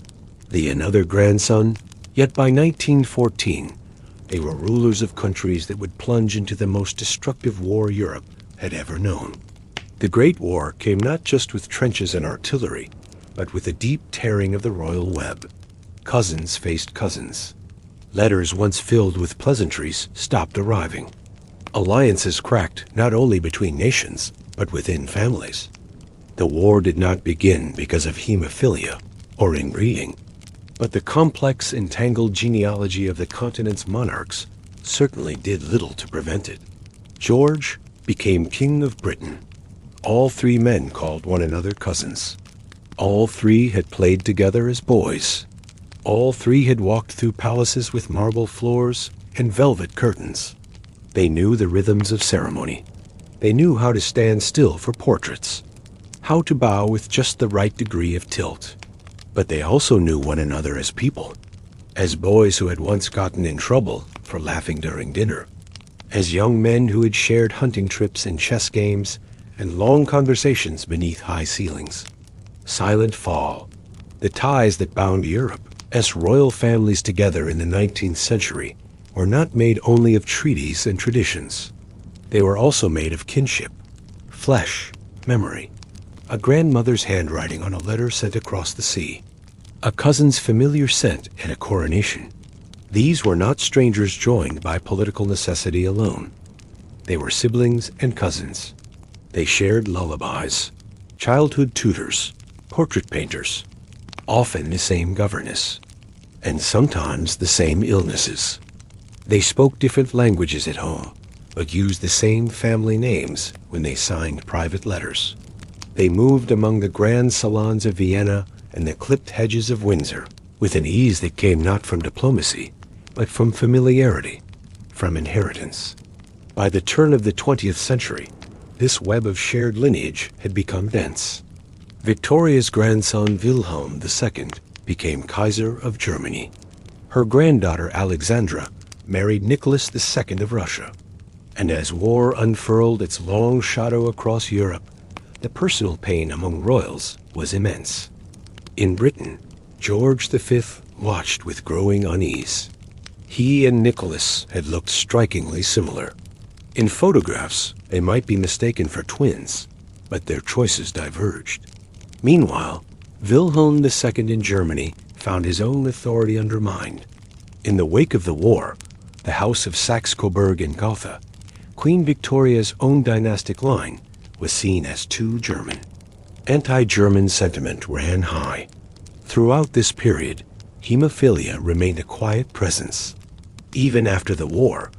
The another grandson, yet by 1914, they were rulers of countries that would plunge into the most destructive war Europe had ever known. The Great War came not just with trenches and artillery, but with a deep tearing of the royal web. Cousins faced cousins. Letters once filled with pleasantries stopped arriving. Alliances cracked not only between nations, but within families. The war did not begin because of hemophilia or inbreeding, but the complex, entangled genealogy of the continent's monarchs certainly did little to prevent it. George became King of Britain. All three men called one another cousins. All three had played together as boys. All three had walked through palaces with marble floors and velvet curtains. They knew the rhythms of ceremony. They knew how to stand still for portraits, how to bow with just the right degree of tilt. But they also knew one another as people. as boys who had once gotten in trouble for laughing during dinner, as young men who had shared hunting trips and chess games and long conversations beneath high ceilings. Silent fall, the ties that bound Europe as royal families together in the 19th century were not made only of treaties and traditions. They were also made of kinship, flesh, memory, a grandmother's handwriting on a letter sent across the sea, a cousin's familiar scent at a coronation. These were not strangers joined by political necessity alone. They were siblings and cousins. They shared lullabies, childhood tutors, portrait painters, often the same governess, and sometimes the same illnesses. They spoke different languages at home, but used the same family names when they signed private letters. They moved among the grand salons of Vienna and the clipped hedges of Windsor with an ease that came not from diplomacy, but from familiarity, from inheritance. By the turn of the 20th century, this web of shared lineage had become dense. Victoria's grandson Wilhelm II became Kaiser of Germany. Her granddaughter Alexandra married Nicholas II of Russia. And as war unfurled its long shadow across Europe, the personal pain among royals was immense. In Britain, George V watched with growing unease. He and Nicholas had looked strikingly similar. In photographs, they might be mistaken for twins, but their choices diverged. Meanwhile, Wilhelm II in Germany found his own authority undermined. In the wake of the war, the House of Saxe-Coburg in Gotha, Queen Victoria's own dynastic line was seen as too German. Anti-German sentiment ran high. Throughout this period, hemophilia remained a quiet presence. Even after the war,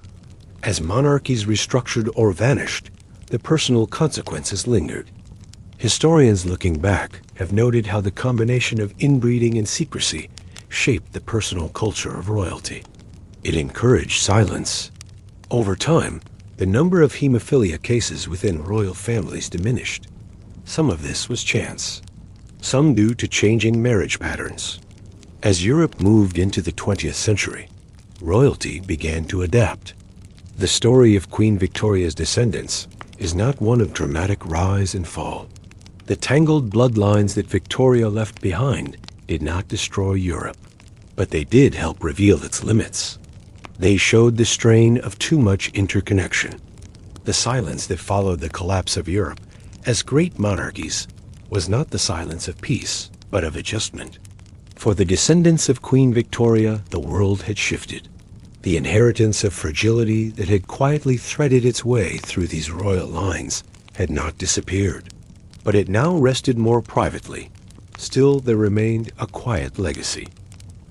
as monarchies restructured or vanished, the personal consequences lingered. Historians looking back have noted how the combination of inbreeding and secrecy shaped the personal culture of royalty. It encouraged silence. Over time, the number of hemophilia cases within royal families diminished. Some of this was chance, some due to changing marriage patterns. As Europe moved into the 20th century, royalty began to adapt. The story of Queen Victoria's descendants is not one of dramatic rise and fall. The tangled bloodlines that Victoria left behind did not destroy Europe, but they did help reveal its limits. They showed the strain of too much interconnection. The silence that followed the collapse of Europe as great monarchies was not the silence of peace, but of adjustment. For the descendants of Queen Victoria, the world had shifted. The inheritance of fragility that had quietly threaded its way through these royal lines had not disappeared, but it now rested more privately. Still, there remained a quiet legacy,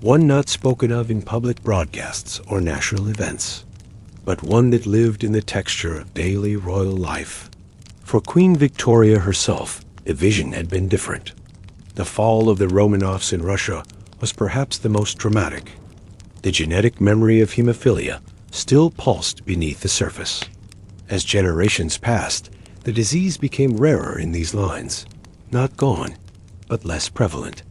one not spoken of in public broadcasts or national events, but one that lived in the texture of daily royal life. For Queen Victoria herself, the vision had been different. The fall of the Romanovs in Russia was perhaps the most dramatic. The genetic memory of hemophilia still pulsed beneath the surface. As generations passed, the disease became rarer in these lines, not gone, but less prevalent.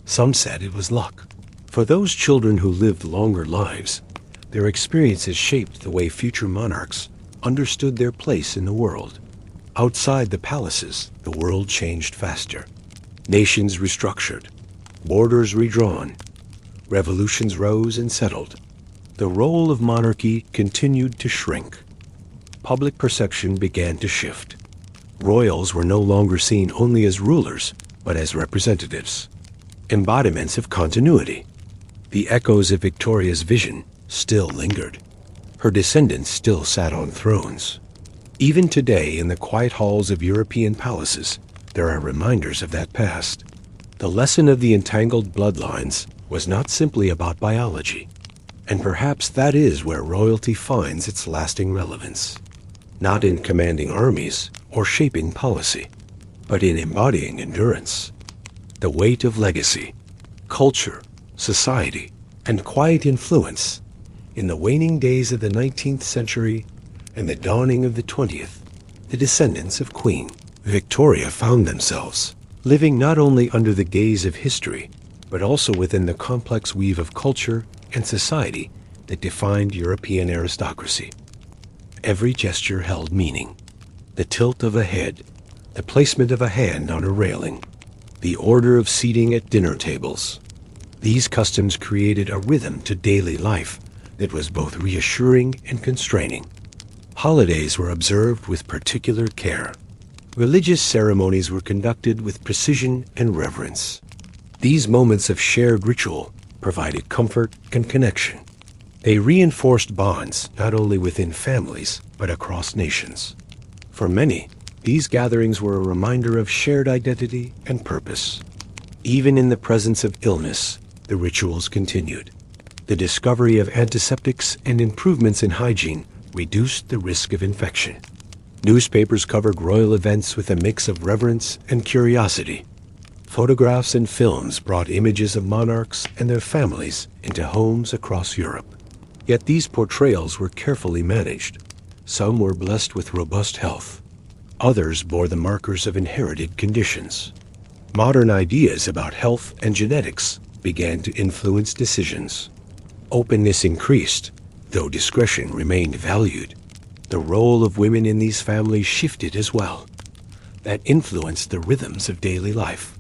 Some said it was luck. For those children who lived longer lives, their experiences shaped the way future monarchs understood their place in the world. Outside the palaces, the world changed faster. Nations restructured, borders redrawn, revolutions rose and settled. The role of monarchy continued to shrink. Public perception began to shift. Royals were no longer seen only as rulers, but as representatives, embodiments of continuity. The echoes of Victoria's vision still lingered. Her descendants still sat on thrones. Even today, in the quiet halls of European palaces, there are reminders of that past. The lesson of the entangled bloodlines was not simply about biology, and perhaps that is where royalty finds its lasting relevance. Not in commanding armies or shaping policy, but in embodying endurance. The weight of legacy, culture, society, and quiet influence. In the waning days of the 19th century and the dawning of the 20th, the descendants of Queen Victoria found themselves living not only under the gaze of history, but also within the complex weave of culture and society that defined European aristocracy. Every gesture held meaning. The tilt of a head, the placement of a hand on a railing, the order of seating at dinner tables. These customs created a rhythm to daily life that was both reassuring and constraining. Holidays were observed with particular care. Religious ceremonies were conducted with precision and reverence. These moments of shared ritual provided comfort and connection. They reinforced bonds not only within families, but across nations. For many, these gatherings were a reminder of shared identity and purpose. Even in the presence of illness, the rituals continued. The discovery of antiseptics and improvements in hygiene reduced the risk of infection. Newspapers covered royal events with a mix of reverence and curiosity. Photographs and films brought images of monarchs and their families into homes across Europe. Yet these portrayals were carefully managed. Some were blessed with robust health. Others bore the markers of inherited conditions. Modern ideas about health and genetics began to influence decisions. Openness increased, though discretion remained valued. The role of women in these families shifted as well. That influenced the rhythms of daily life.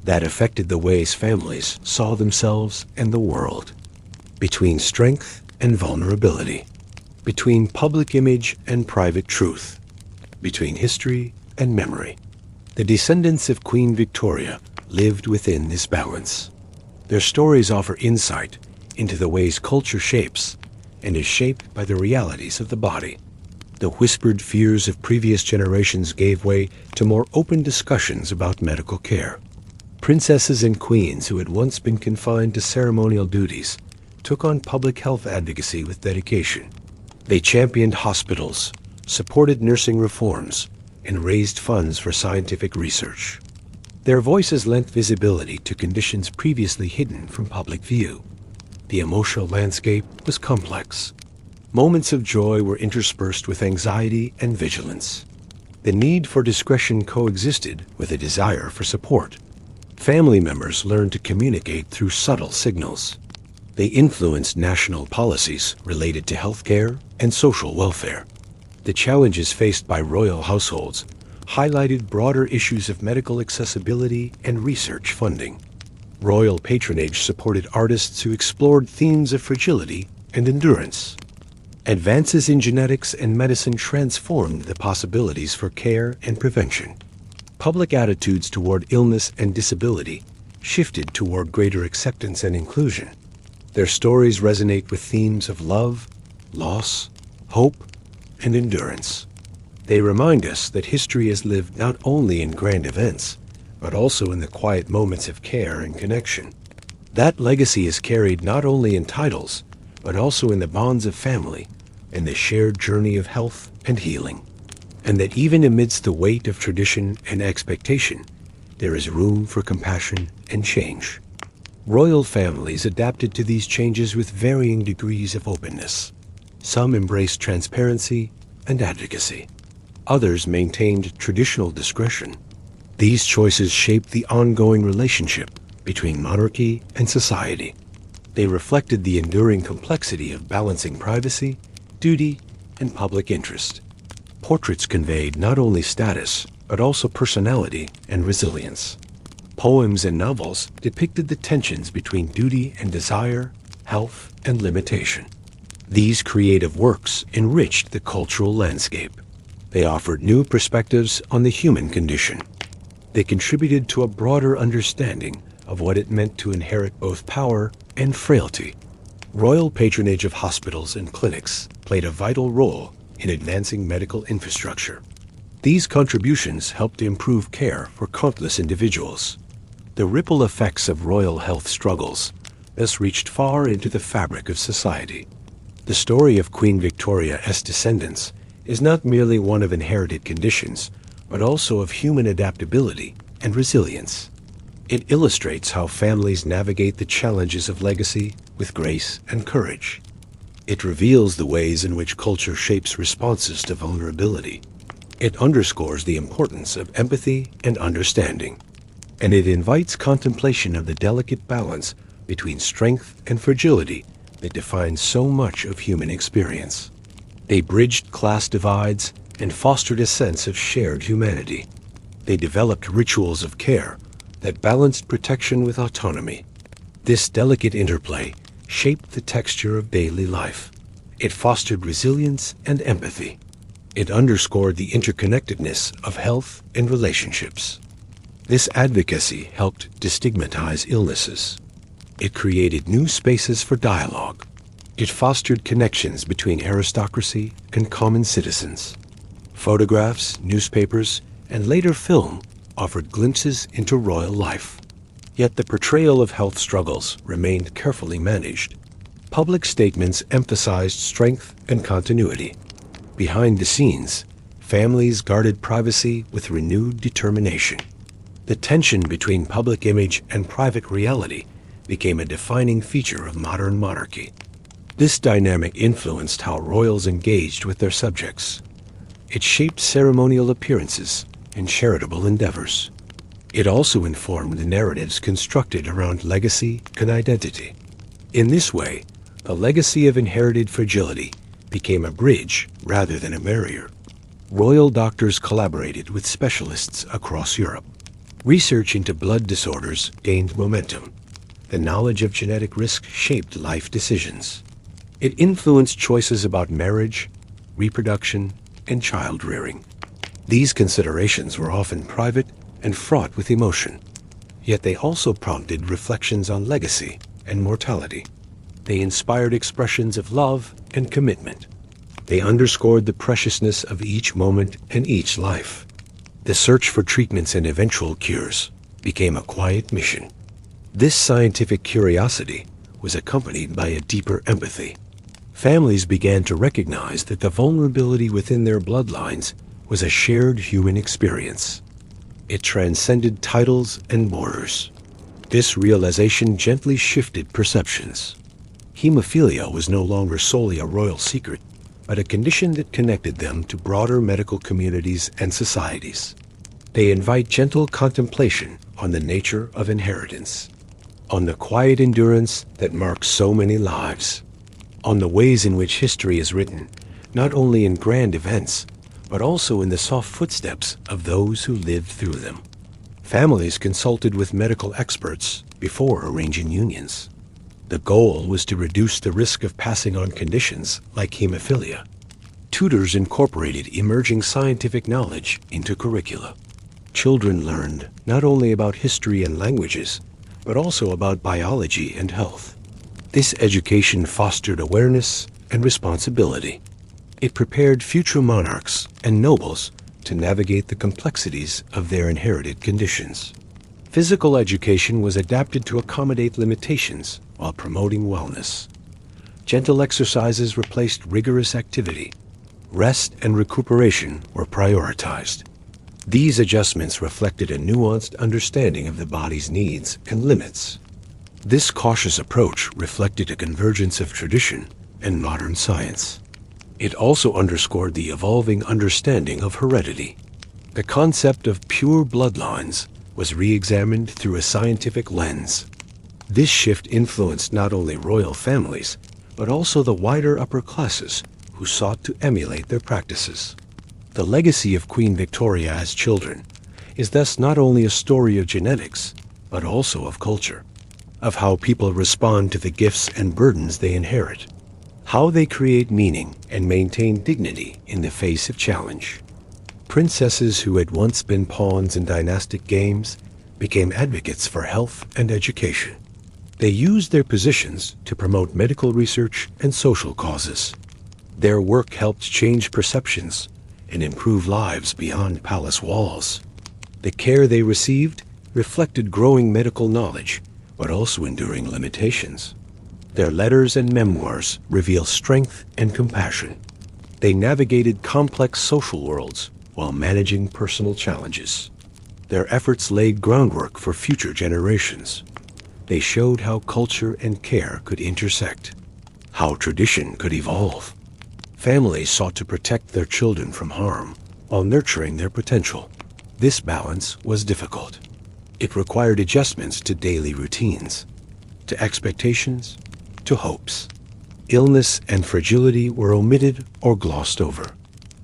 That affected the ways families saw themselves and the world. Between strength and vulnerability. Between public image and private truth. Between history and memory. The descendants of Queen Victoria lived within this balance. Their stories offer insight into the ways culture shapes and is shaped by the realities of the body. The whispered fears of previous generations gave way to more open discussions about medical care. Princesses and queens who had once been confined to ceremonial duties took on public health advocacy with dedication. They championed hospitals, supported nursing reforms, and raised funds for scientific research. Their voices lent visibility to conditions previously hidden from public view. The emotional landscape was complex. Moments of joy were interspersed with anxiety and vigilance. The need for discretion coexisted with a desire for support. Family members learned to communicate through subtle signals. They influenced national policies related to healthcare and social welfare. The challenges faced by royal households highlighted broader issues of medical accessibility and research funding. Royal patronage supported artists who explored themes of fragility and endurance. Advances in genetics and medicine transformed the possibilities for care and prevention. Public attitudes toward illness and disability shifted toward greater acceptance and inclusion. Their stories resonate with themes of love, loss, hope, and endurance. They remind us that history is lived not only in grand events, but also in the quiet moments of care and connection. That legacy is carried not only in titles, but also in the bonds of family and the shared journey of health and healing. And that even amidst the weight of tradition and expectation, there is room for compassion and change. Royal families adapted to these changes with varying degrees of openness. Some embraced transparency and advocacy. Others maintained traditional discretion. These choices shaped the ongoing relationship between monarchy and society. They reflected the enduring complexity of balancing privacy, duty, and public interest. Portraits conveyed not only status, but also personality and resilience. Poems and novels depicted the tensions between duty and desire, health and limitation. These creative works enriched the cultural landscape. They offered new perspectives on the human condition. They contributed to a broader understanding of what it meant to inherit both power and frailty. Royal patronage of hospitals and clinics played a vital role in advancing medical infrastructure. These contributions helped to improve care for countless individuals. The ripple effects of royal health struggles thus reached far into the fabric of society. The story of Queen Victoria's descendants is not merely one of inherited conditions, but also of human adaptability and resilience. It illustrates how families navigate the challenges of legacy with grace and courage. It reveals the ways in which culture shapes responses to vulnerability. It underscores the importance of empathy and understanding. and it invites contemplation of the delicate balance between strength and fragility that defines so much of human experience. They bridged class divides and fostered a sense of shared humanity. They developed rituals of care that balanced protection with autonomy. This delicate interplay shaped the texture of daily life. It fostered resilience and empathy. It underscored the interconnectedness of health and relationships. This advocacy helped destigmatize illnesses. It created new spaces for dialogue. It fostered connections between aristocracy and common citizens. Photographs, newspapers, and later film offered glimpses into royal life. Yet the portrayal of health struggles remained carefully managed. Public statements emphasized strength and continuity. Behind the scenes, families guarded privacy with renewed determination. The tension between public image and private reality became a defining feature of modern monarchy. This dynamic influenced how royals engaged with their subjects. It shaped ceremonial appearances and charitable endeavors. It also informed the narratives constructed around legacy and identity. In this way, the legacy of inherited fragility became a bridge rather than a barrier. Royal doctors collaborated with specialists across Europe. Research into blood disorders gained momentum. The knowledge of genetic risk shaped life decisions. It influenced choices about marriage, reproduction, and child rearing. These considerations were often private and fraught with emotion, yet they also prompted reflections on legacy and mortality. They inspired expressions of love and commitment. They underscored the preciousness of each moment and each life. The search for treatments and eventual cures became a quiet mission. This scientific curiosity was accompanied by a deeper empathy. Families began to recognize that the vulnerability within their bloodlines was a shared human experience. It transcended titles and borders. This realization gently shifted perceptions. Hemophilia was no longer solely a royal secret, but a condition that connected them to broader medical communities and societies. They invite gentle contemplation on the nature of inheritance, on the quiet endurance that marks so many lives, on the ways in which history is written, not only in grand events, but also in the soft footsteps of those who lived through them. Families consulted with medical experts before arranging unions. The goal was to reduce the risk of passing on conditions like hemophilia. Tutors incorporated emerging scientific knowledge into curricula. Children learned not only about history and languages, but also about biology and health. This education fostered awareness and responsibility. It prepared future monarchs and nobles to navigate the complexities of their inherited conditions. Physical education was adapted to accommodate limitations while promoting wellness. Gentle exercises replaced rigorous activity. Rest and recuperation were prioritized. These adjustments reflected a nuanced understanding of the body's needs and limits. This cautious approach reflected a convergence of tradition and modern science. It also underscored the evolving understanding of heredity. The concept of pure bloodlines was re-examined through a scientific lens. This shift influenced not only royal families, but also the wider upper classes who sought to emulate their practices. The legacy of Queen Victoria as children is thus not only a story of genetics, but also of culture, of how people respond to the gifts and burdens they inherit, how they create meaning and maintain dignity in the face of challenge. Princesses who had once been pawns in dynastic games became advocates for health and education. They used their positions to promote medical research and social causes. Their work helped change perceptions and improve lives beyond palace walls. The care they received reflected growing medical knowledge, but also enduring limitations. Their letters and memoirs reveal strength and compassion. They navigated complex social worlds while managing personal challenges. Their efforts laid groundwork for future generations. They showed how culture and care could intersect, how tradition could evolve. Families sought to protect their children from harm while nurturing their potential. This balance was difficult. It required adjustments to daily routines, to expectations, to hopes. Illness and fragility were omitted or glossed over.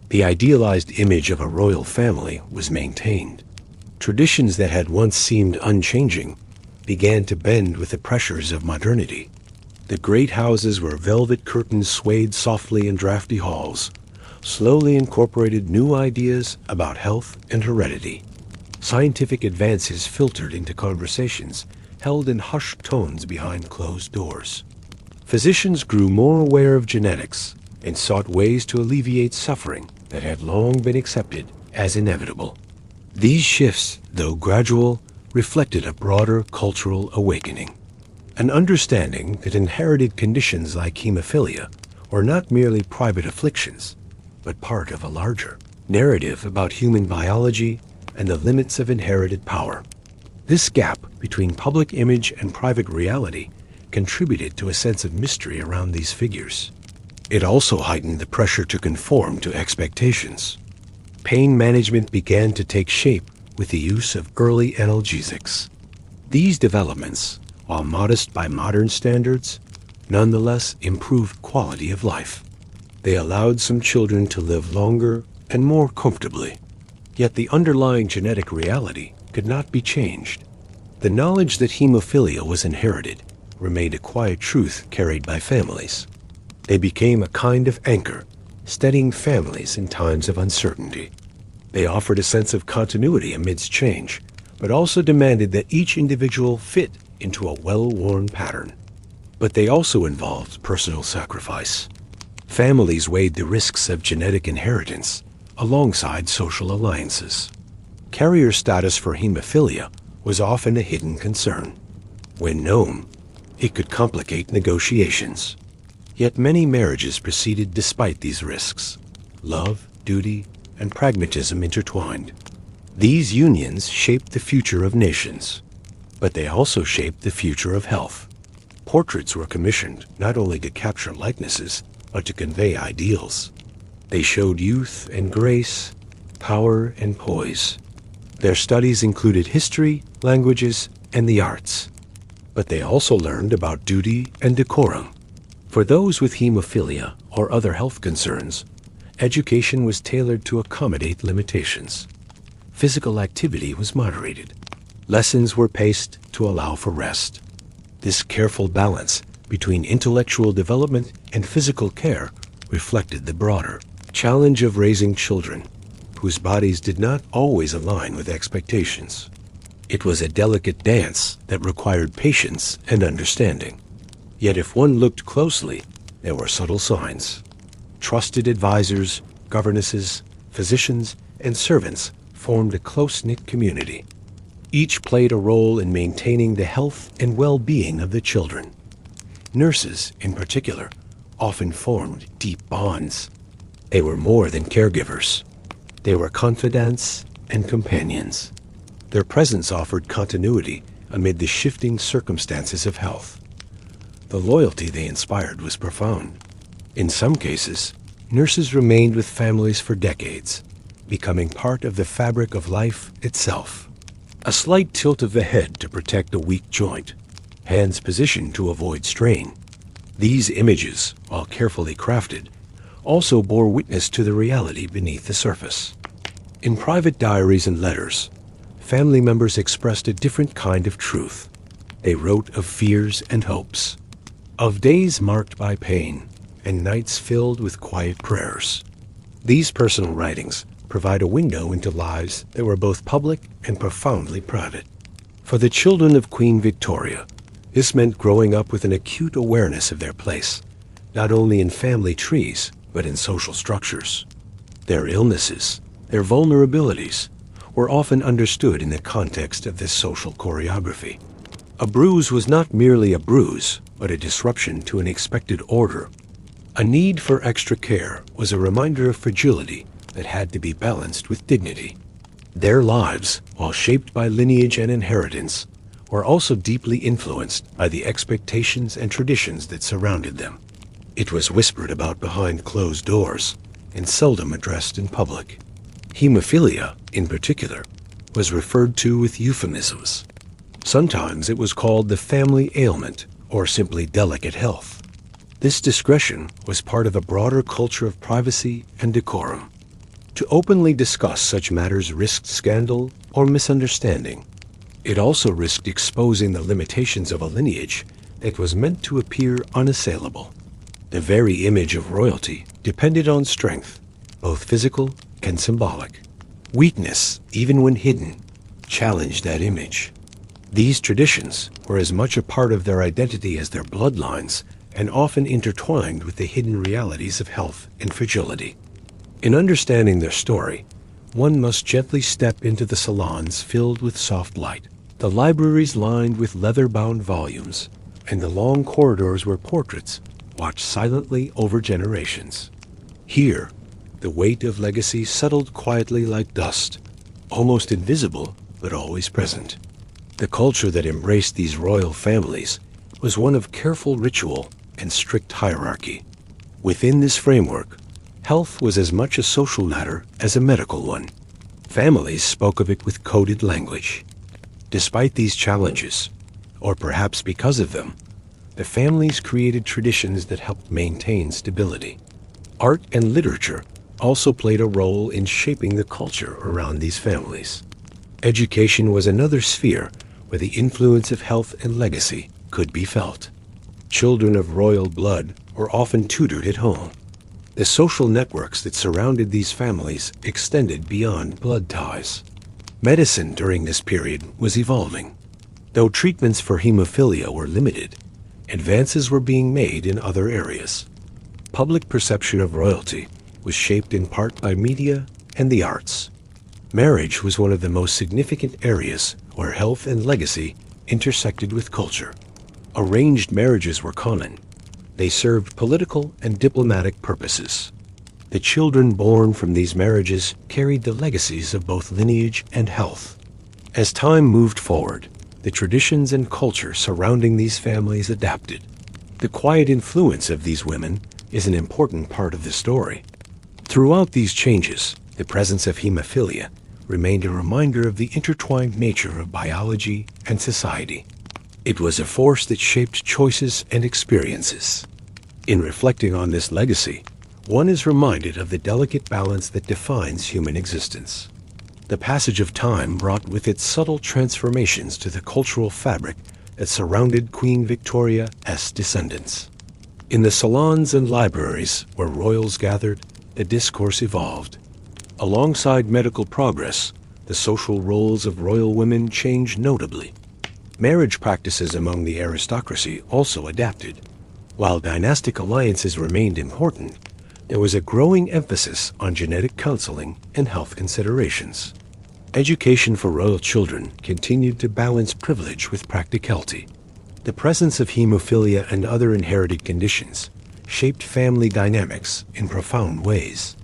The idealized image of a royal family was maintained. Traditions that had once seemed unchanging began to bend with the pressures of modernity. The great houses where velvet curtains swayed softly in drafty halls slowly incorporated new ideas about health and heredity. Scientific advances filtered into conversations held in hushed tones behind closed doors. Physicians grew more aware of genetics and sought ways to alleviate suffering that had long been accepted as inevitable. These shifts, though gradual, reflected a broader cultural awakening. An understanding that inherited conditions like hemophilia were not merely private afflictions, but part of a larger narrative about human biology and the limits of inherited power. This gap between public image and private reality contributed to a sense of mystery around these figures. It also heightened the pressure to conform to expectations. Pain management began to take shape with the use of early analgesics. These developments, while modest by modern standards, nonetheless improved quality of life. They allowed some children to live longer and more comfortably. Yet the underlying genetic reality could not be changed. The knowledge that hemophilia was inherited remained a quiet truth carried by families. They became a kind of anchor, steadying families in times of uncertainty. They offered a sense of continuity amidst change, but also demanded that each individual fit into a well-worn pattern. But they also involved personal sacrifice. Families weighed the risks of genetic inheritance alongside social alliances. Carrier status for hemophilia was often a hidden concern. When known, it could complicate negotiations. Yet many marriages proceeded despite these risks. Love, duty, and pragmatism intertwined. These unions shaped the future of nations, but they also shaped the future of health. Portraits were commissioned not only to capture likenesses, but to convey ideals. They showed youth and grace, power and poise. Their studies included history, languages, and the arts. But they also learned about duty and decorum. For those with hemophilia or other health concerns, education was tailored to accommodate limitations. Physical activity was moderated. Lessons were paced to allow for rest. This careful balance between intellectual development and physical care reflected the broader challenge of raising children whose bodies did not always align with expectations. It was a delicate dance that required patience and understanding. Yet if one looked closely, there were subtle signs. Trusted advisors, governesses, physicians, and servants formed a close-knit community. Each played a role in maintaining the health and well-being of the children. Nurses, in particular, often formed deep bonds. They were more than caregivers. They were confidants and companions. Their presence offered continuity amid the shifting circumstances of health. The loyalty they inspired was profound. In some cases, nurses remained with families for decades, becoming part of the fabric of life itself. A slight tilt of the head to protect a weak joint, hands positioned to avoid strain. These images, while carefully crafted, also bore witness to the reality beneath the surface. In private diaries and letters, family members expressed a different kind of truth. They wrote of fears and hopes, of days marked by pain, and nights filled with quiet prayers. These personal writings provide a window into lives that were both public and profoundly private. For the children of Queen Victoria, this meant growing up with an acute awareness of their place, not only in family trees, but in social structures. Their illnesses, their vulnerabilities, were often understood in the context of this social choreography. A bruise was not merely a bruise, but a disruption to an expected order. A need for extra care was a reminder of fragility that had to be balanced with dignity. Their lives, while shaped by lineage and inheritance, were also deeply influenced by the expectations and traditions that surrounded them. It was whispered about behind closed doors and seldom addressed in public. Hemophilia, in particular, was referred to with euphemisms. Sometimes it was called the family ailment or simply delicate health. This discretion was part of a broader culture of privacy and decorum. To openly discuss such matters risked scandal or misunderstanding. It also risked exposing the limitations of a lineage that was meant to appear unassailable. The very image of royalty depended on strength, both physical and symbolic. Weakness, even when hidden, challenged that image. These traditions were as much a part of their identity as their bloodlines, and often intertwined with the hidden realities of health and fragility. In understanding their story, one must gently step into the salons filled with soft light, the libraries lined with leather-bound volumes, and the long corridors where portraits watch silently over generations. Here, the weight of legacy settled quietly like dust, almost invisible but always present. The culture that embraced these royal families was one of careful ritual and strict hierarchy. Within this framework, health was as much a social matter as a medical one. Families spoke of it with coded language. Despite these challenges, or perhaps because of them, the families created traditions that helped maintain stability. Art and literature also played a role in shaping the culture around these families. Education was another sphere where the influence of health and legacy could be felt. Children of royal blood were often tutored at home. The social networks that surrounded these families extended beyond blood ties. Medicine during this period was evolving. Though treatments for hemophilia were limited, advances were being made in other areas. Public perception of royalty was shaped in part by media and the arts. Marriage was one of the most significant areas where health and legacy intersected with culture. Arranged marriages were common. They served political and diplomatic purposes. The children born from these marriages carried the legacies of both lineage and health. As time moved forward, the traditions and culture surrounding these families adapted. The quiet influence of these women is an important part of the story. Throughout these changes, the presence of hemophilia remained a reminder of the intertwined nature of biology and society. It was a force that shaped choices and experiences. In reflecting on this legacy, one is reminded of the delicate balance that defines human existence. The passage of time brought with it subtle transformations to the cultural fabric that surrounded Queen Victoria's descendants. In the salons and libraries where royals gathered, the discourse evolved. Alongside medical progress, the social roles of royal women changed notably. Marriage practices among the aristocracy also adapted. While dynastic alliances remained important, there was a growing emphasis on genetic counseling and health considerations. Education for royal children continued to balance privilege with practicality. The presence of hemophilia and other inherited conditions shaped family dynamics in profound ways.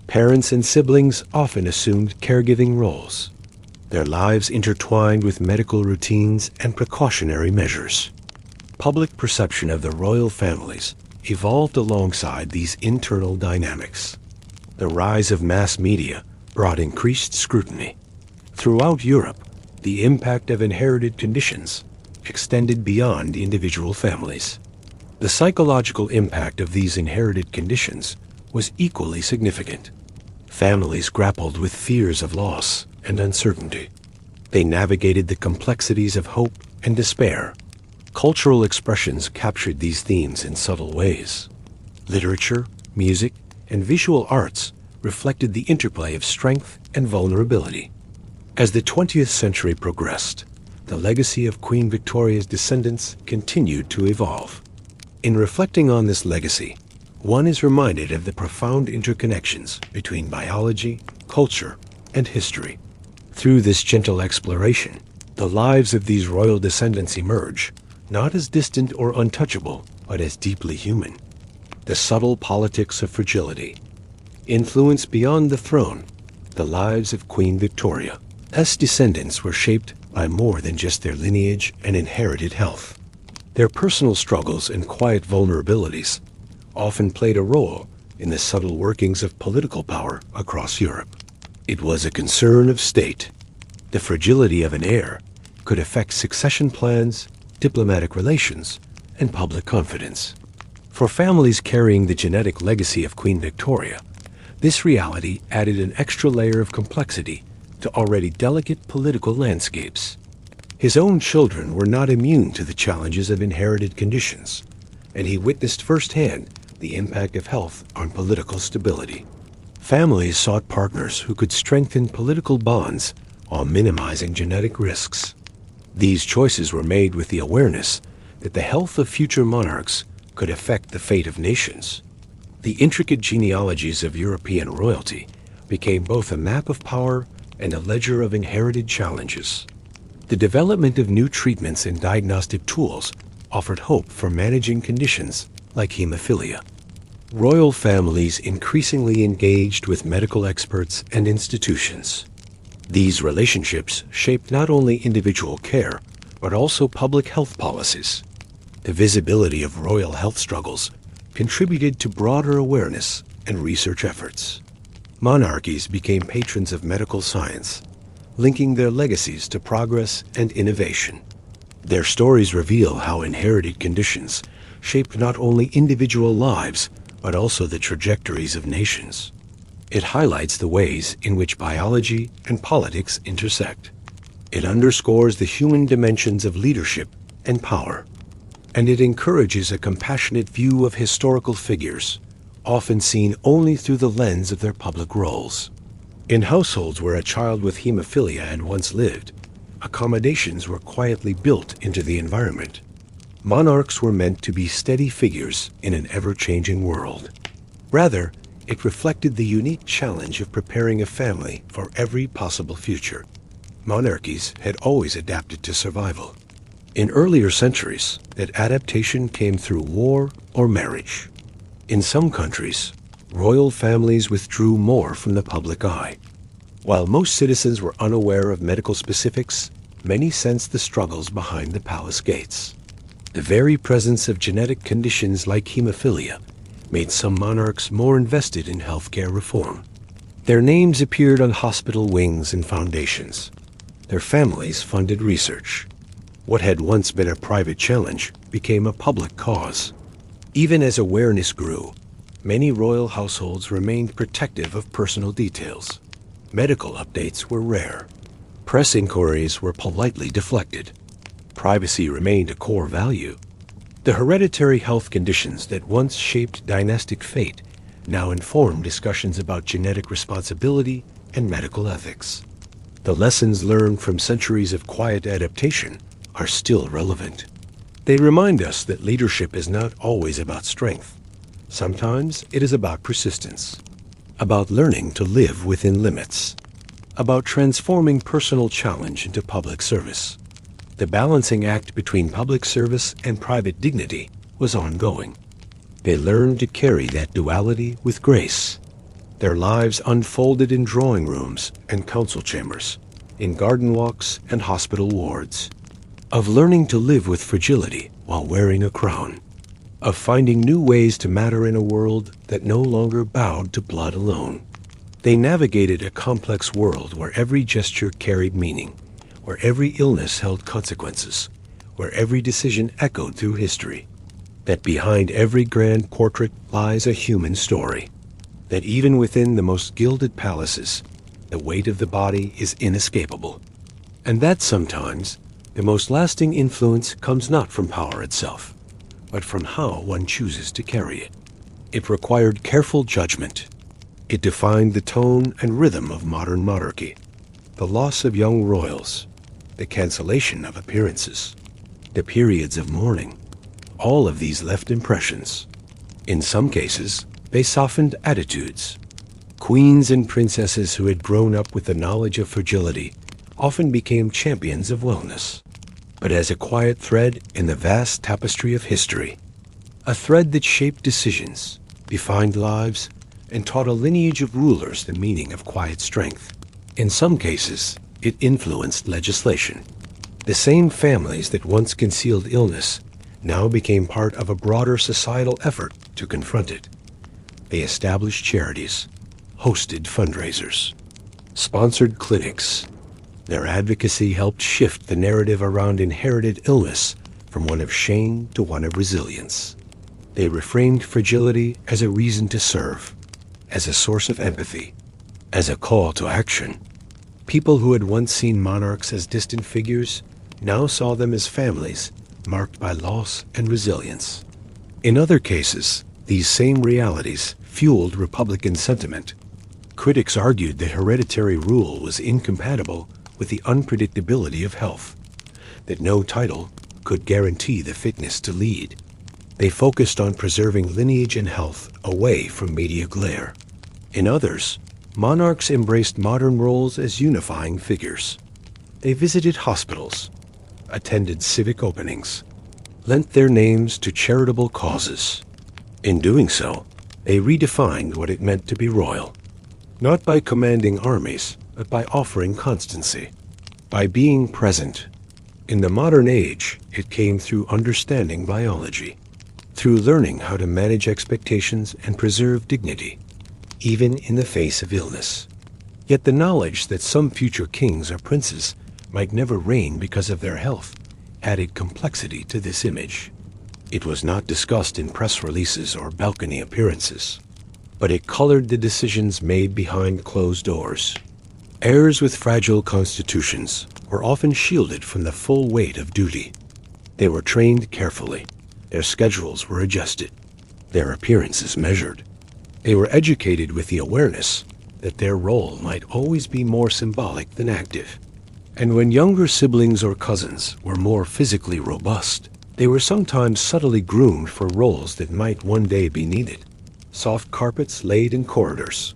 Parents and siblings often assumed caregiving roles. Their lives intertwined with medical routines and precautionary measures. Public perception of the royal families evolved alongside these internal dynamics. The rise of mass media brought increased scrutiny. Throughout Europe, the impact of inherited conditions extended beyond individual families. The psychological impact of these inherited conditions was equally significant. Families grappled with fears of loss and uncertainty. They navigated the complexities of hope and despair. Cultural expressions captured these themes in subtle ways. Literature, music, and visual arts reflected the interplay of strength and vulnerability. As the 20th century progressed, the legacy of Queen Victoria's descendants continued to evolve. In reflecting on this legacy, one is reminded of the profound interconnections between biology, culture, and history. Through this gentle exploration, the lives of these royal descendants emerge, not as distant or untouchable, but as deeply human. The subtle politics of fragility influence beyond the throne the lives of Queen Victoria's descendants were shaped by more than just their lineage and inherited health. Their personal struggles and quiet vulnerabilities often played a role in the subtle workings of political power across Europe. It was a concern of state. The fragility of an heir could affect succession plans, diplomatic relations, and public confidence. For families carrying the genetic legacy of Queen Victoria, this reality added an extra layer of complexity to already delicate political landscapes. His own children were not immune to the challenges of inherited conditions, and he witnessed firsthand the impact of health on political stability. Families sought partners who could strengthen political bonds while minimizing genetic risks. These choices were made with the awareness that the health of future monarchs could affect the fate of nations. The intricate genealogies of European royalty became both a map of power and a ledger of inherited challenges. The development of new treatments and diagnostic tools offered hope for managing conditions like hemophilia. Royal families increasingly engaged with medical experts and institutions. These relationships shaped not only individual care, but also public health policies. The visibility of royal health struggles contributed to broader awareness and research efforts. Monarchies became patrons of medical science, linking their legacies to progress and innovation. Their stories reveal how inherited conditions shaped not only individual lives, but also the trajectories of nations. It highlights the ways in which biology and politics intersect. It underscores the human dimensions of leadership and power. And it encourages a compassionate view of historical figures, often seen only through the lens of their public roles. In households where a child with hemophilia had once lived, accommodations were quietly built into the environment. Monarchs were meant to be steady figures in an ever-changing world. Rather, it reflected the unique challenge of preparing a family for every possible future. Monarchies had always adapted to survival. In earlier centuries, that adaptation came through war or marriage. In some countries, royal families withdrew more from the public eye. While most citizens were unaware of medical specifics, many sensed the struggles behind the palace gates. The very presence of genetic conditions like hemophilia made some monarchs more invested in healthcare reform. Their names appeared on hospital wings and foundations. Their families funded research. What had once been a private challenge became a public cause. Even as awareness grew, many royal households remained protective of personal details. Medical updates were rare. Press inquiries were politely deflected. Privacy remained a core value. The hereditary health conditions that once shaped dynastic fate now informed discussions about genetic responsibility and medical ethics. The lessons learned from centuries of quiet adaptation are still relevant. They remind us that leadership is not always about strength. Sometimes it is about persistence, about learning to live within limits, about transforming personal challenge into public service. The balancing act between public service and private dignity was ongoing. They learned to carry that duality with grace. Their lives unfolded in drawing rooms and council chambers, in garden walks and hospital wards, of learning to live with fragility while wearing a crown, of finding new ways to matter in a world that no longer bowed to blood alone. They navigated a complex world where every gesture carried meaning, where every illness held consequences, where every decision echoed through history. That behind every grand portrait lies a human story. That even within the most gilded palaces, the weight of the body is inescapable. And that sometimes the most lasting influence comes not from power itself, but from how one chooses to carry it. It required careful judgment. It defined the tone and rhythm of modern monarchy. The loss of young royals, the cancellation of appearances, the periods of mourning, all of these left impressions. In some cases, they softened attitudes. Queens and princesses who had grown up with the knowledge of fragility often became champions of wellness. But as a quiet thread in the vast tapestry of history, a thread that shaped decisions, defined lives, and taught a lineage of rulers the meaning of quiet strength. In some cases, it influenced legislation. The same families that once concealed illness now became part of a broader societal effort to confront it. They established charities, hosted fundraisers, sponsored clinics, Their advocacy helped shift the narrative around inherited illness from one of shame to one of resilience. They reframed fragility as a reason to serve, as a source of empathy, as a call to action. People who had once seen monarchs as distant figures now saw them as families marked by loss and resilience. In other cases, these same realities fueled Republican sentiment. Critics argued that hereditary rule was incompatible with the unpredictability of health, that no title could guarantee the fitness to lead. They focused on preserving lineage and health away from media glare. In others, monarchs embraced modern roles as unifying figures. They visited hospitals, attended civic openings, lent their names to charitable causes. In doing so, they redefined what it meant to be royal, not by commanding armies, but by offering constancy, by being present. In the modern age, it came through understanding biology, through learning how to manage expectations and preserve dignity, even in the face of illness. Yet the knowledge that some future kings or princes might never reign because of their health added complexity to this image. It was not discussed in press releases or balcony appearances, but it colored the decisions made behind closed doors. Heirs with fragile constitutions were often shielded from the full weight of duty. They were trained carefully. Their schedules were adjusted, their appearances measured. They were educated with the awareness that their role might always be more symbolic than active. And when younger siblings or cousins were more physically robust, they were sometimes subtly groomed for roles that might one day be needed. Soft carpets laid in corridors,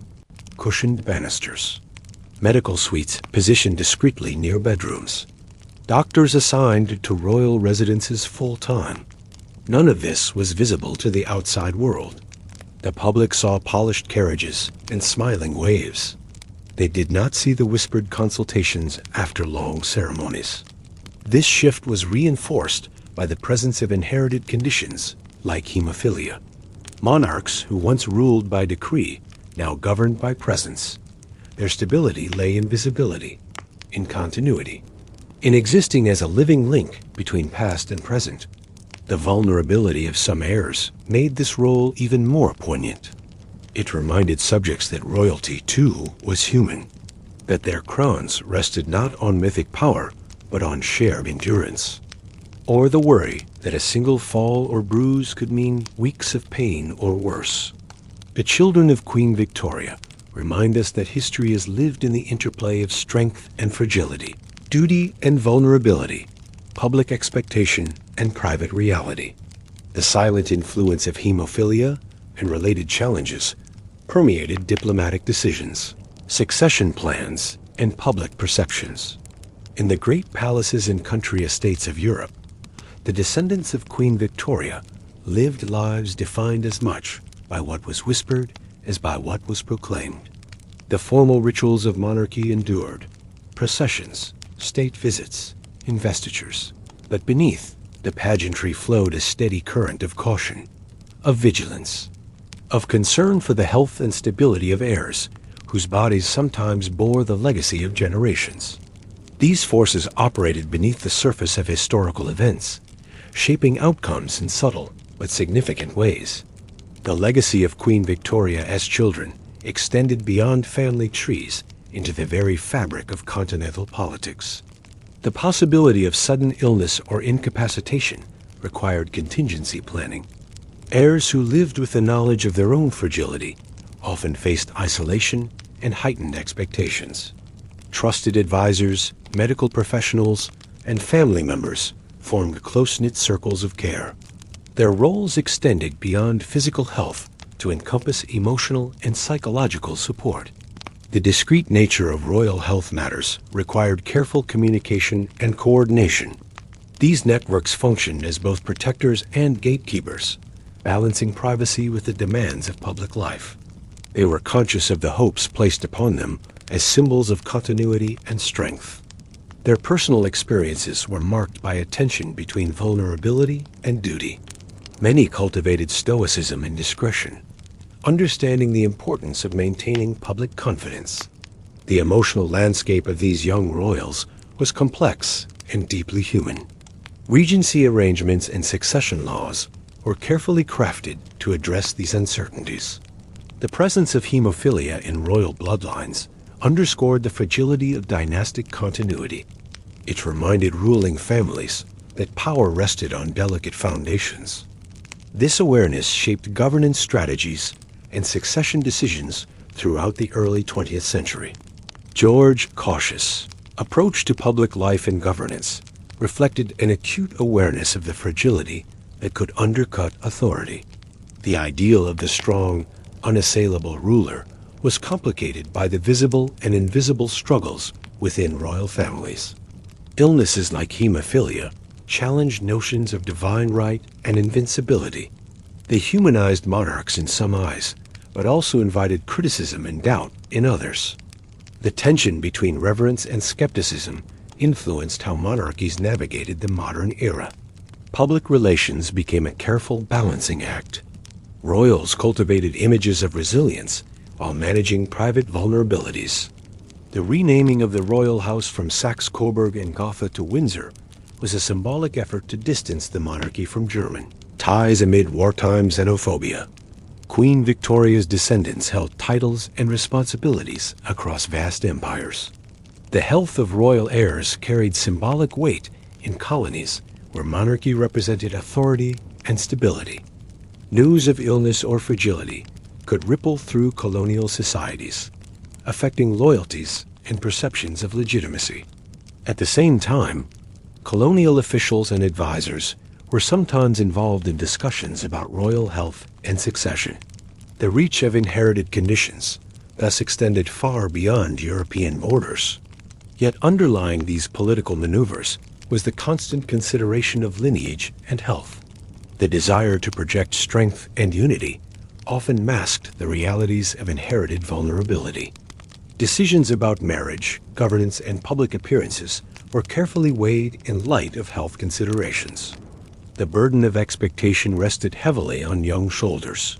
cushioned banisters, medical suites positioned discreetly near bedrooms, doctors assigned to royal residences full-time. None of this was visible to the outside world. The public saw polished carriages and smiling waves. They did not see the whispered consultations after long ceremonies. This shift was reinforced by the presence of inherited conditions like hemophilia. Monarchs who once ruled by decree now governed by presence. Their stability lay in visibility, in continuity, in existing as a living link between past and present. The vulnerability of some heirs made this role even more poignant. It reminded subjects that royalty, too, was human, that their crowns rested not on mythic power, but on shared endurance, or the worry that a single fall or bruise could mean weeks of pain or worse. The children of Queen Victoria remind us that history is lived in the interplay of strength and fragility, duty and vulnerability, public expectation and private reality. The silent influence of hemophilia and related challenges permeated diplomatic decisions, succession plans, and public perceptions. In the great palaces and country estates of Europe, the descendants of Queen Victoria lived lives defined as much by what was whispered as by what was proclaimed. The formal rituals of monarchy endured, processions, state visits, investitures, but beneath, the pageantry flowed a steady current of caution, of vigilance, of concern for the health and stability of heirs, whose bodies sometimes bore the legacy of generations. These forces operated beneath the surface of historical events, shaping outcomes in subtle but significant ways. The legacy of Queen Victoria as children extended beyond family trees into the very fabric of continental politics. The possibility of sudden illness or incapacitation required contingency planning. Heirs who lived with the knowledge of their own fragility often faced isolation and heightened expectations. Trusted advisors, medical professionals, and family members formed close-knit circles of care. Their roles extended beyond physical health to encompass emotional and psychological support. The discreet nature of royal health matters required careful communication and coordination. These networks functioned as both protectors and gatekeepers, balancing privacy with the demands of public life. They were conscious of the hopes placed upon them as symbols of continuity and strength. Their personal experiences were marked by a tension between vulnerability and duty. Many cultivated stoicism and discretion, understanding the importance of maintaining public confidence. The emotional landscape of these young royals was complex and deeply human. Regency arrangements and succession laws were carefully crafted to address these uncertainties. The presence of hemophilia in royal bloodlines underscored the fragility of dynastic continuity. It reminded ruling families that power rested on delicate foundations. This awareness shaped governance strategies and succession decisions throughout the early 20th century. George's cautious approach to public life and governance reflected an acute awareness of the fragility that could undercut authority. The ideal of the strong, unassailable ruler was complicated by the visible and invisible struggles within royal families. Illnesses like hemophilia challenged notions of divine right and invincibility. They humanized monarchs in some eyes, but also invited criticism and doubt in others. The tension between reverence and skepticism influenced how monarchies navigated the modern era. Public relations became a careful balancing act. Royals cultivated images of resilience while managing private vulnerabilities. The renaming of the royal house from Saxe-Coburg and Gotha to Windsor was a symbolic effort to distance the monarchy from German ties amid wartime xenophobia. Queen Victoria's descendants held titles and responsibilities across vast empires. The health of royal heirs carried symbolic weight in colonies where monarchy represented authority and stability. News of illness or fragility could ripple through colonial societies, affecting loyalties and perceptions of legitimacy. At the same time, colonial officials and advisors were sometimes involved in discussions about royal health and succession. The reach of inherited conditions thus extended far beyond European borders. Yet underlying these political maneuvers was the constant consideration of lineage and health. The desire to project strength and unity often masked the realities of inherited vulnerability. Decisions about marriage, governance, and public appearances were carefully weighed in light of health considerations. The burden of expectation rested heavily on young shoulders.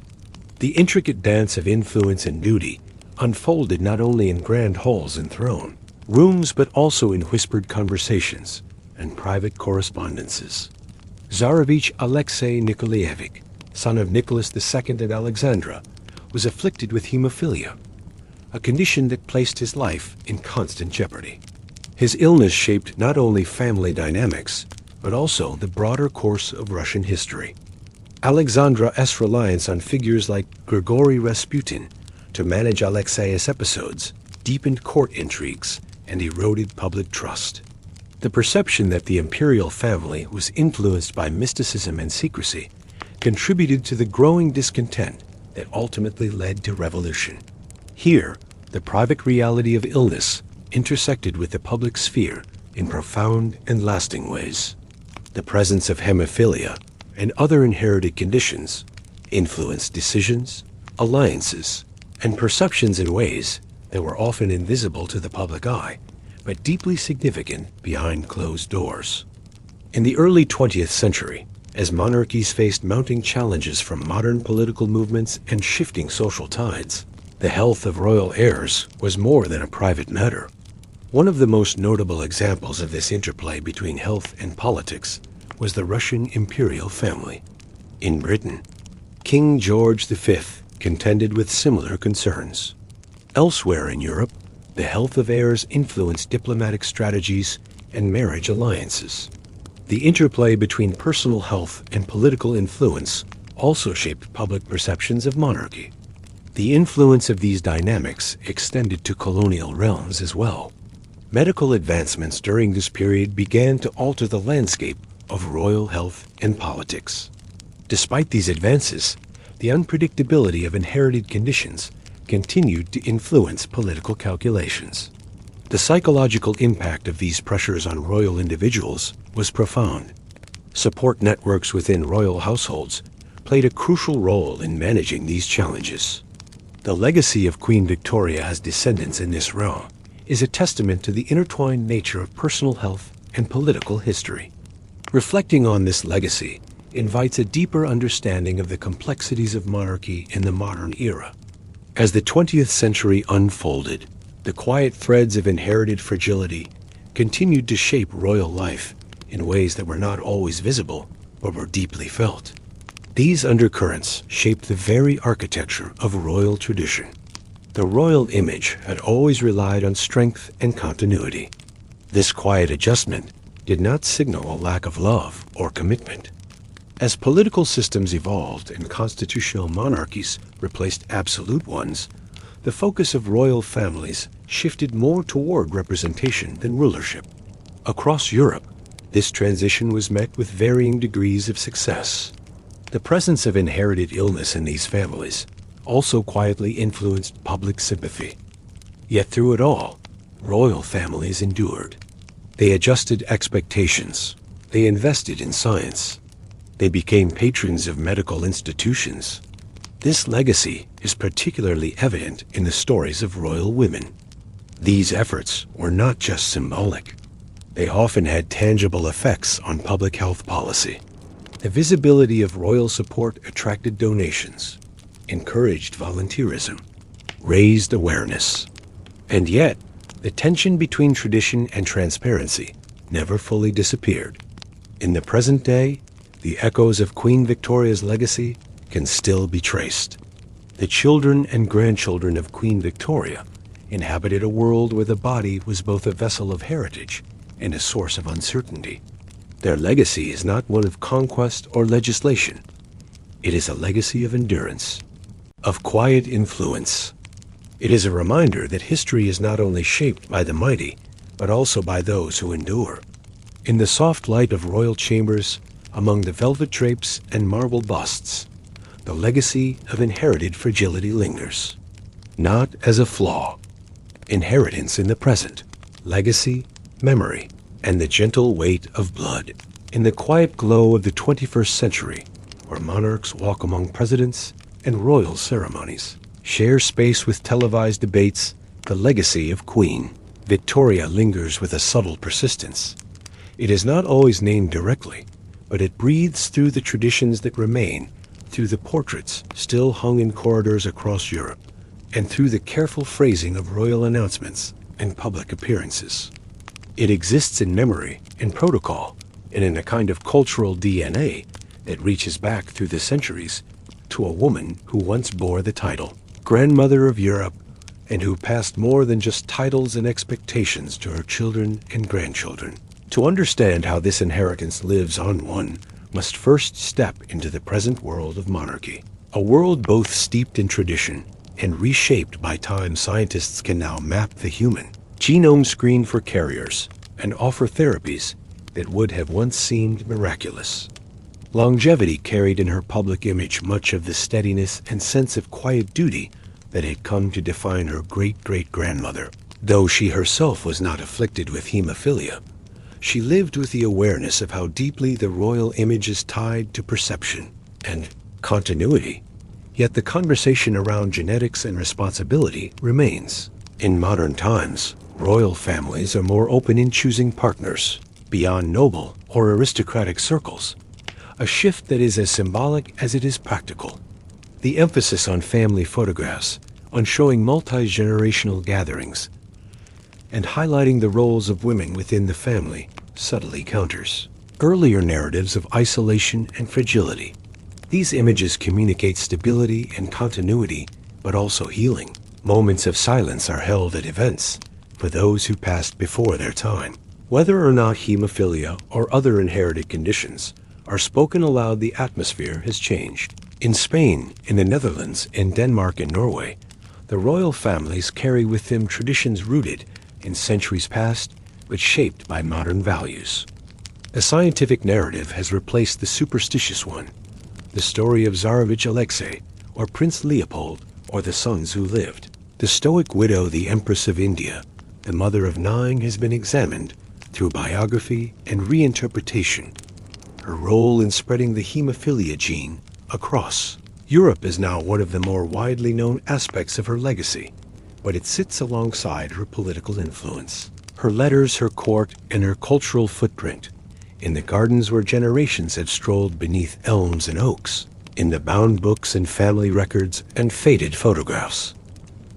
The intricate dance of influence and duty unfolded not only in grand halls and throne rooms but also in whispered conversations and private correspondences. Tsarevich Alexei Nikolaevich, son of Nicholas II and Alexandra, was afflicted with hemophilia, a condition that placed his life in constant jeopardy. His illness shaped not only family dynamics, but also the broader course of Russian history. Alexandra's reliance on figures like Grigory Rasputin to manage Alexei's episodes deepened court intrigues and eroded public trust. The perception that the imperial family was influenced by mysticism and secrecy contributed to the growing discontent that ultimately led to revolution. Here, the private reality of illness intersected with the public sphere in profound and lasting ways. The presence of hemophilia and other inherited conditions influenced decisions, alliances, and perceptions in ways that were often invisible to the public eye, but deeply significant behind closed doors. In the early 20th century, as monarchies faced mounting challenges from modern political movements and shifting social tides, the health of royal heirs was more than a private matter. One of the most notable examples of this interplay between health and politics was the Russian imperial family. In Britain, King George V contended with similar concerns. Elsewhere in Europe, the health of heirs influenced diplomatic strategies and marriage alliances. The interplay between personal health and political influence also shaped public perceptions of monarchy. The influence of these dynamics extended to colonial realms as well. Medical advancements during this period began to alter the landscape of royal health and politics. Despite these advances, the unpredictability of inherited conditions continued to influence political calculations. The psychological impact of these pressures on royal individuals was profound. Support networks within royal households played a crucial role in managing these challenges. The legacy of Queen Victoria's descendants in this realm is a testament to the intertwined nature of personal health and political history. Reflecting on this legacy invites a deeper understanding of the complexities of monarchy in the modern era. As the 20th century unfolded, The quiet threads of inherited fragility continued to shape royal life in ways that were not always visible, but were deeply felt. These undercurrents shaped the very architecture of royal tradition. The royal image had always relied on strength and continuity. This quiet adjustment did not signal a lack of love or commitment. As political systems evolved and constitutional monarchies replaced absolute ones, the focus of royal families shifted more toward representation than rulership. Across Europe, this transition was met with varying degrees of success. The presence of inherited illness in these families also quietly influenced public sympathy. Yet through it all, royal families endured. They adjusted expectations. They invested in science. They became patrons of medical institutions. This legacy is particularly evident in the stories of royal women. These efforts were not just symbolic. They often had tangible effects on public health policy. The visibility of royal support attracted donations, encouraged volunteerism, raised awareness. And yet, the tension between tradition and transparency never fully disappeared. In the present day, the echoes of Queen Victoria's legacy can still be traced. The children and grandchildren of Queen Victoria inhabited a world where the body was both a vessel of heritage and a source of uncertainty. Their legacy is not one of conquest or legislation. It is a legacy of endurance, of quiet influence. It is a reminder that history is not only shaped by the mighty, but also by those who endure. In the soft light of royal chambers, among the velvet drapes and marble busts, the legacy of inherited fragility lingers. Not as a flaw. Inheritance in the present, legacy, memory, and the gentle weight of blood. In the quiet glow of the 21st century, where monarchs walk among presidents and royal ceremonies, share space with televised debates, the legacy of Queen Victoria lingers with a subtle persistence. It is not always named directly, but it breathes through the traditions that remain, through the portraits still hung in corridors across Europe, and through the careful phrasing of royal announcements and public appearances. It exists in memory, in protocol, and in a kind of cultural DNA that reaches back through the centuries to a woman who once bore the title Grandmother of Europe, and who passed more than just titles and expectations to her children and grandchildren. To understand how this inheritance lives on, one must first step into the present world of monarchy, a world both steeped in tradition and reshaped by time. Scientists can now map the human genome, screen for carriers, and offer therapies that would have once seemed miraculous. Longevity carried in her public image much of the steadiness and sense of quiet duty that had come to define her great-great-grandmother. Though she herself was not afflicted with hemophilia, she lived with the awareness of how deeply the royal image is tied to perception and continuity. Yet the conversation around genetics and responsibility remains. In modern times, royal families are more open in choosing partners beyond noble or aristocratic circles, a shift that is as symbolic as it is practical. The emphasis on family photographs, on showing multi-generational gatherings, and highlighting the roles of women within the family subtly counters earlier narratives of isolation and fragility. These images communicate stability and continuity, but also healing. Moments of silence are held at events for those who passed before their time. Whether or not hemophilia or other inherited conditions are spoken aloud, the atmosphere has changed. In Spain, in the Netherlands, in Denmark, and Norway, the royal families carry with them traditions rooted in centuries past, but shaped by modern values. A scientific narrative has replaced the superstitious one. The story of Tsarevich Alexei, or Prince Leopold, or the sons who lived. The stoic widow, the Empress of India, the mother of 9, has been examined through biography and reinterpretation. Her role in spreading the hemophilia gene across Europe is now one of the more widely known aspects of her legacy, but it sits alongside her political influence. Her letters, her court, and her cultural footprint in the gardens where generations have strolled beneath elms and oaks, in the bound books and family records and faded photographs.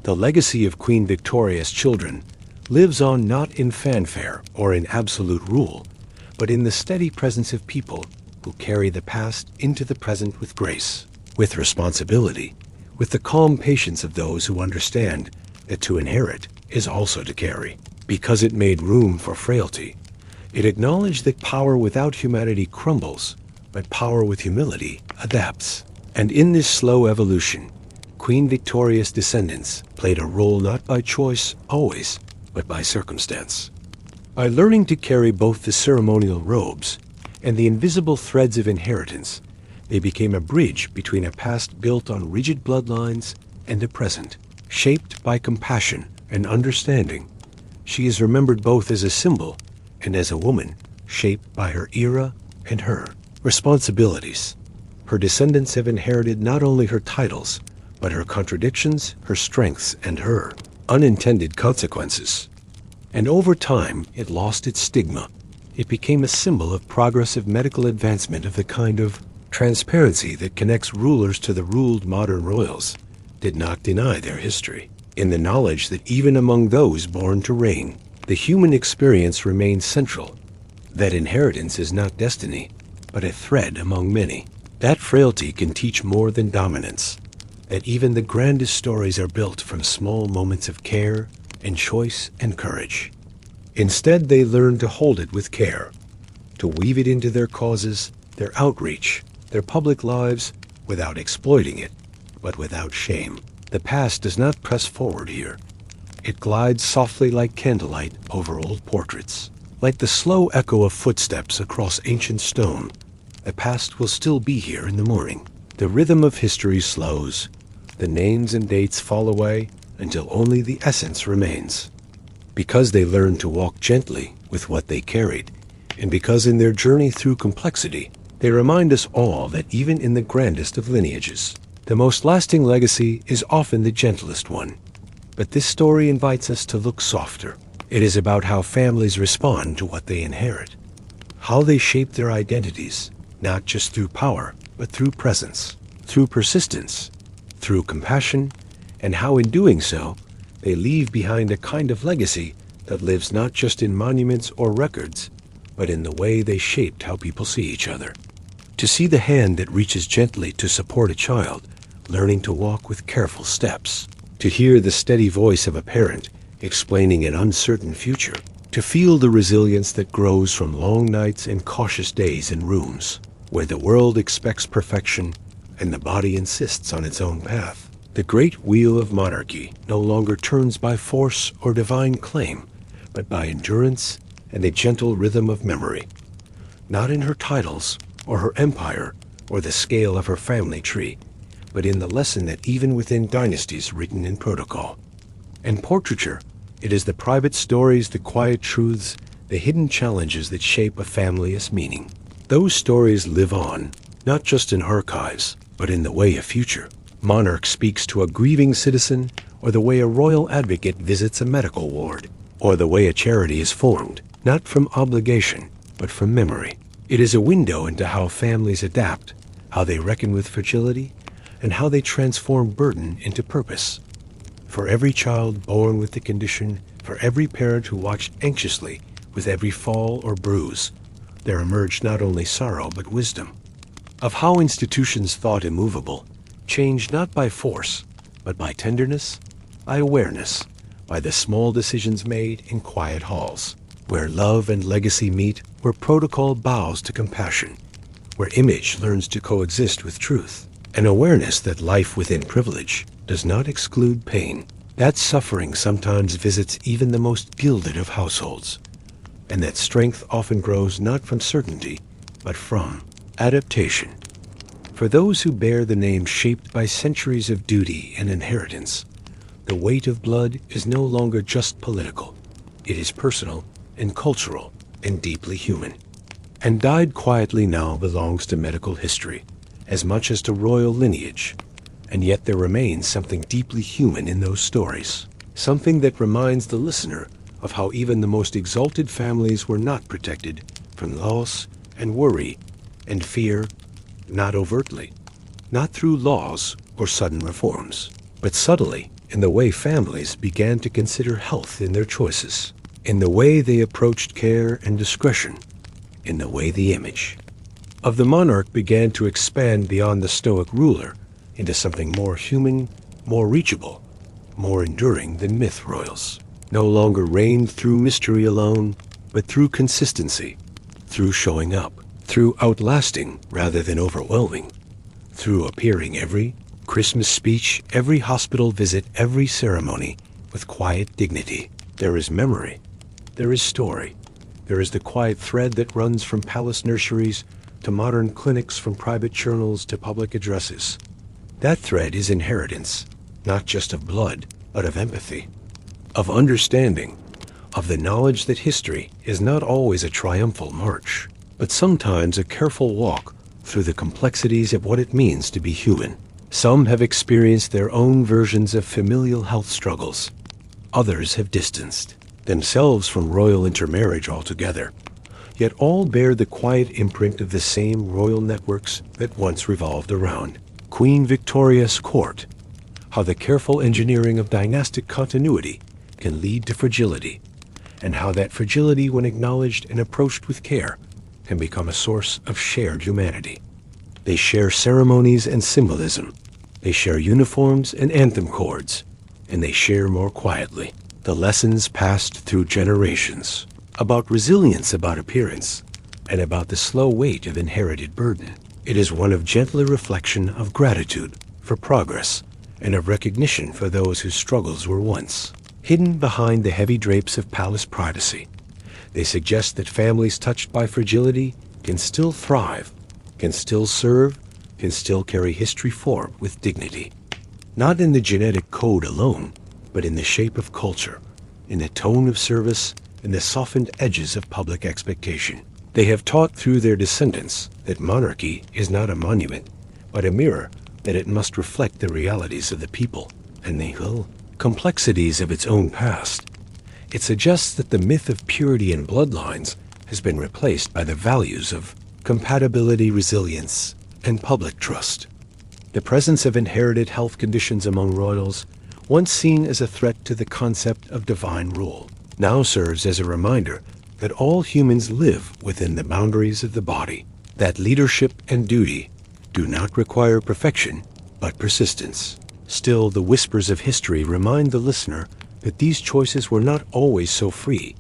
The legacy of Queen Victoria's children lives on not in fanfare or in absolute rule, but in the steady presence of people who carry the past into the present with grace, with responsibility, with the calm patience of those who understand that to inherit is also to carry. Because it made room for frailty, it acknowledged that power without humanity crumbles, but power with humility adapts. And in this slow evolution, Queen Victoria's descendants played a role not by choice always, but by circumstance. By learning to carry both the ceremonial robes and the invisible threads of inheritance, they became a bridge between a past built on rigid bloodlines and a present, shaped by compassion and understanding. She is remembered both as a symbol and as a woman, shaped by her era and her responsibilities. Her descendants have inherited not only her titles, but her contradictions, her strengths, and her unintended consequences. And over time, it lost its stigma. It became a symbol of progressive medical advancement, of the kind of transparency that connects rulers to the ruled. Modern royals did not deny their history, in the knowledge that even among those born to reign, the human experience remains central, that inheritance is not destiny, but a thread among many. That frailty can teach more than dominance, that even the grandest stories are built from small moments of care and choice and courage. Instead, they learn to hold it with care, to weave it into their causes, their outreach, their public lives, without exploiting it, but without shame. The past does not press forward here. It glides softly like candlelight over old portraits. Like the slow echo of footsteps across ancient stone, the past will still be here in the morning. The rhythm of history slows. The names and dates fall away until only the essence remains. Because they learned to walk gently with what they carried, and because in their journey through complexity, they remind us all that even in the grandest of lineages, the most lasting legacy is often the gentlest one. But this story invites us to look softer. It is about how families respond to what they inherit, how they shape their identities, not just through power, but through presence, through persistence, through compassion, and how in doing so, they leave behind a kind of legacy that lives not just in monuments or records, but in the way they shaped how people see each other. To see the hand that reaches gently to support a child, learning to walk with careful steps, to hear the steady voice of a parent explaining an uncertain future, to feel the resilience that grows from long nights and cautious days in rooms where the world expects perfection and the body insists on its own path. The great wheel of monarchy no longer turns by force or divine claim, but by endurance and a gentle rhythm of memory. Not in her titles or her empire or the scale of her family tree, but in the lesson that even within dynasties written in protocol. And portraiture, it is the private stories, the quiet truths, the hidden challenges that shape a family's meaning. Those stories live on, not just in archives, but in the way a future monarch speaks to a grieving citizen, or the way a royal advocate visits a medical ward, or the way a charity is formed, not from obligation, but from memory. It is a window into how families adapt, how they reckon with fragility, and how they transform burden into purpose. For every child born with the condition, for every parent who watched anxiously with every fall or bruise, there emerged not only sorrow but wisdom. Of how institutions thought immovable, changed not by force, but by tenderness, by awareness, by the small decisions made in quiet halls, where love and legacy meet, where protocol bows to compassion, where image learns to coexist with truth, an awareness that life within privilege does not exclude pain, that suffering sometimes visits even the most gilded of households, and that strength often grows not from certainty, but from adaptation. For those who bear the name shaped by centuries of duty and inheritance, the weight of blood is no longer just political. It is personal and cultural and deeply human. And died quietly now belongs to medical history, as much as to royal lineage. And yet there remains something deeply human in those stories, something that reminds the listener of how even the most exalted families were not protected from loss and worry and fear, not overtly, not through laws or sudden reforms, but subtly in the way families began to consider health in their choices, in the way they approached care and discretion, in the way the image of the monarch began to expand beyond the stoic ruler into something more human, more reachable, more enduring than myth royals. No longer reigned through mystery alone, but through consistency, through showing up, through outlasting rather than overwhelming, through appearing every Christmas speech, every hospital visit, every ceremony with quiet dignity. There is memory, there is story, there is the quiet thread that runs from palace nurseries to modern clinics, from private journals to public addresses. That thread is inheritance, not just of blood, but of empathy, of understanding, of the knowledge that history is not always a triumphal march, but sometimes a careful walk through the complexities of what it means to be human. Some have experienced their own versions of familial health struggles. Others have distanced themselves from royal intermarriage altogether, yet all bear the quiet imprint of the same royal networks that once revolved around Queen Victoria's court. How the careful engineering of dynastic continuity can lead to fragility, and how that fragility, when acknowledged and approached with care, can become a source of shared humanity. They share ceremonies and symbolism. They share uniforms and anthem chords, and they share more quietly the lessons passed through generations about resilience, about appearance, and about the slow weight of inherited burden. It is one of gentler reflection, of gratitude for progress, and of recognition for those whose struggles were once hidden behind the heavy drapes of palace privacy. They suggest that families touched by fragility can still thrive, can still serve, can still carry history forward with dignity. Not in the genetic code alone, but in the shape of culture, in the tone of service, in the softened edges of public expectation. They have taught through their descendants that monarchy is not a monument, but a mirror, that it must reflect the realities of the people and the complexities of its own past. It suggests that the myth of purity and bloodlines has been replaced by the values of compatibility, resilience, and public trust. The presence of inherited health conditions among royals, once seen as a threat to the concept of divine rule, now serves as a reminder that all humans live within the boundaries of the body, that leadership and duty do not require perfection, but persistence. Still, the whispers of history remind the listener that these choices were not always so free,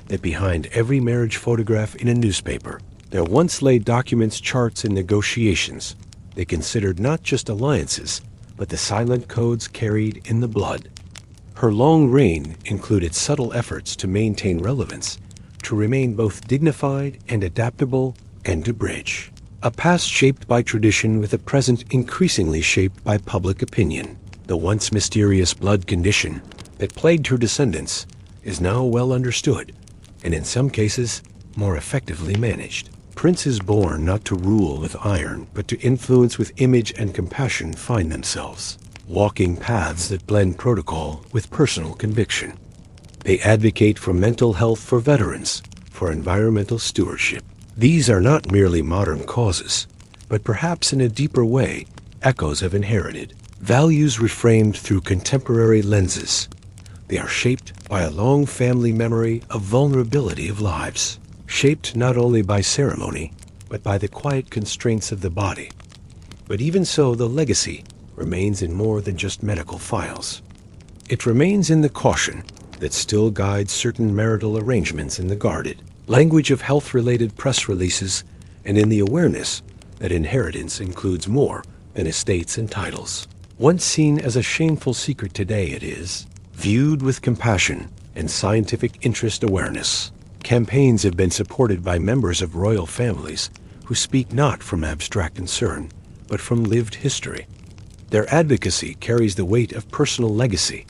that behind every marriage photograph in a newspaper, there once lay documents, charts, and negotiations. They considered not just alliances, but the silent codes carried in the blood. Her long reign included subtle efforts to maintain relevance, to remain both dignified and adaptable, and to bridge a past shaped by tradition with a present increasingly shaped by public opinion. The once mysterious blood condition that plagued her descendants is now well understood, and in some cases more effectively managed. Princes born not to rule with iron, but to influence with image and compassion find themselves walking paths that blend protocol with personal conviction. They advocate for mental health for veterans, for environmental stewardship. These are not merely modern causes, but perhaps in a deeper way, echoes of inherited values reframed through contemporary lenses. They are shaped by a long family memory of vulnerability of lives, shaped not only by ceremony, but by the quiet constraints of the body. But even so, the legacy remains in more than just medical files. It remains in the caution that still guides certain marital arrangements in the guarded language of health-related press releases, and in the awareness that inheritance includes more than estates and titles. Once seen as a shameful secret, today it is viewed with compassion and scientific interest awareness. Campaigns have been supported by members of royal families who speak not from abstract concern, but from lived history. Their advocacy carries the weight of personal legacy.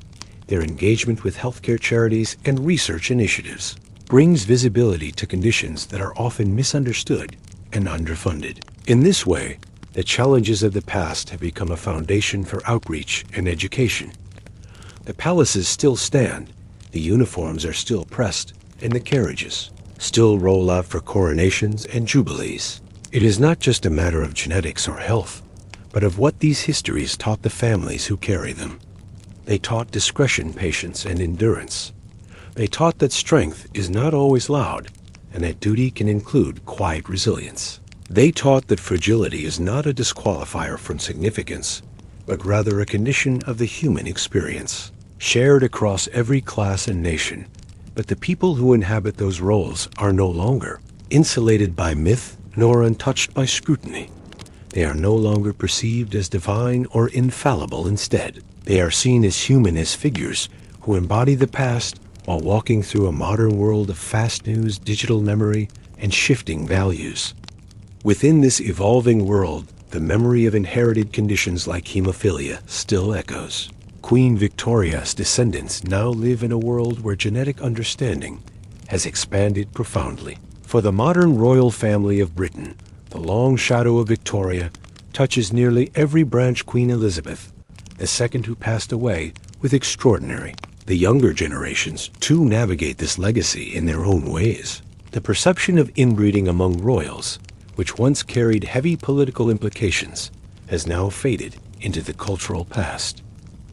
Their engagement with healthcare charities and research initiatives brings visibility to conditions that are often misunderstood and underfunded. In this way, the challenges of the past have become a foundation for outreach and education. The palaces still stand, the uniforms are still pressed, and the carriages still roll out for coronations and jubilees. It is not just a matter of genetics or health, but of what these histories taught the families who carry them. They taught discretion, patience, and endurance. They taught that strength is not always loud, and that duty can include quiet resilience. They taught that fragility is not a disqualifier from significance, but rather a condition of the human experience, shared across every class and nation. But the people who inhabit those roles are no longer insulated by myth nor untouched by scrutiny. They are no longer perceived as divine or infallible. Instead, they are seen as human, as figures who embody the past while walking through a modern world of fast news, digital memory, and shifting values. Within this evolving world, the memory of inherited conditions like hemophilia still echoes. Queen Victoria's descendants now live in a world where genetic understanding has expanded profoundly. For the modern royal family of Britain, the long shadow of Victoria touches nearly every branch. Queen Elizabeth II, who passed away, with extraordinary. The younger generations, too, navigate this legacy in their own ways. The perception of inbreeding among royals, which once carried heavy political implications, has now faded into the cultural past.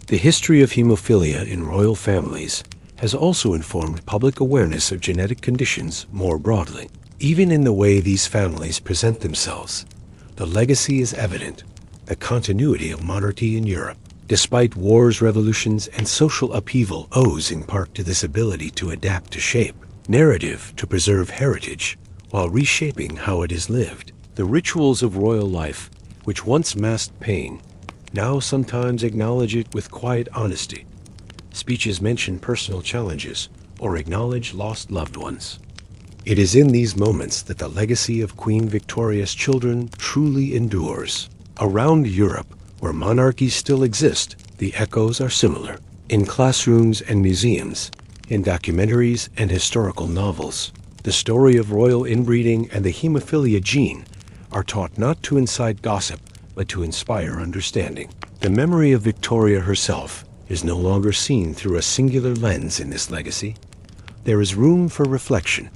The history of hemophilia in royal families has also informed public awareness of genetic conditions more broadly. Even in the way these families present themselves, the legacy is evident: the continuity of monarchy in Europe, despite wars, revolutions, and social upheaval, owes in part to this ability to adapt, to shape narrative, to preserve heritage, while reshaping how it is lived. The rituals of royal life, which once masked pain, now sometimes acknowledge it with quiet honesty. Speeches mention personal challenges or acknowledge lost loved ones. It is in these moments that the legacy of Queen Victoria's children truly endures. Around Europe, where monarchies still exist, the echoes are similar. In classrooms and museums, in documentaries and historical novels, the story of royal inbreeding and the hemophilia gene are taught not to incite gossip, but to inspire understanding. The memory of Victoria herself is no longer seen through a singular lens in this legacy. There is room for reflection,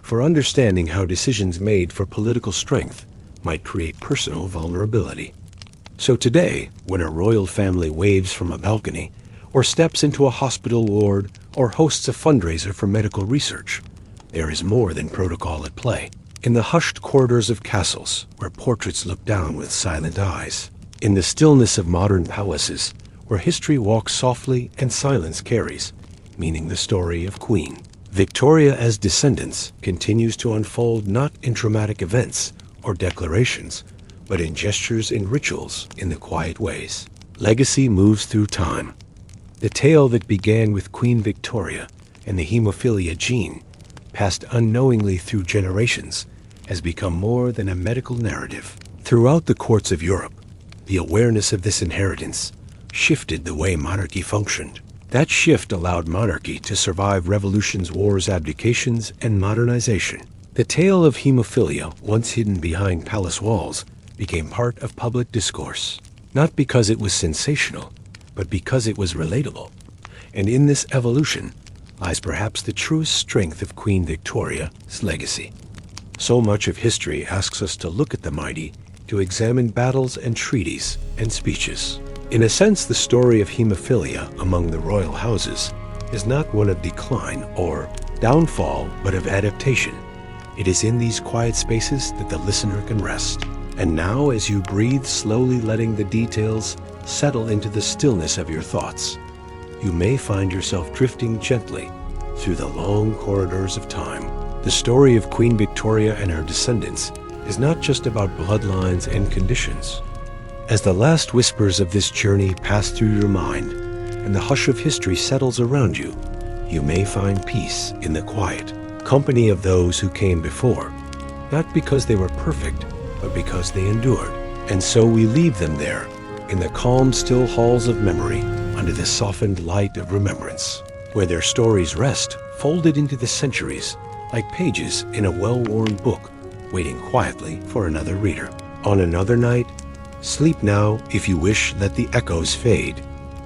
for understanding how decisions made for political strength might create personal vulnerability. So today, when a royal family waves from a balcony, or steps into a hospital ward, or hosts a fundraiser for medical research, there is more than protocol at play. In the hushed corridors of castles, where portraits look down with silent eyes, in the stillness of modern palaces, where history walks softly and silence carries, meaning the story of Queen Victoria's descendants continues to unfold, not in dramatic events or declarations, but in gestures and rituals, in the quiet ways. Legacy moves through time. The tale that began with Queen Victoria and the hemophilia gene, passed unknowingly through generations, has become more than a medical narrative. Throughout the courts of Europe, the awareness of this inheritance shifted the way monarchy functioned. That shift allowed monarchy to survive revolutions, wars, abdications, and modernization. The tale of hemophilia, once hidden behind palace walls, became part of public discourse, not because it was sensational, but because it was relatable. And in this evolution lies perhaps the truest strength of Queen Victoria's legacy. So much of history asks us to look at the mighty, to examine battles and treaties and speeches. In a sense, the story of hemophilia among the royal houses is not one of decline or downfall, but of adaptation. It is in these quiet spaces that the listener can rest. And now, as you breathe, slowly letting the details settle into the stillness of your thoughts, you may find yourself drifting gently through the long corridors of time. The story of Queen Victoria and her descendants is not just about bloodlines and conditions. As the last whispers of this journey pass through your mind and the hush of history settles around you, you may find peace in the quiet company of those who came before, not because they were perfect, but because they endured. And so we leave them there, in the calm, still halls of memory, under the softened light of remembrance, where their stories rest, folded into the centuries, like pages in a well-worn book, waiting quietly for another reader. On another night, sleep now, if you wish, let the echoes fade,